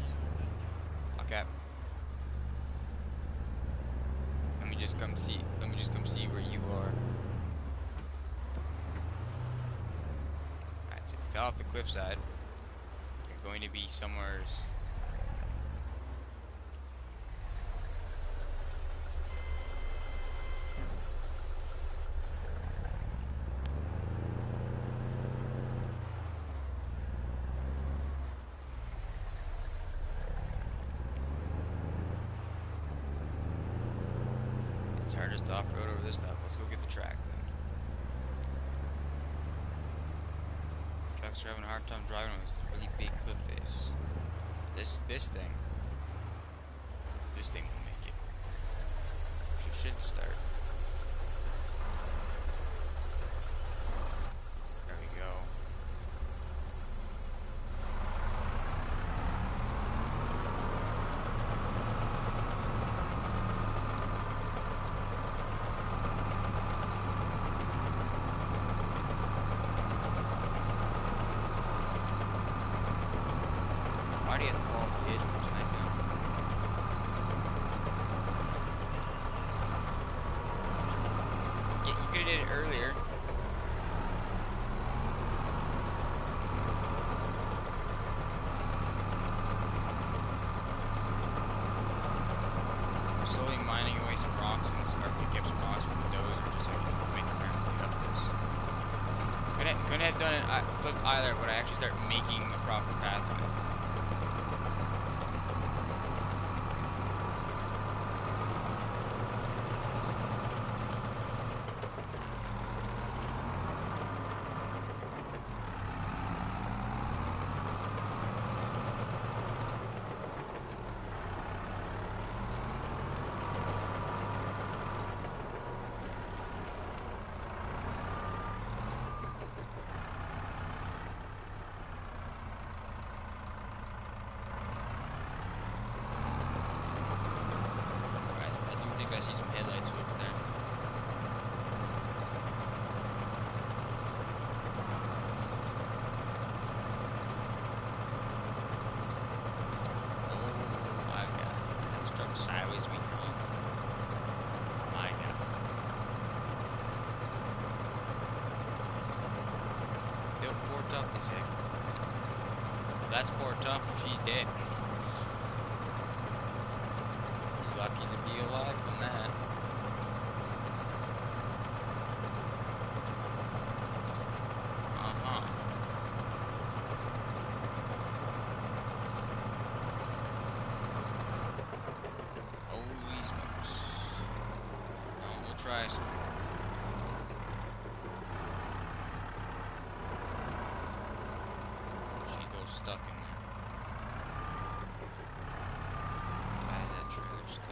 Okay. Let me just come see. Let me just come see where you are. Alright, so if you fell off the cliffside, you're going to be somewhere. It's hardest to off-road over this stuff. Let's go get the track then. Trucks are having a hard time driving with this really big cliff face. This thing will make it. She should start. There we go. Why do you have to fall off the edge when it's nighttime? Yeah, you could have did it earlier. We're slowly mining away some rocks and start picking up some rocks with the dozer just so we can make a ramp up this. Couldn't have done it flip either, but I actually start making a proper pathway. I see some headlights over there. Oh my god. That was truck sideways we come. My god. Yo, 4 tough, they say. Well, that's 4 tough if she's dead. He's lucky to be alive from that. Uh-huh. Holy smokes. No, we'll try some. She's a little stuck in there. Why is that trailer stuck?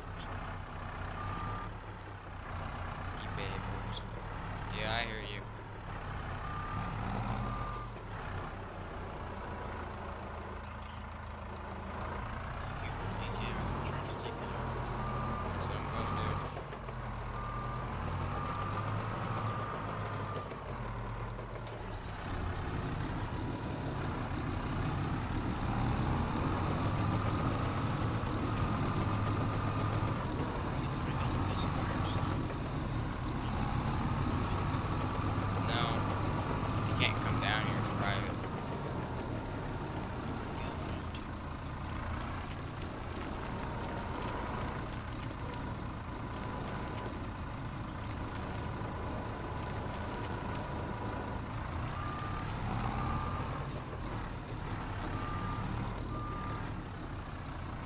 Yeah, I hear you. That's what I'm gonna do. No, you can't come down here, it's private.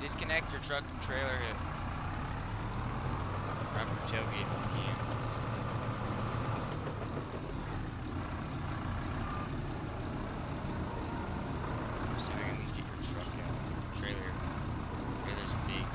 Disconnect your truck and trailer to wrap your tailgate if you can. So I can at least get your truck out. Trailer's big.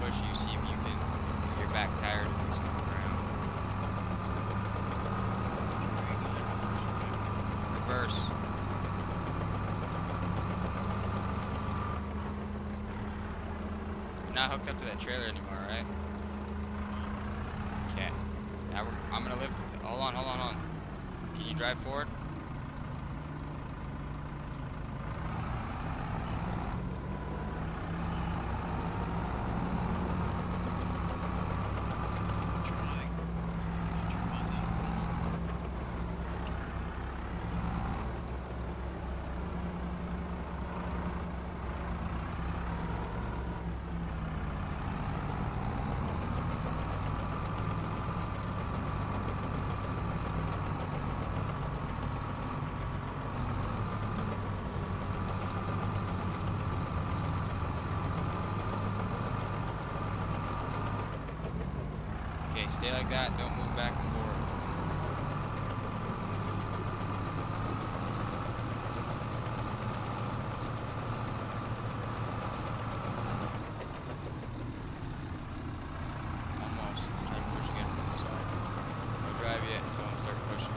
push you, see if you can get your back tires at least on the ground. Okay, go ahead and push it back. Reverse. You're not hooked up to that trailer anymore, right? Okay. Now I'm gonna lift. Hold on, hold on, hold on. Can you drive forward? Okay, stay like that. Don't move back and forth. Almost. Try to push again from the side. Don't drive yet until I start pushing.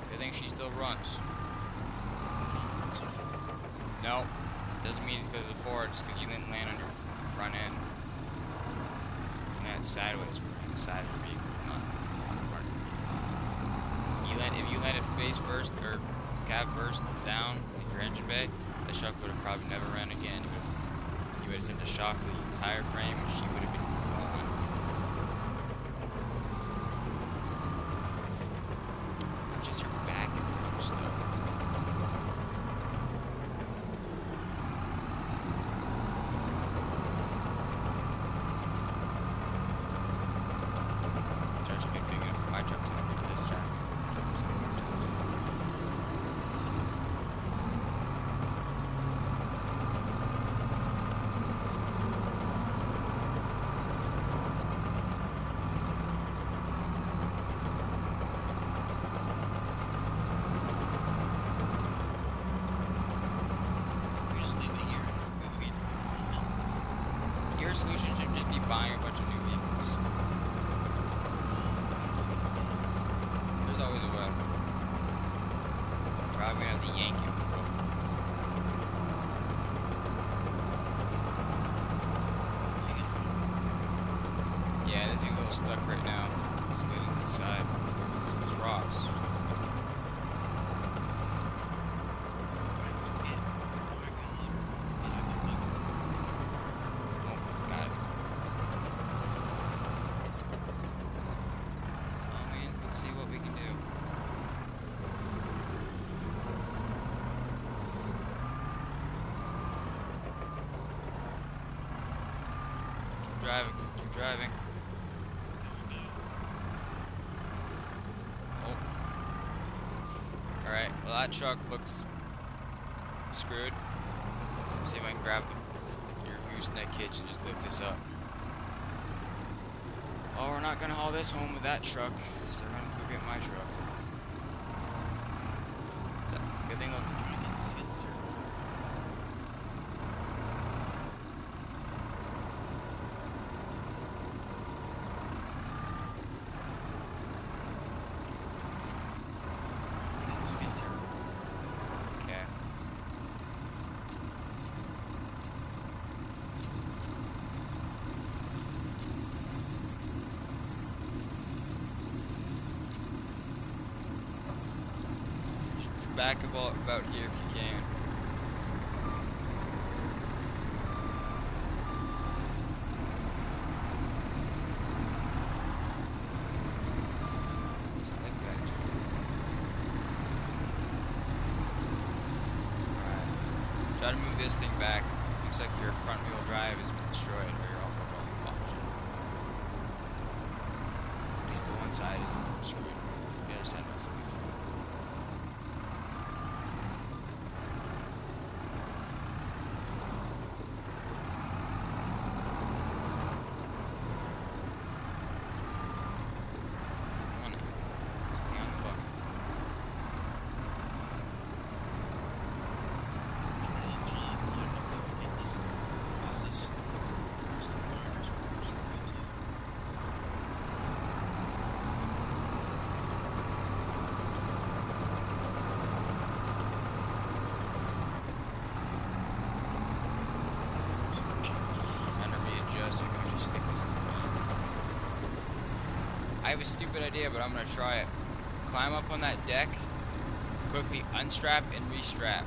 Good thing she still runs. No, doesn't mean it's because of the forward. It's because you didn't land on your front end. You land sideways, on the side of the vehicle, not the front of the vehicle. If you landed face first or cab first down in your engine bay, the truck would have probably never ran again. You would have sent a shock to the entire frame, and she would have been gone. Just your back and pretty stuff. Trucks are big enough for my trucks and everything to this track. We just leave it here and move it on up. Your solution should just be buying a bunch of new vehicles. There's always a way. Probably gonna have to yank you, bro. Yeah, this thing's a little stuck right now. It's leaning to the side. It's those rocks. Oh, got it. I mean, let's see what we can do. Keep driving, keep driving. Oh. Alright, well that truck looks screwed. See if I can grab your gooseneck hitch and just lift this up. Oh, we're not gonna haul this home with that truck, so we're gonna have to go get my truck. Good thing those Can we get the skid steer? Get the skid steer. okay. Back about here if you can. Just like back here. Alright. Try to move this thing back. Looks like your front wheel drive has been destroyed, or your all option. At least the one side is screwed. The other side must be fine. Come on now. Stay on the bucket. Can I lift it up? Like, we can like a stupid idea, but I'm gonna try it. Climb up on that deck, quickly unstrap and restrap.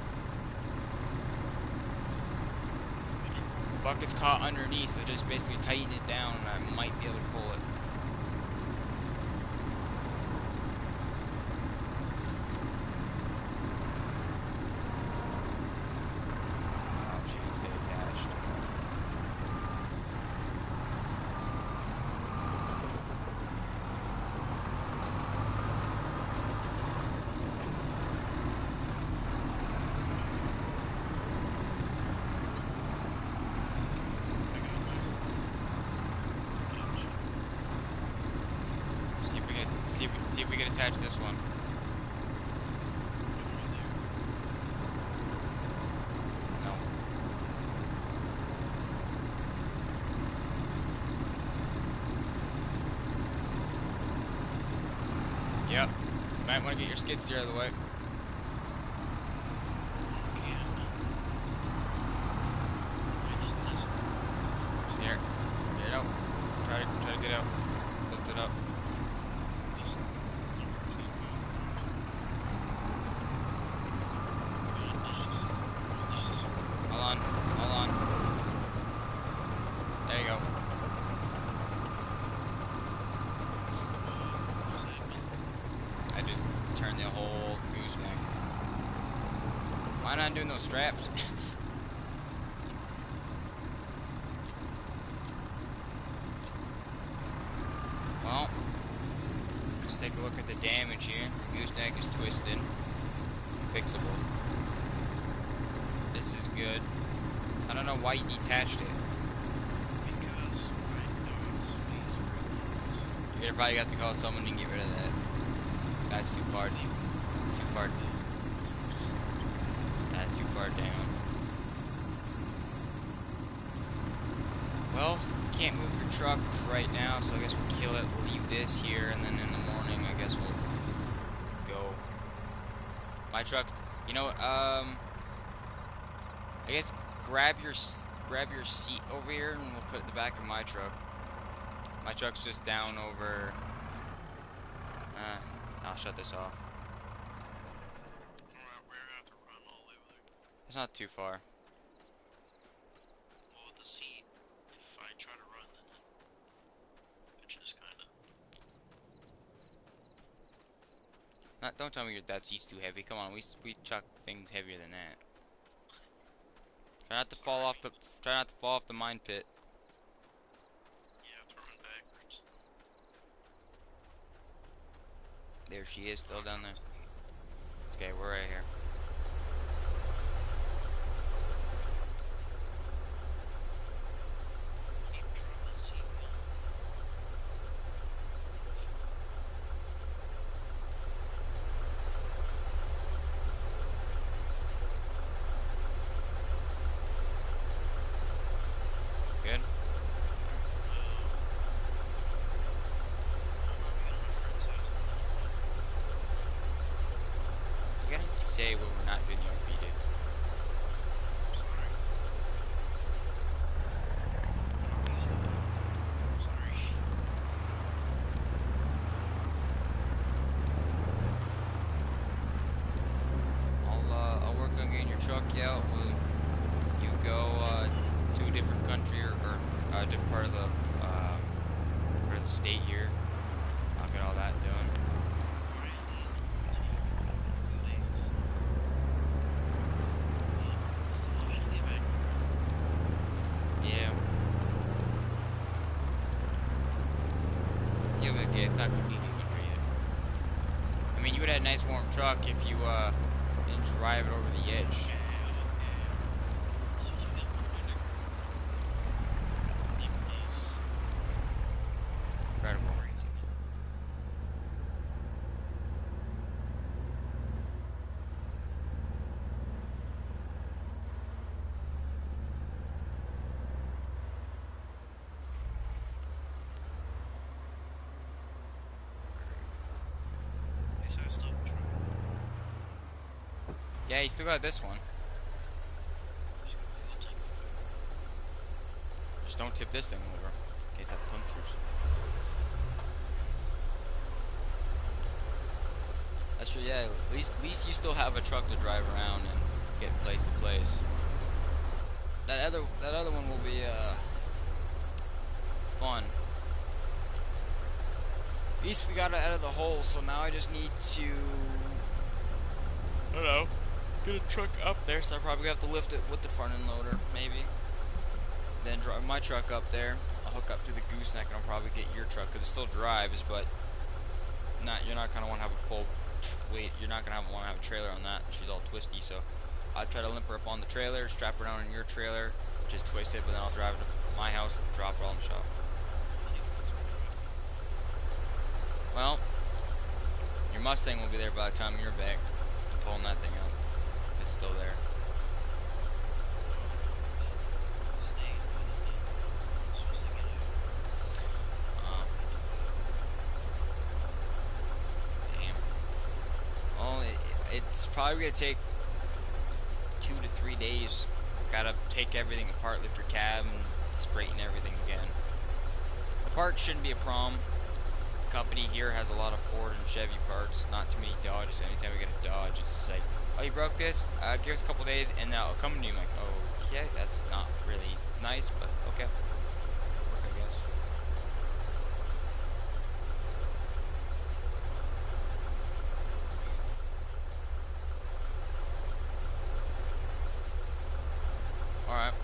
The bucket's caught underneath, so just basically tighten it down and I might be able to pull it. Oh, she can stay attached. I got license. Dodge. See if we can attach this one. I'm right there. No. Yep. Might want to get your skid steer out of the way. Can. I just Steer. Get it out. Try to get out. Lift it up. just Hold on. Hold on. There you go. I just turned the whole gooseneck. Why not doing those straps? Well, let's take a look at the damage here. The gooseneck is twisted. Fixable. This is good. I don't know why you detached it. because I know space really You're gonna probably have to call someone and get rid of that. That's too far. It's too far. That's too far down. Well, we can't move your truck right now, so I guess we'll kill it. We'll leave this here, and then in the morning, I guess we'll go. My truck. You know what? I guess grab your seat over here, and we'll put it in the back of my truck. My truck's just down over. I'll shut this off. We're gonna have to run all the way over there. It's not too far. Well, with the seat, if I try to run, then it just kinda. Don't tell me that seat's too heavy. Come on, we chuck things heavier than that. Try not to fall off the mine pit. You have to run backwards. There she is, still down there. Okay, we're right here. Keep dropping the seat, man. Good? You gotta say when we're not doing the RP, dude. I'm sorry. I'm not used to that. I'm sorry. I'll work on getting your truck out. You go to a different country or a different part of the state here. I'll get all that done. I need to a few days. Still should leave back. Yeah. You'll be okay. It's not completely winter yet. I mean, you would have a nice warm truck if you didn't drive it over the edge. Okay. So you get more underground. Take these. Incredible. Crazy. At least I still have a truck. Yeah, you still got this one. Just got a fuel tank on the back. Just don't tip this thing over in case that punctures. That's true. Yeah, at least you still have a truck to drive around and get place to place. That other one will be fun. At least we got it out of the hole, so now I just need to, I don't know, get a truck up there. So I probably have to lift it with the front end loader, maybe. Then drive my truck up there. I'll hook up to the gooseneck, and I'll probably get your truck because it still drives, but you're not gonna want to have a full weight. You're not gonna want to have a trailer on that. She's all twisty, so I'll try to limp her up on the trailer, strap her down in your trailer, which is twisted, but then I'll drive it to my house, and drop her all in the shop. Well, your Mustang will be there by the time you're back. I'm pulling that thing out, if it's still there. Damn. Well, it's probably gonna take 2 to 3 days. Gotta take everything apart, lift your cab, and straighten everything again. The parts shouldn't be a problem. Company here has a lot of Ford and Chevy parts, not too many Dodges. Anytime we get a Dodge, it's just like, oh, you broke this? Give us a couple days, and now it'll come to you. I'm like, okay, that's not really nice, but okay. Work, I guess. Alright.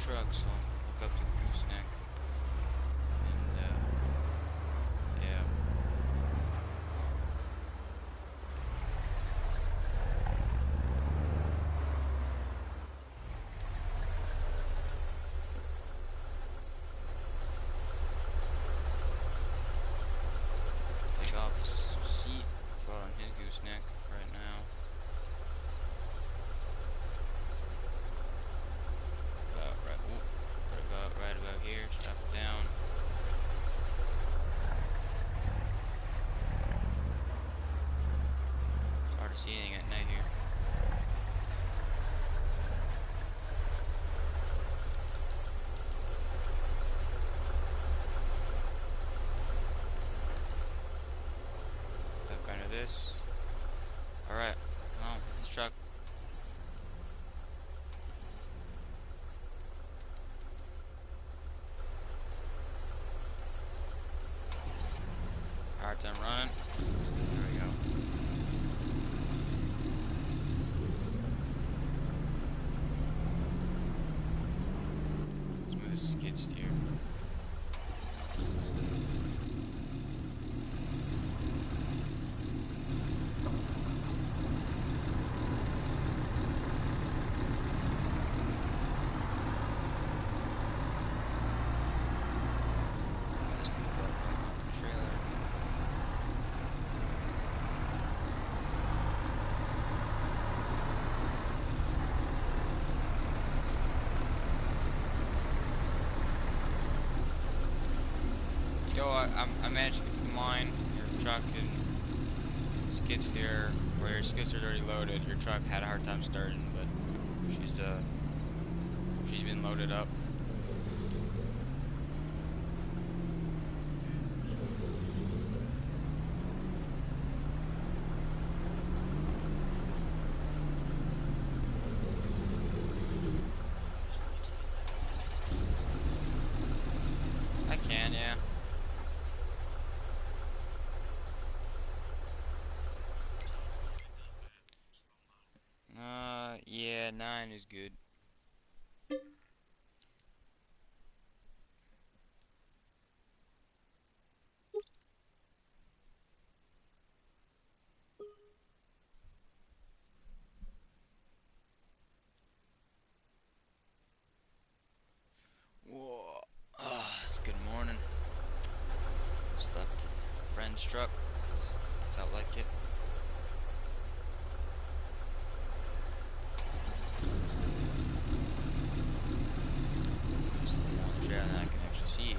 Truck, so I'll hook up to the gooseneck, and yeah. Let's take off his seat, throw it on his gooseneck right now. Right about here, strap it down. It's hard to see anything at night here. That kind of this. Alright, well, this truck. Hard time running. There we go. Let's move the skid steer. Just gonna go back on the trailer. Yo, I managed to get to the mine. Your truck and skid steer, or your skid steer's already loaded. Your truck had a hard time starting, but she's been loaded up. I can, yeah. Yeah, 9 is good. Whoa. It's good morning. Slept in a friend's truck. Felt like it. Just lay on the trail and I can actually see.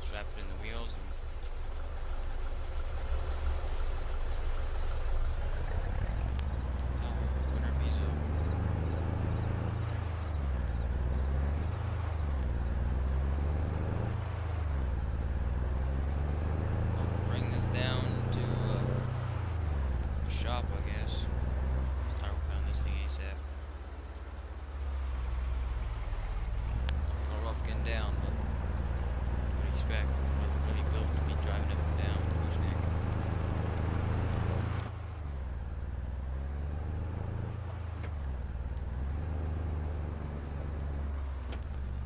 Strap it in the wheels and winter visa. I'll bring this down to the shop, I guess. Start working on this thing ASAP. A little rough getting down, but what do you expect? It wasn't really built to be driving up and down the gooseneck.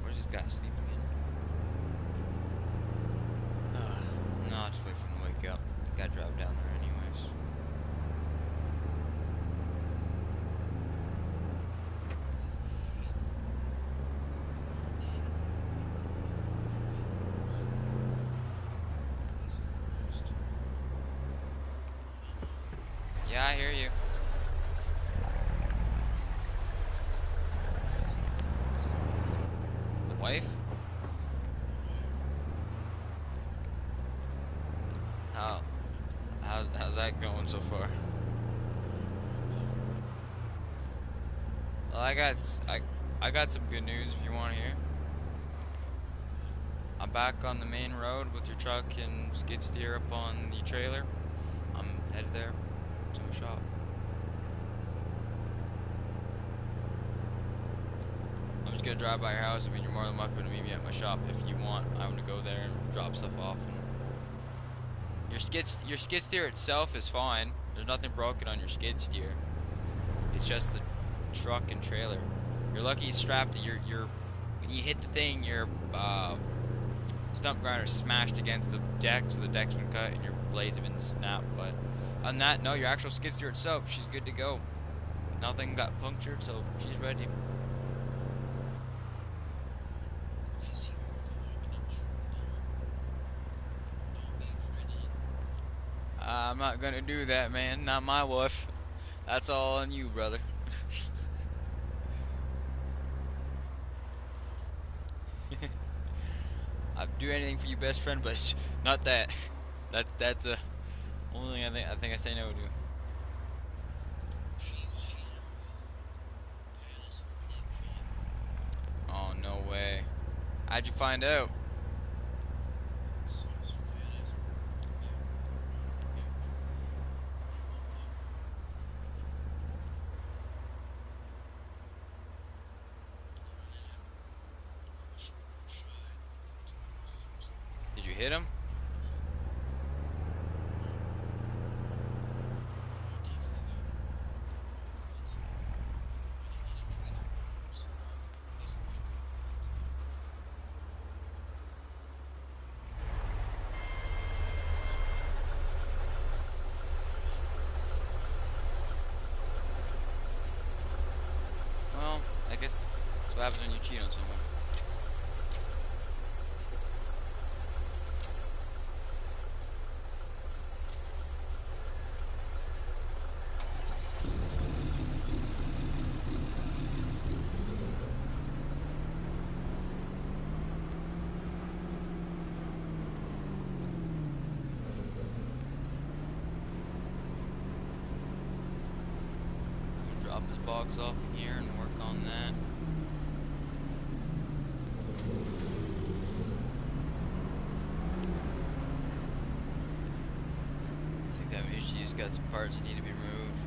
Where's this guy sleeping in? No, I'll just wait for him to wake up. Gotta drive down there anyways. Yeah, I hear you. The wife? How's that going so far? Well, I got some good news if you want to hear. I'm back on the main road with your truck and skid steer up on the trailer. I'm headed there to my shop. I'm just gonna drive by your house. I mean, you're more than welcome to meet me at my shop if you want. I'm gonna go there and drop stuff off. And your skid steer itself is fine. There's nothing broken on your skid steer. It's just the truck and trailer. You're lucky you strapped it. When you hit the thing, your stump grinder smashed against the deck, so the deck's been cut and your blades have been snapped. But on that, no, your actual skid steer itself, she's good to go. Nothing got punctured, so she's ready. If you see me for the long enough, don't be afraid to I'm not gonna do that, man. Not my wife. That's all on you, brother. I'd do anything for you, best friend, but not that. That's a only thing I think I say no to. She was cheating with the baddest dick fan. Oh, no way. How'd you find out? So I was fat as Did you hit him? Well, I guess that's what happens when you cheat on someone. this box off in here and work on that. These things have issues, got some parts that need to be removed,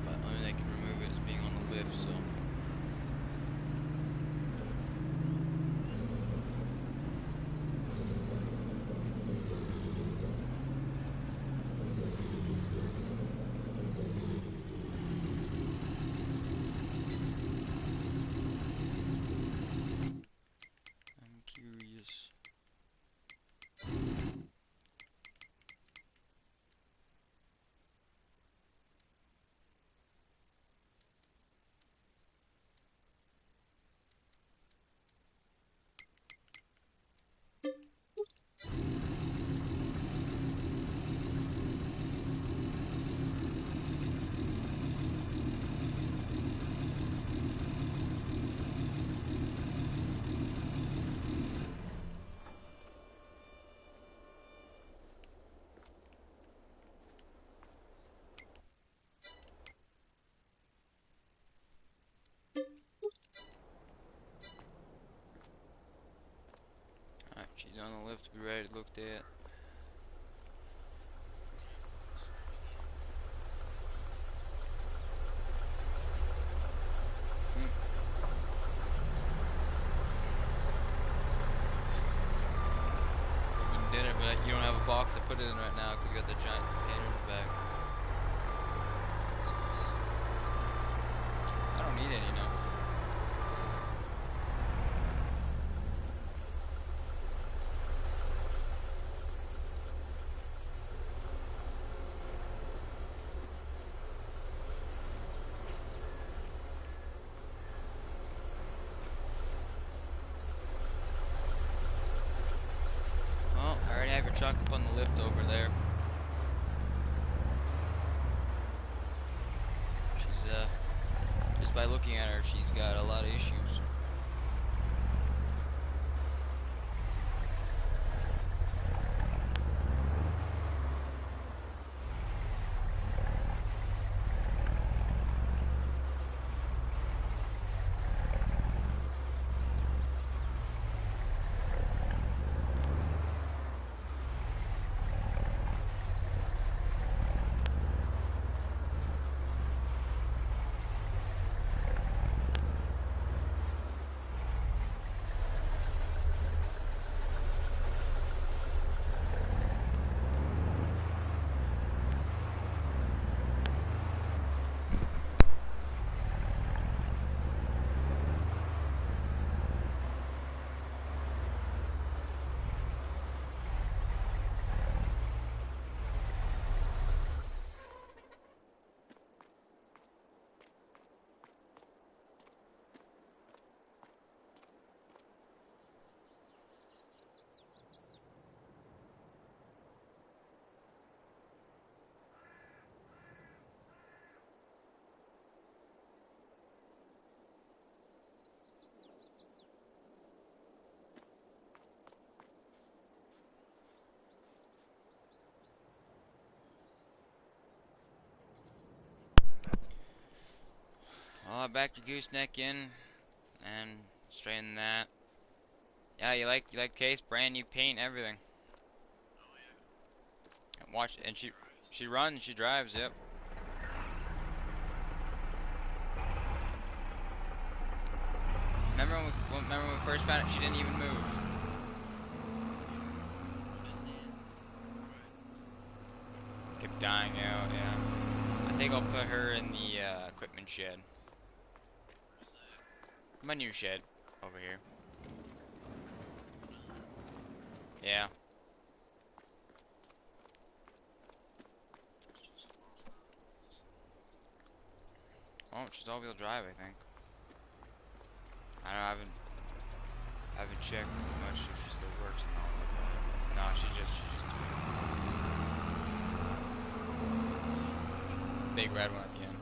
but only they can remove it is being on the lift, so. I'm curious. Alright, she's on the lift to be ready to looked at. Open dinner, but you don't have a box to put it in right now because you got that giant container in the back. I don't need any, no. Well, I already have your truck up on the lift over there. She's, just by looking at her, she's got a lot of issues. Well, I backed your gooseneck in and straightened that. Yeah, you like case, brand new paint, everything. Oh yeah. And watch, and Drives. she runs, she drives. Yep. Remember when we first found it? She didn't even move. Kept dying out. Yeah. I think I'll put her in the equipment shed. Where's that? My new shed over here. Yeah. It's just off-road. Oh, she's all-wheel drive, I think. I don't know, I haven't checked much if she still works and all that. No, she's just big red one at the end.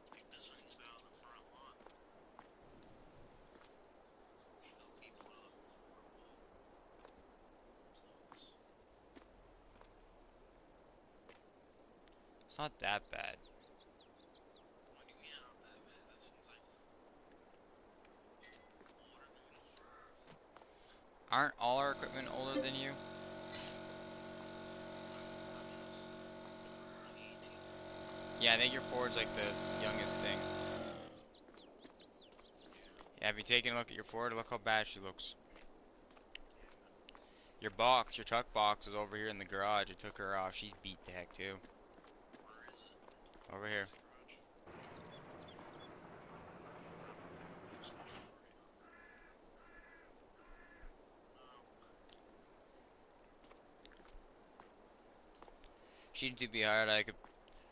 I think this one's out on the front lawn. Show people what it looks like. So it's not that bad. What do you mean not that bad? That seems like older than me. Aren't all our equipment older than you? My is only 18. Yeah, I think your Ford's like the youngest thing. Yeah, have you taken a look at your Ford? Look how bad she looks. Your box, your truck box is over here in the garage. I took her off. She's beat to heck too. Where is it? Over here. It's garage. Small right now. No. She needs to be hard. I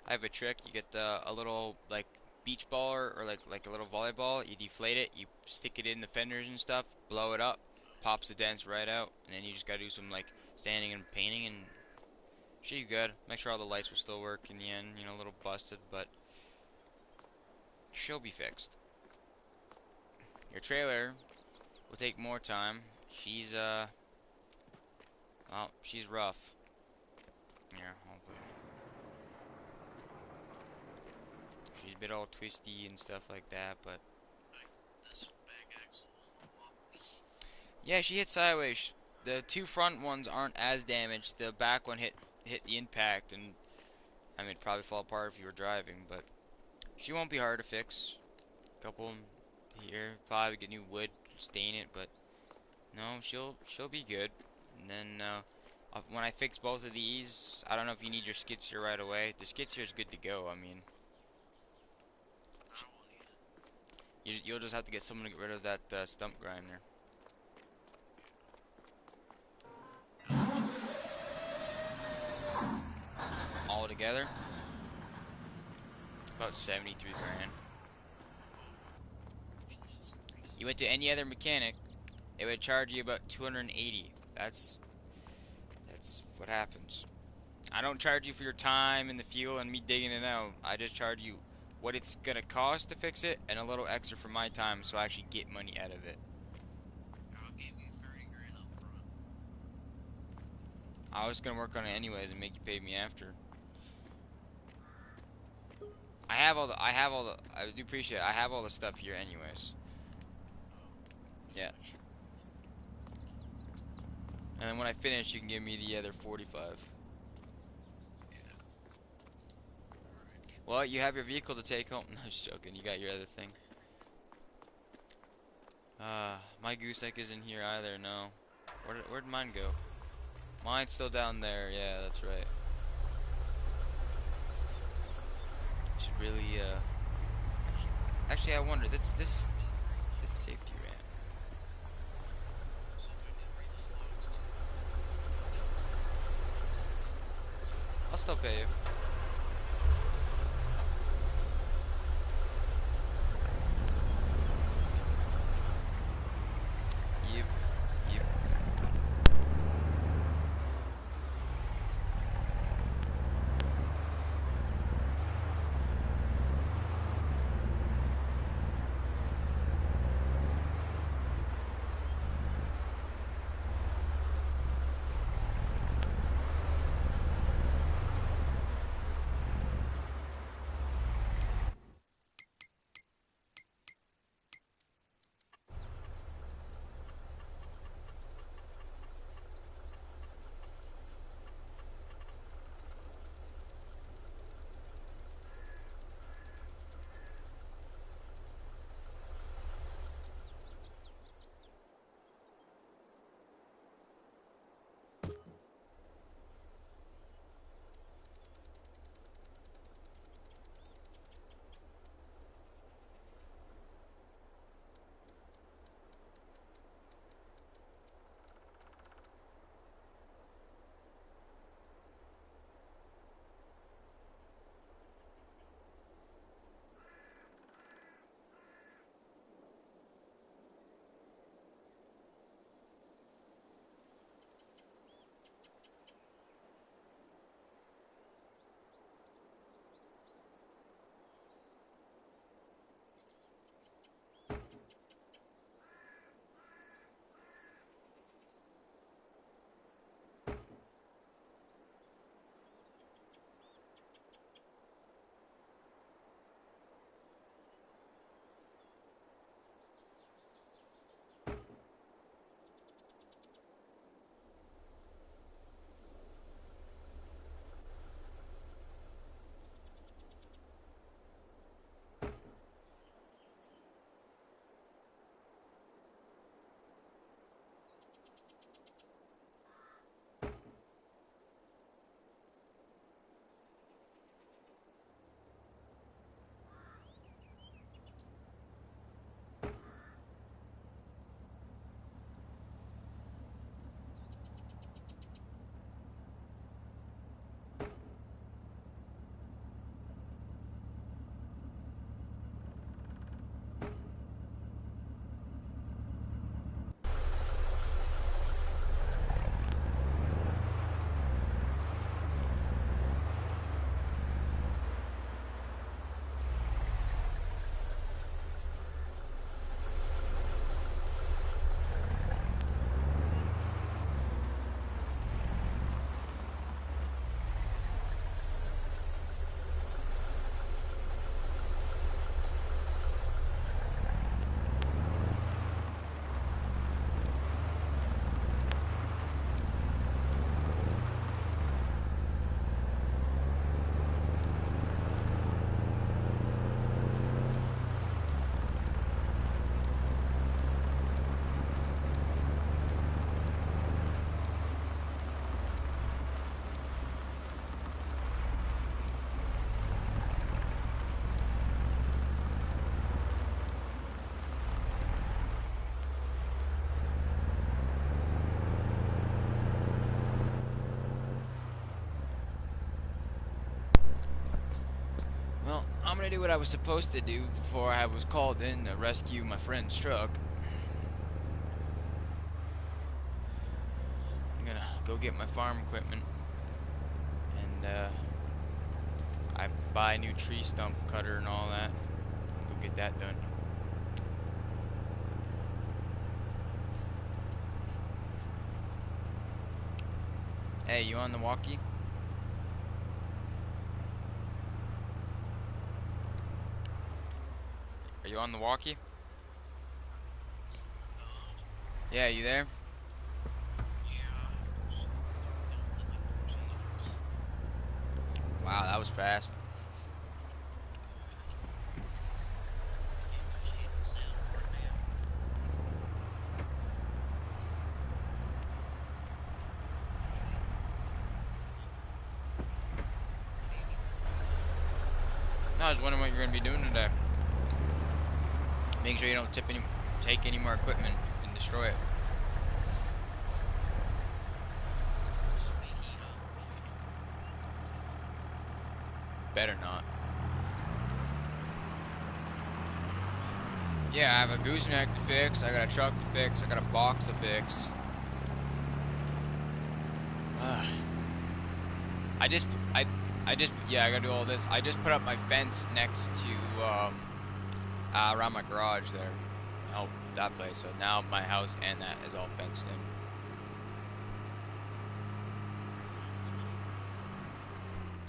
have a trick. You get a little like beach ball or like a little volleyball. You deflate it. You stick it in the fenders and stuff. Blow it up. Pops the dents right out. And then you just gotta do some like sanding and painting, and she's good. Make sure all the lights will still work in the end. You know, a little busted, but she'll be fixed. Your trailer will take more time. She's well, she's rough. Here, I'll put it. She's a bit all twisty and stuff like that, but This back axle was wobbly. yeah, she hit sideways. The two front ones aren't as damaged. The back one hit the impact, and I mean, it'd probably fall apart if you were driving, but she won't be hard to fix. Couple here, probably get new wood, stain it, but no, she'll be good. And then when I fix both of these, I don't know if you need your skid steer right away. The skid steer is good to go. I mean, I won't need it. you'll just have to get someone to get rid of that stump grinder. Jesus. All together, about 73 grand. Jesus Christ. You went to any other mechanic, it would charge you about 280. That's what happens. I don't charge you for your time and the fuel and me digging it out. I just charge you what it's gonna cost to fix it and a little extra for my time, so I actually get money out of it. I'll give you 30 grand up front. I was gonna work on it anyways and make you pay me after. I do appreciate it. I have all the stuff here anyways. Yeah. And then when I finish, you can give me the other 45. Yeah. Well, you have your vehicle to take home. No, just joking. You got your other thing. My gooseneck isn't here either, no. Where'd mine go? Mine's still down there. Yeah, that's right. Should really, Actually, I wonder, this safety ramp. So if I did bring those logs to I'll still pay you. Yep. Yep. I did what I was supposed to do before I was called in to rescue my friend's truck. I'm gonna go get my farm equipment and I buy a new tree stump cutter and all that. Go get that done. Hey, you on the walkie? Are you on the walkie? Yeah, you there? Yeah. Just talking with the new folks in the house. Wow, that was fast. Can't usually even stay on for a nap. I was wondering what you're gonna be doing today. Make sure you don't take any more equipment and destroy it. Speaking of, Better not. Yeah, I have a gooseneck to fix, I got a truck to fix, I got a box to fix. Yeah, I gotta do all this. I just put up my fence next to, around my garage there. Help that place, so now my house and that is all fenced in.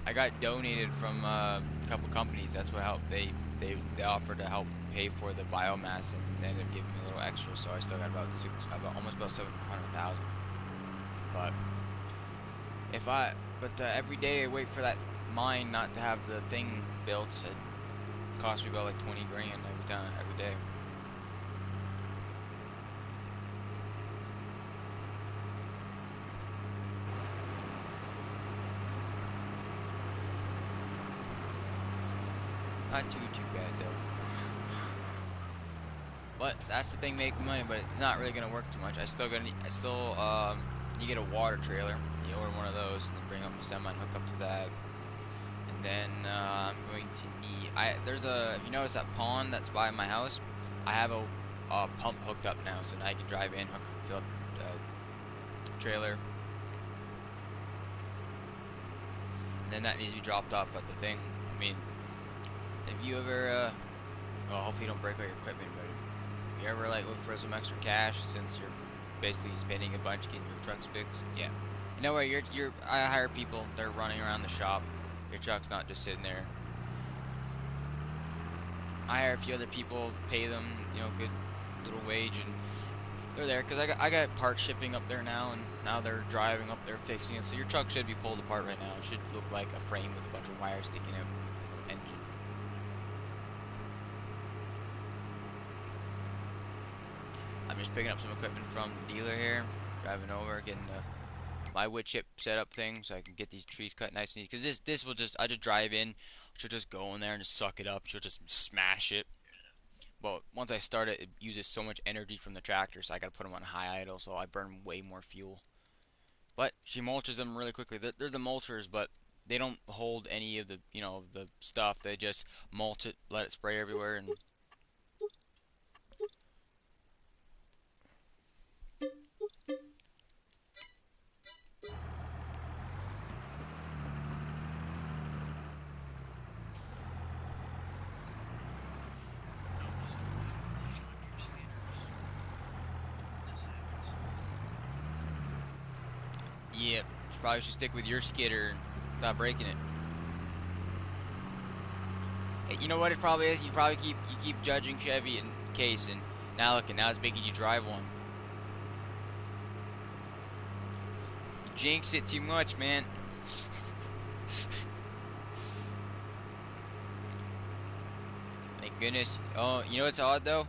I got donated from a couple companies. That's what helped. They offered to help pay for the biomass, and they ended up giving me a little extra. So I still got almost about 700,000. But every day I wait for that mine not to have the thing built. So it costs me about like 20 grand every day. Not too bad though. But that's the thing making money, but it's not really gonna work too much. You get a water trailer. You order one of those, and then bring up a semi and hook up to that. And then I'm going to need. If you notice that pond that's by my house, I have a pump hooked up now, so now I can drive in, fill up the trailer, and then that needs to be dropped off at the thing. I mean, if you ever, well, hopefully you don't break all your equipment, but if you ever like look for some extra cash since you're basically spending a bunch getting your trucks fixed, yeah. You know what? I hire people. They're running around the shop. Your truck's not just sitting there. I hire a few other people, pay them, good little wage, and they're there because I got parts shipping up there now, and now they're driving up there fixing it. So your truck should be pulled apart right now. It should look like a frame with a bunch of wires sticking out. Engine. I'm just picking up some equipment from the dealer here, driving over, getting my wood chip setup thing so I can get these trees cut nice and easy. Because this will I just drive in, she'll just go in there and just suck it up. She'll just smash it. But once I start it, it uses so much energy from the tractor, so I gotta put them on high idle, so I burn way more fuel. But she mulches them really quickly. They're the mulchers, but they don't hold any of the, the stuff. They just mulch it, let it spray everywhere, and yep. You probably should stick with your skidder and stop breaking it. Hey, you know what it probably is? You keep judging Chevy and Case, and now look, and now it's making you drive one. You jinx it too much, man. Thank goodness. Oh, you know what's odd though?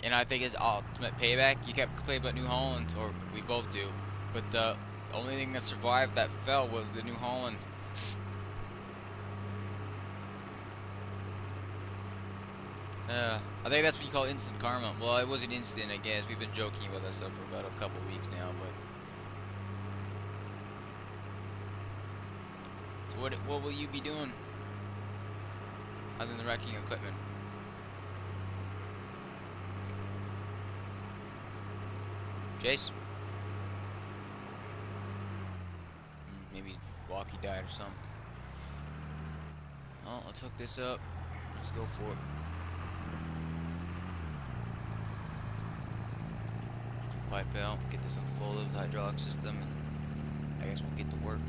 And I think it's ultimate payback. You kept complaining about New Holland, or we both do. But the only thing that survived that fell was the New Holland. I think that's what you call instant karma. Well, it wasn't instant, I guess. We've been joking with us for about a couple weeks now, but. So what will you be doing? other than the wrecking equipment. Jace? Maybe his walkie died or something. Well, let's hook this up. Let's go for it. Pipe out, get this unfolded with the hydraulic system, and I guess we'll get to work.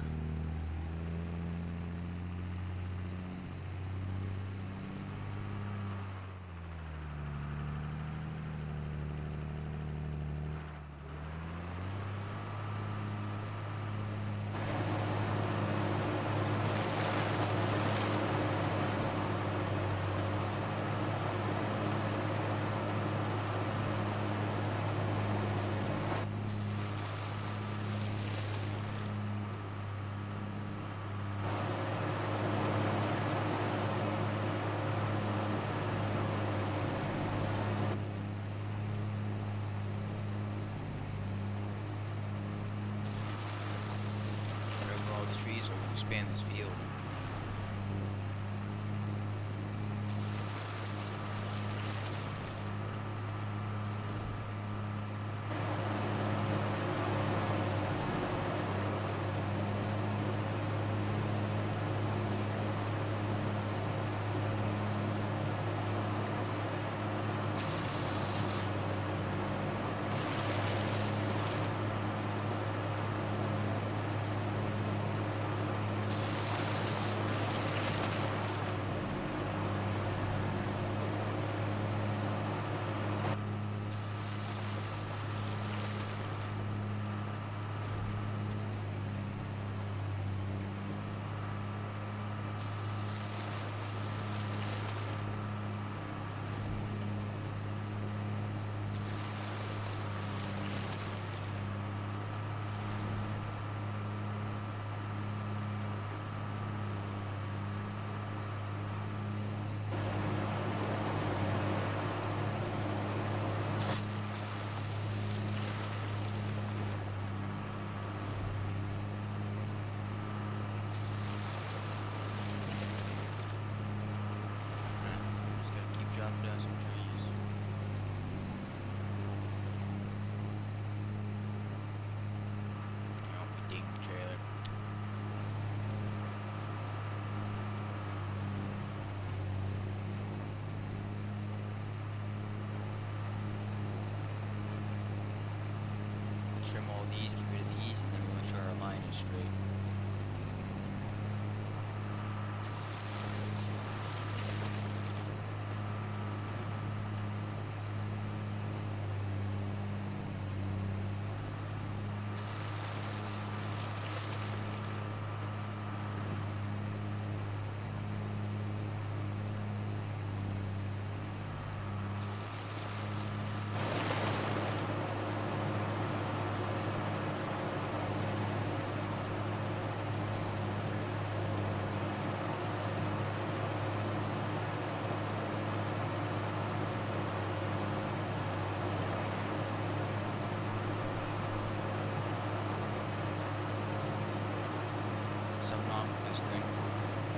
Trees so we can expand this field. Chopping down some trees. Oh, we dig the trailer. Trim all these, get rid of these, and then we'll make sure our line is straight. Something wrong with this thing.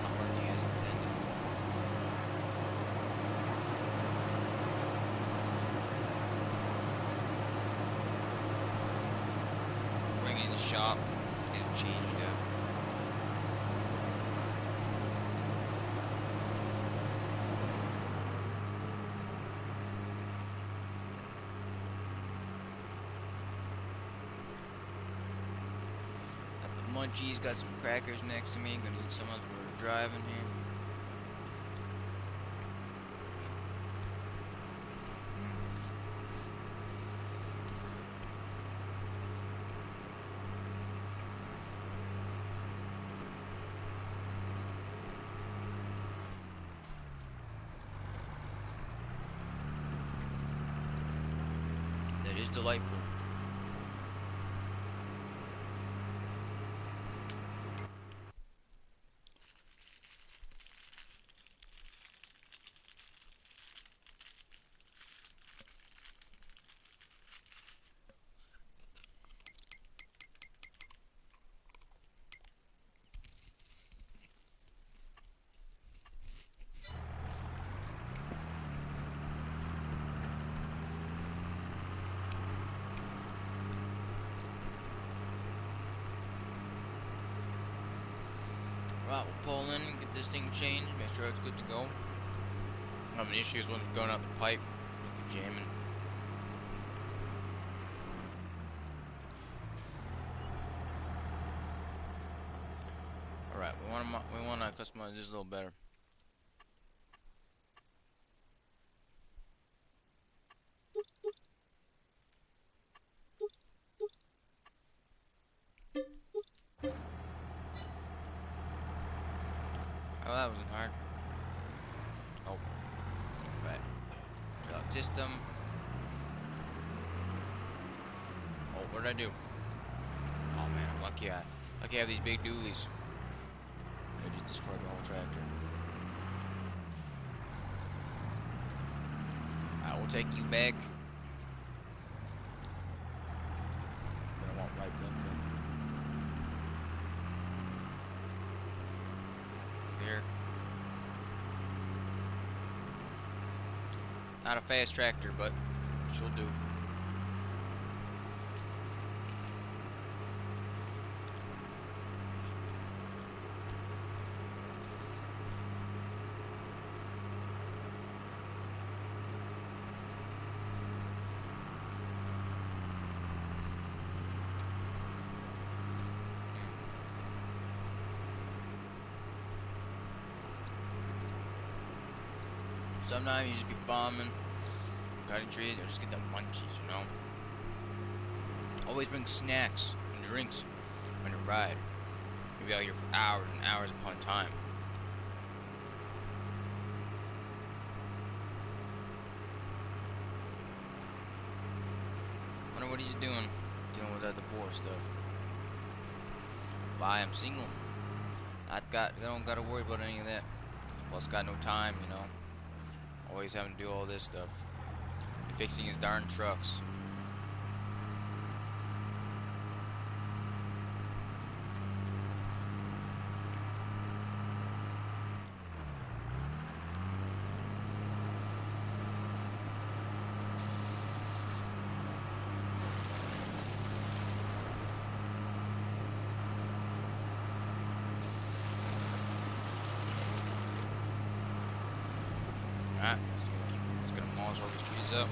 Not working as intended. Bring it in the shop, get it changed up. Munchies, got some crackers next to me. Gonna eat some as we're driving here. That is delightful. Alright, we'll pull in and get this thing changed, make sure it's good to go. Having issues when it's going out the pipe, it's jamming. Alright, we want to customize this a little better. Oh, that wasn't hard. Oh, right. Lock system. Oh, what did I do? Oh man, I'm lucky I have these big dualies. I just destroyed the whole tractor. I will take you back. I want right blinker. Clear. Not a fast tractor, but she'll do. Sometimes you just be farming, cutting trees, or just get the munchies, you know? Always bring snacks and drinks when you ride. You'll be out here for hours and hours upon time. Wonder what he's doing with that divorce stuff. Why I'm single. I don't gotta worry about any of that. Plus got no time, you know. Always having to do all this stuff. And fixing his darn trucks. Alright, just gonna maul all these trees up.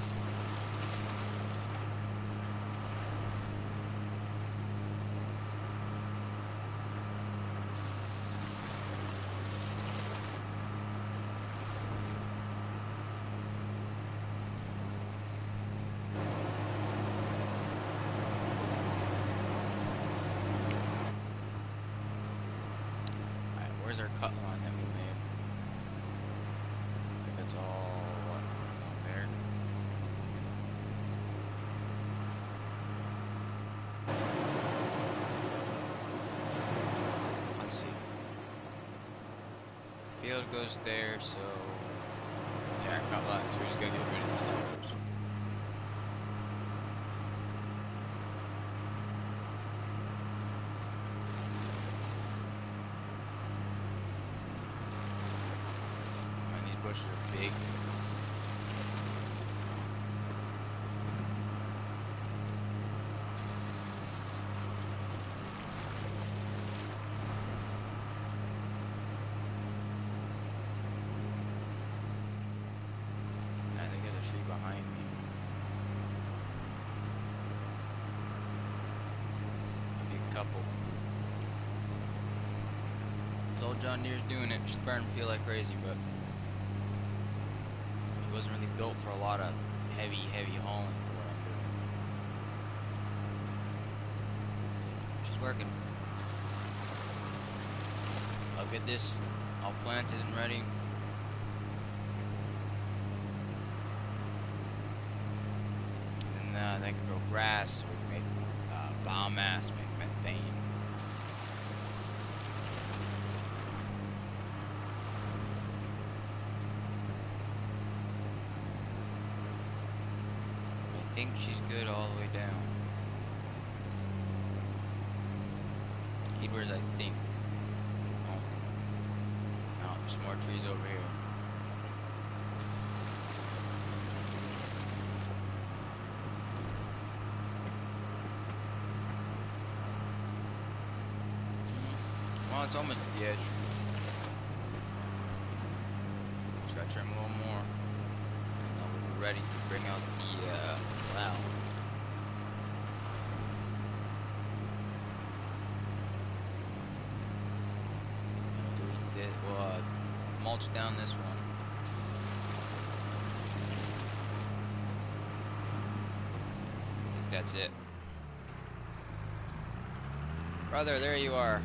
Alright, where's our cut line that we made? I think that's all what, down there. Let's see. Field goes there, so yeah, cut line, so we just gotta get rid of these two rows. Man, these bushes are big. I think there's a tree behind me. Maybe a couple. This old John Deere's doing it, just burning feel like crazy, but he wasn't really built for a lot of heavy hauling for what I'm doing. She's working. I'll get this all planted and ready. And then can grow grass, so we can make biomass, make methane. I think she's good all the way down. Keyword's I think. Oh. No, there's more trees over here. Well, it's almost to the edge. trim a little more, and then we'll be ready to bring out the plow. We'll mulch down this one. I think that's it. Brother, there you are.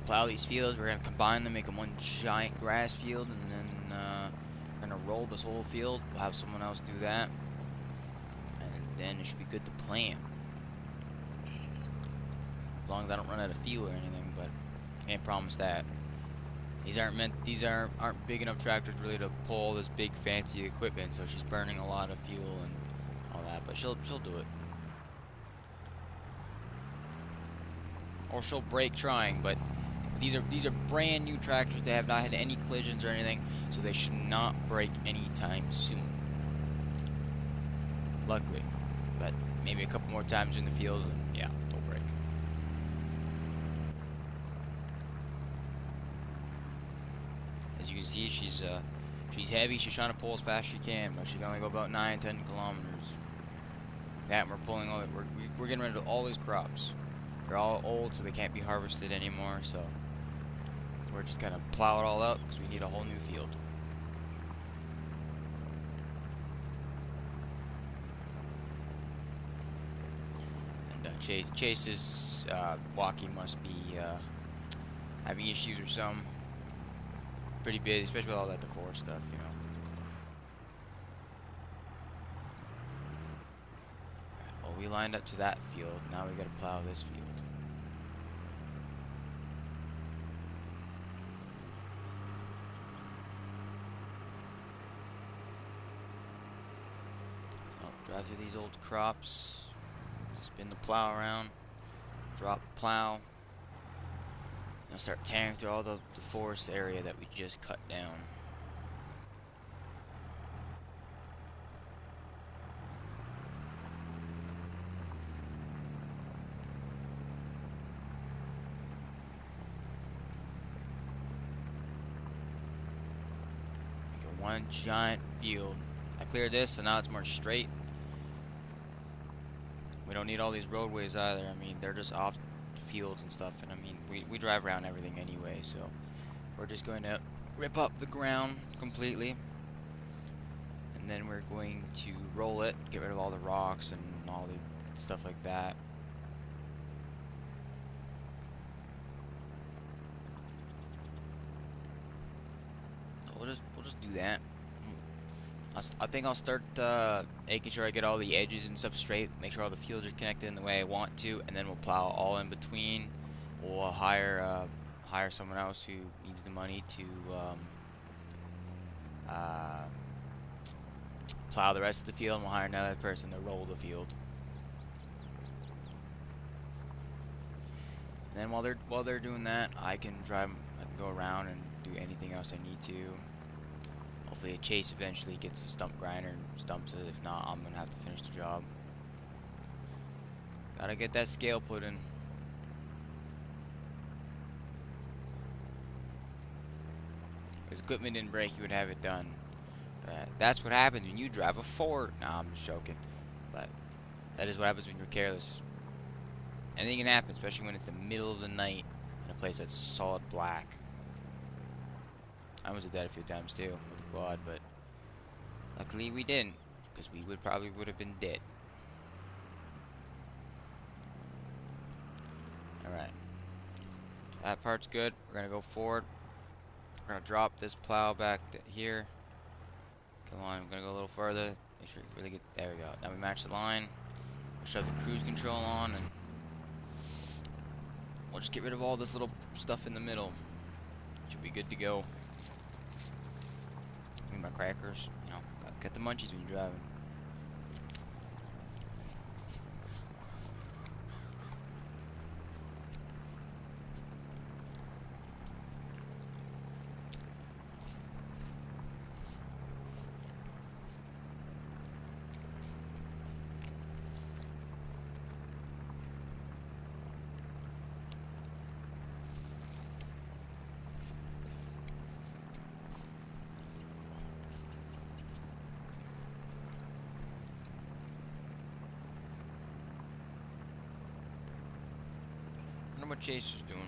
Plow these fields. We're gonna combine them, make them one giant grass field, and then we're gonna roll this whole field. We'll have someone else do that, and then it should be good to plant. As long as I don't run out of fuel or anything, but can't promise that. These aren't big enough tractors really to pull this big fancy equipment, so she's burning a lot of fuel and all that, but she'll do it. Or she'll break trying, but these are brand new tractors. They have not had any collisions or anything, so they should not break anytime soon. Luckily, but maybe a couple more times in the field, and yeah, they'll break. As you can see, she's heavy. She's trying to pull as fast as she can, but she can only go about 9-10 kilometers. That and we're pulling all. We're getting rid of all these crops. They're all old, so they can't be harvested anymore. So we're just gonna plow it all out because we need a whole new field. And Chase's walkie must be having issues or some. Pretty busy, especially with all that DeForest stuff, you know. Well, we lined up to that field. Now we gotta plow this field. Drive through these old crops, spin the plow around, drop the plow, and start tearing through all the forest area that we just cut down. One giant field. I cleared this, so now it's more straight. We don't need all these roadways either. I mean, they're just off fields and stuff, and I mean, we drive around everything anyway, so we're just going to rip up the ground completely, and then we're going to roll it, get rid of all the rocks and all the stuff like that. We'll just do that. I think I'll start making sure I get all the edges and stuff straight, make sure all the fields are connected in the way I want to, and then we'll plow all in between. We'll hire someone else who needs the money to uh, plow the rest of the field, and we'll hire another person to roll the field. And then while they're doing that, I can go around and do anything else I need to. Hopefully Chase eventually gets a stump grinder and stumps it. If not, I'm gonna have to finish the job. Gotta get that scale put in. If his equipment didn't break, he would have it done. That's what happens when you drive a Ford. Nah, I'm just joking. But that is what happens when you're careless. Anything can happen, especially when it's the middle of the night in a place that's solid black. I almost did that a few times too with the quad, but luckily we didn't, because we probably would have been dead. Alright. That part's good. We're gonna go forward. We're gonna drop this plow back to here. Come on, I'm gonna go a little further. Make sure you really get, there we go. Now we match the line. We'll shove the cruise control on, and we'll just get rid of all this little stuff in the middle. Should be good to go. Give me my crackers. You know, gotta get the munchies when you're driving. I wonder what Chase is doing.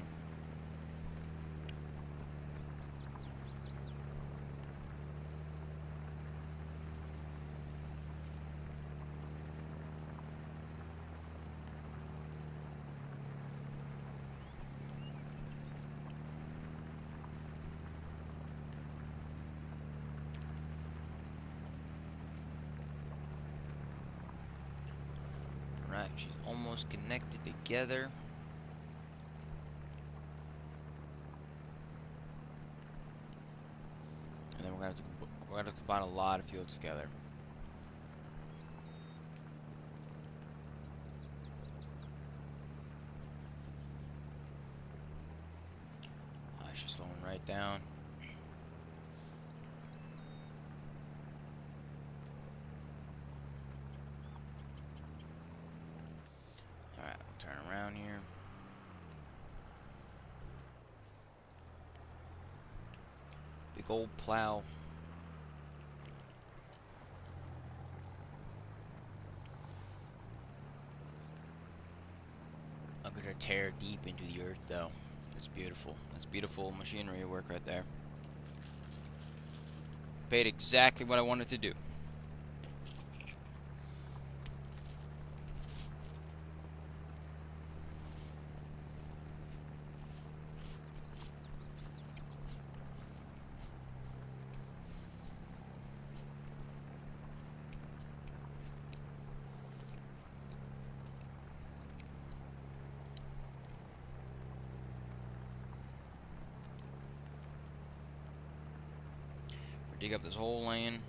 Right, she's almost connected together. And then we're gonna combine a lot of fields together. She's slowing right down. Alright, we'll turn around here. Big old plow. I'm gonna tear deep into the earth though. It's beautiful. That's beautiful machinery work right there. Paid exactly what I wanted to do. Dig up this whole lane,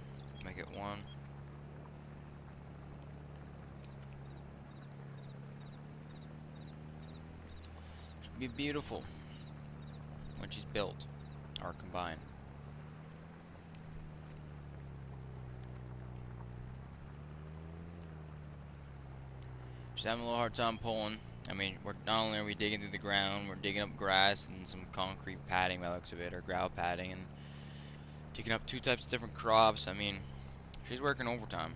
make it one. Should be beautiful when she's built or combined. Just having a little hard time pulling. I mean, not only are we digging through the ground, we're digging up grass and some concrete padding by the looks of it, or gravel padding, and Taking up 2 types of different crops. I mean, she's working overtime.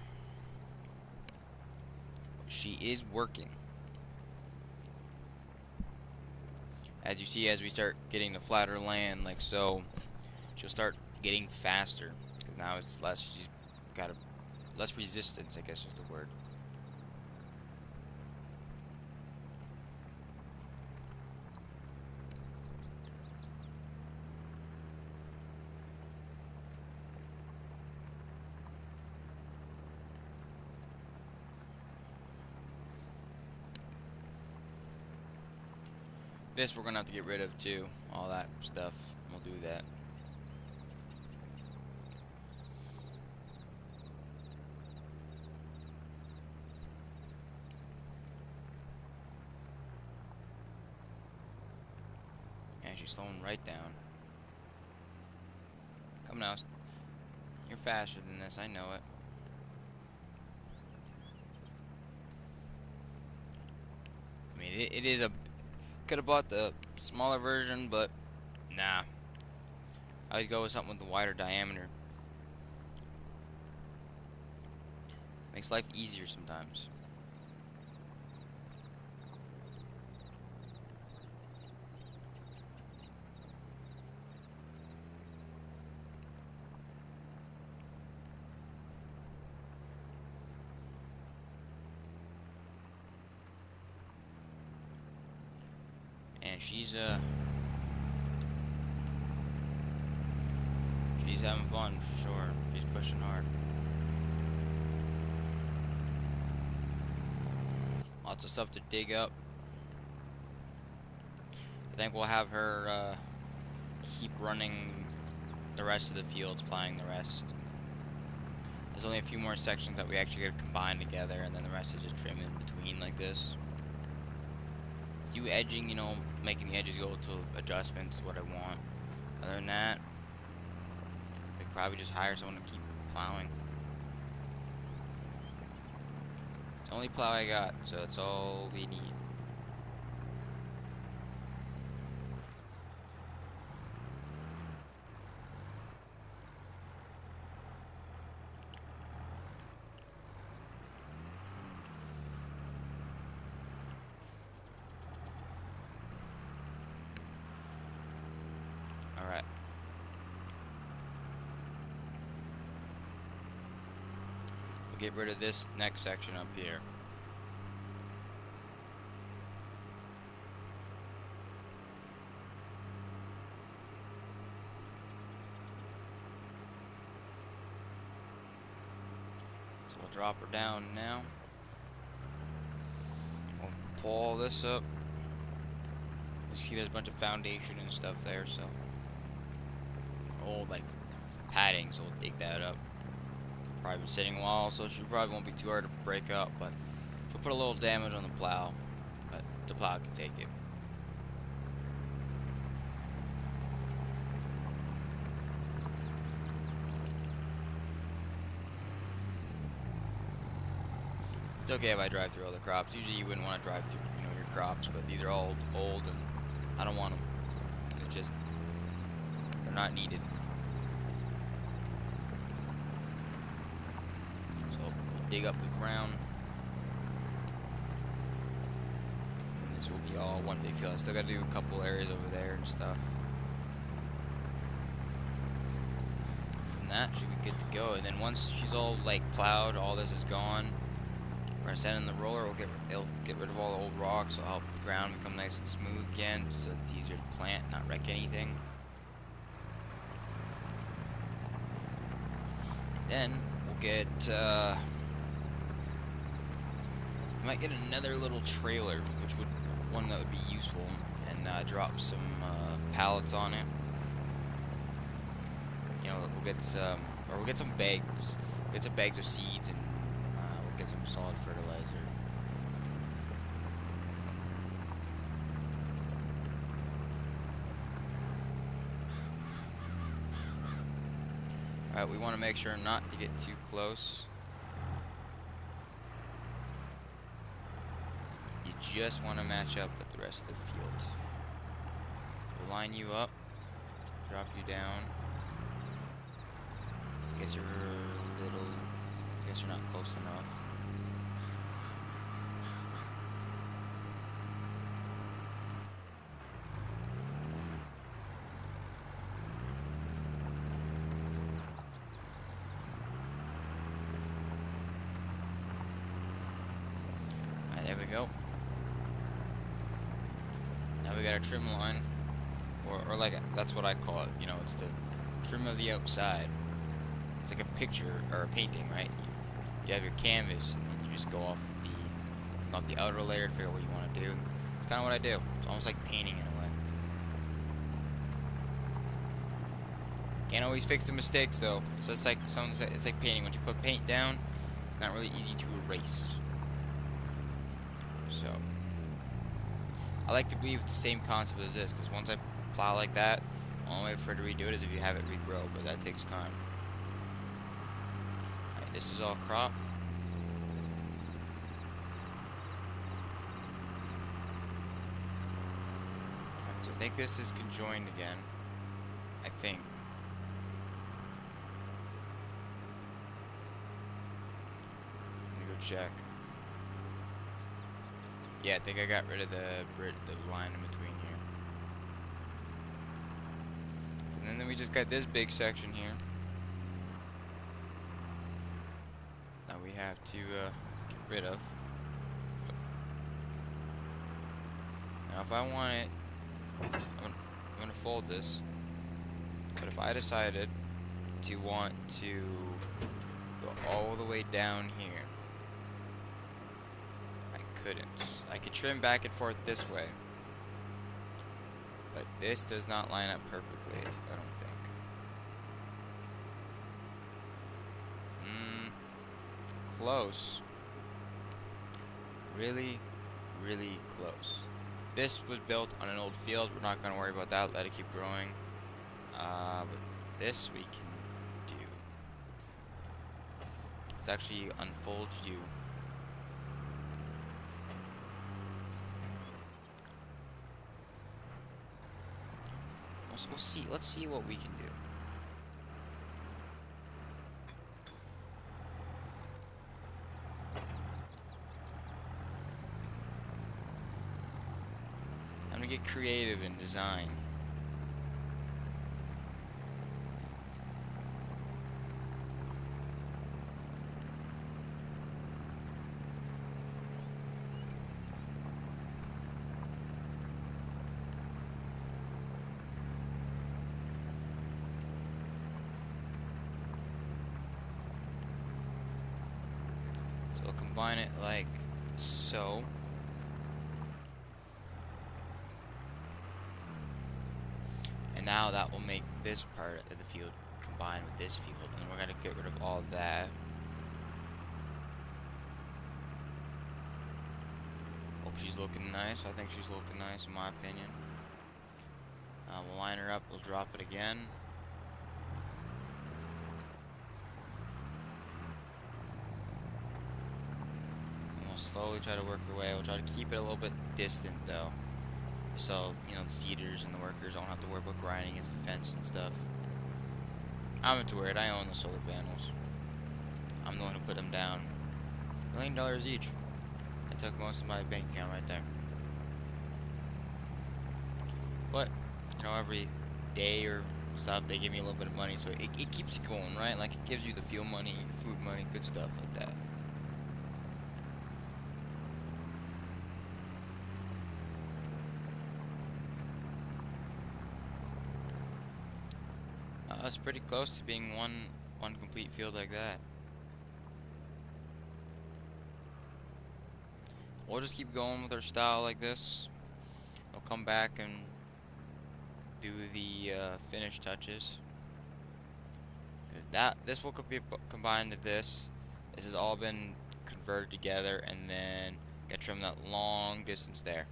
She is working. As you see, as we start getting the flatter land, like so, she'll start getting faster. Because now it's less, she's got less resistance, I guess is the word. This we're gonna have to get rid of too, all that stuff. We'll do that. And she's slowing right down. Come now, you're faster than this, I know it. I mean, it is a, could have bought the smaller version, but nah. I always go with something with a wider diameter. Makes life easier sometimes. And she's having fun for sure. She's pushing hard. Lots of stuff to dig up. I think we'll have her keep running the rest of the fields, plowing the rest. There's only a few more sections that we actually gotta combine together, and then the rest is just trim in between like this. You edging, you know, making the edges go to adjustments is what I want. Other than that, we could probably just hire someone to keep plowing. It's the only plow I got, so that's all we need. Alright. We'll get rid of this next section up here. So we'll drop her down now. We'll pull all this up. You see there's a bunch of foundation and stuff there, so old like padding, so we'll dig that up. Probably been sitting a while, so she probably won't be too hard to break up, but she'll put a little damage on the plow, but the plow can take it. It's okay if I drive through all the crops. Usually you wouldn't want to drive through, you know, your crops, but these are all old and I don't want them. It's just, they're not needed. So we'll dig up the ground. And this will be all one big field. I still got to do a couple areas over there and stuff. And that should be good to go. And then once she's all like plowed, all this is gone. We're gonna send in the roller. It'll get rid of all the old rocks. It'll help the ground become nice and smooth again, so it's easier to plant, not wreck anything. And then we'll get. We might get another little trailer, one that would be useful, and drop some pallets on it. You know, we'll get some bags. We'll get some bags of seeds and. Get some solid fertilizer. Alright, we want to make sure not to get too close. You just want to match up with the rest of the field. We'll line you up, drop you down. Guess you're a little. Guess you're not close enough. Alright, there we go. Now we got a trim line, or like that's what I call it. You know, it's the trim of the outside. It's like a picture or a painting, right? You have your canvas, and you just go off the outer layer, figure out what you want to do. It's kind of what I do. It's almost like painting in a way. Can't always fix the mistakes though. So it's like it's like painting. Once you put paint down, not really easy to erase. So I like to believe it's the same concept as this, because once I plow like that, the only way for it to redo it is if you have it regrow, but that takes time. Alright, this is all crop. Alright, so I think this is conjoined again. I think. Let me go check. Yeah, I think I got rid of the line in between here. So then we just got this big section here. Now we have to get rid of. Now if I want it, I'm gonna fold this. But if I decided to want to go all the way down here, couldn't. I could trim back and forth this way, but this does not line up perfectly, I don't think. Close. Really, really close. This was built on an old field. We're not going to worry about that. Let it keep growing. But this we can do. Let's actually unfold you. We'll see. Let's see what we can do. I'm gonna get creative in design. So we'll combine it like so. And now that will make this part of the field combine with this field, and we're gonna get rid of all that. Hope she's looking nice. I think she's looking nice in my opinion. We'll line her up, we'll drop it again. And we'll slowly try to work our way. We'll try to keep it a little bit distant though. So, you know, the seeders and the workers don't have to worry about grinding against the fence and stuff. I don't have to worry, I own the solar panels. I'm the one who put them down. $1 million each. I took most of my bank account right there. But, you know, every day or stuff, they give me a little bit of money, so it keeps it going, right? Like, it gives you the fuel money, food money, good stuff like that. That's pretty close to being one complete field like that. We'll just keep going with our style like this. I'll come back and do the finish touches. This will be combined to this. This has all been converted together, and then get trim that long distance there.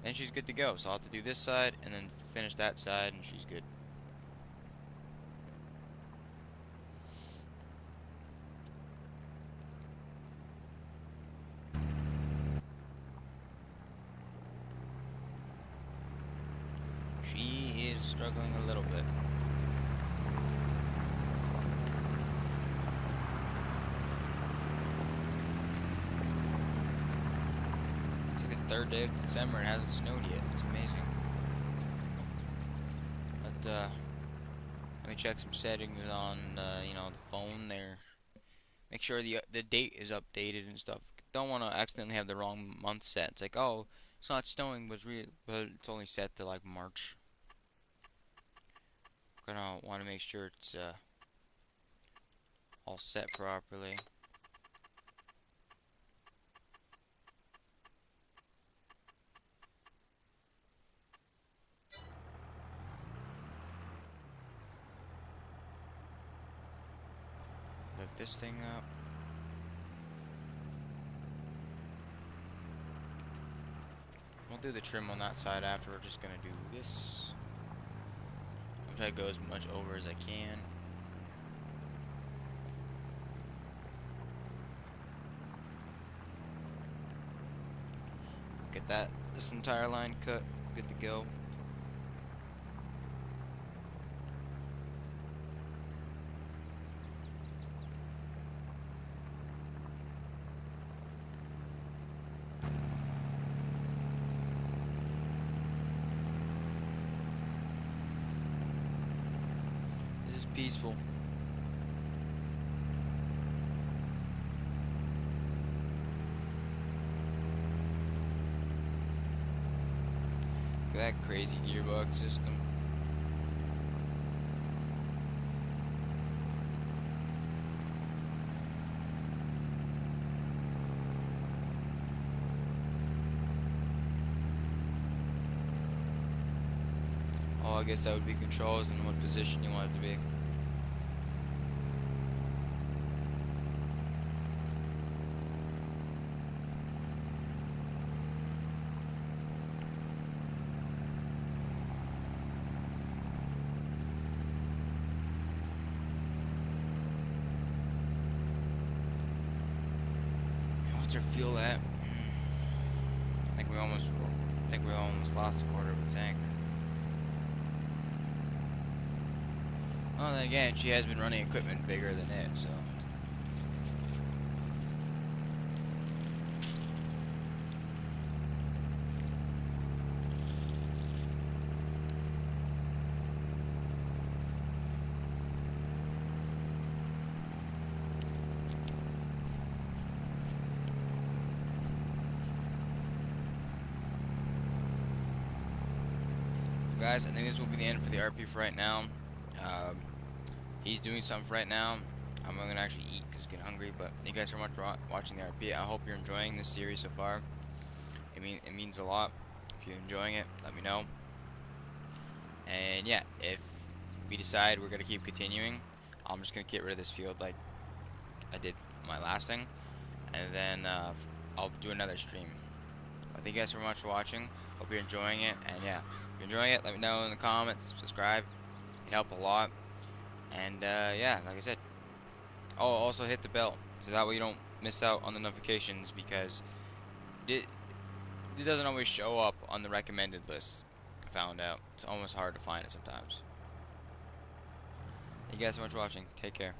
Then she's good to go. So I'll have to do this side and then finish that side, and she's good. She is struggling a little bit. 3rd day of December and it hasn't snowed yet. It's amazing. But let me check some settings on you know, the phone there. Make sure the date is updated and stuff. Don't want to accidentally have the wrong month set. It's like, oh, it's not snowing, but it's only set to like March. Gonna want to make sure it's all set properly. Lift this thing up. We'll do the trim on that side after. We're just gonna do this. I'll try to go as much over as I can. Get this entire line cut. Good to go. This is peaceful. Look at that crazy gearbox system. Oh, I guess that would be controls and what position you want it to be. What's our fuel at? I think we almost lost a quarter of a tank. Well, then again, she has been running equipment bigger than it, so. Guys, I think this will be the end for the RP for right now. He's doing something for right now. I'm gonna actually eat because I'm getting hungry. But thank you guys so much for watching the RP. I hope you're enjoying this series so far. It means a lot. If you're enjoying it, let me know. And yeah, if we decide we're gonna keep continuing, I'm just gonna get rid of this field like I did my last thing, and then I'll do another stream. But thank you guys so much for watching. Hope you're enjoying it. And yeah, if you're enjoying it, let me know in the comments. Subscribe. It helps a lot. And yeah, like I said, oh, also hit the bell so that way you don't miss out on the notifications, because it doesn't always show up on the recommended list. I found out it's almost hard to find it sometimes. Thank you guys so much for watching. Take care.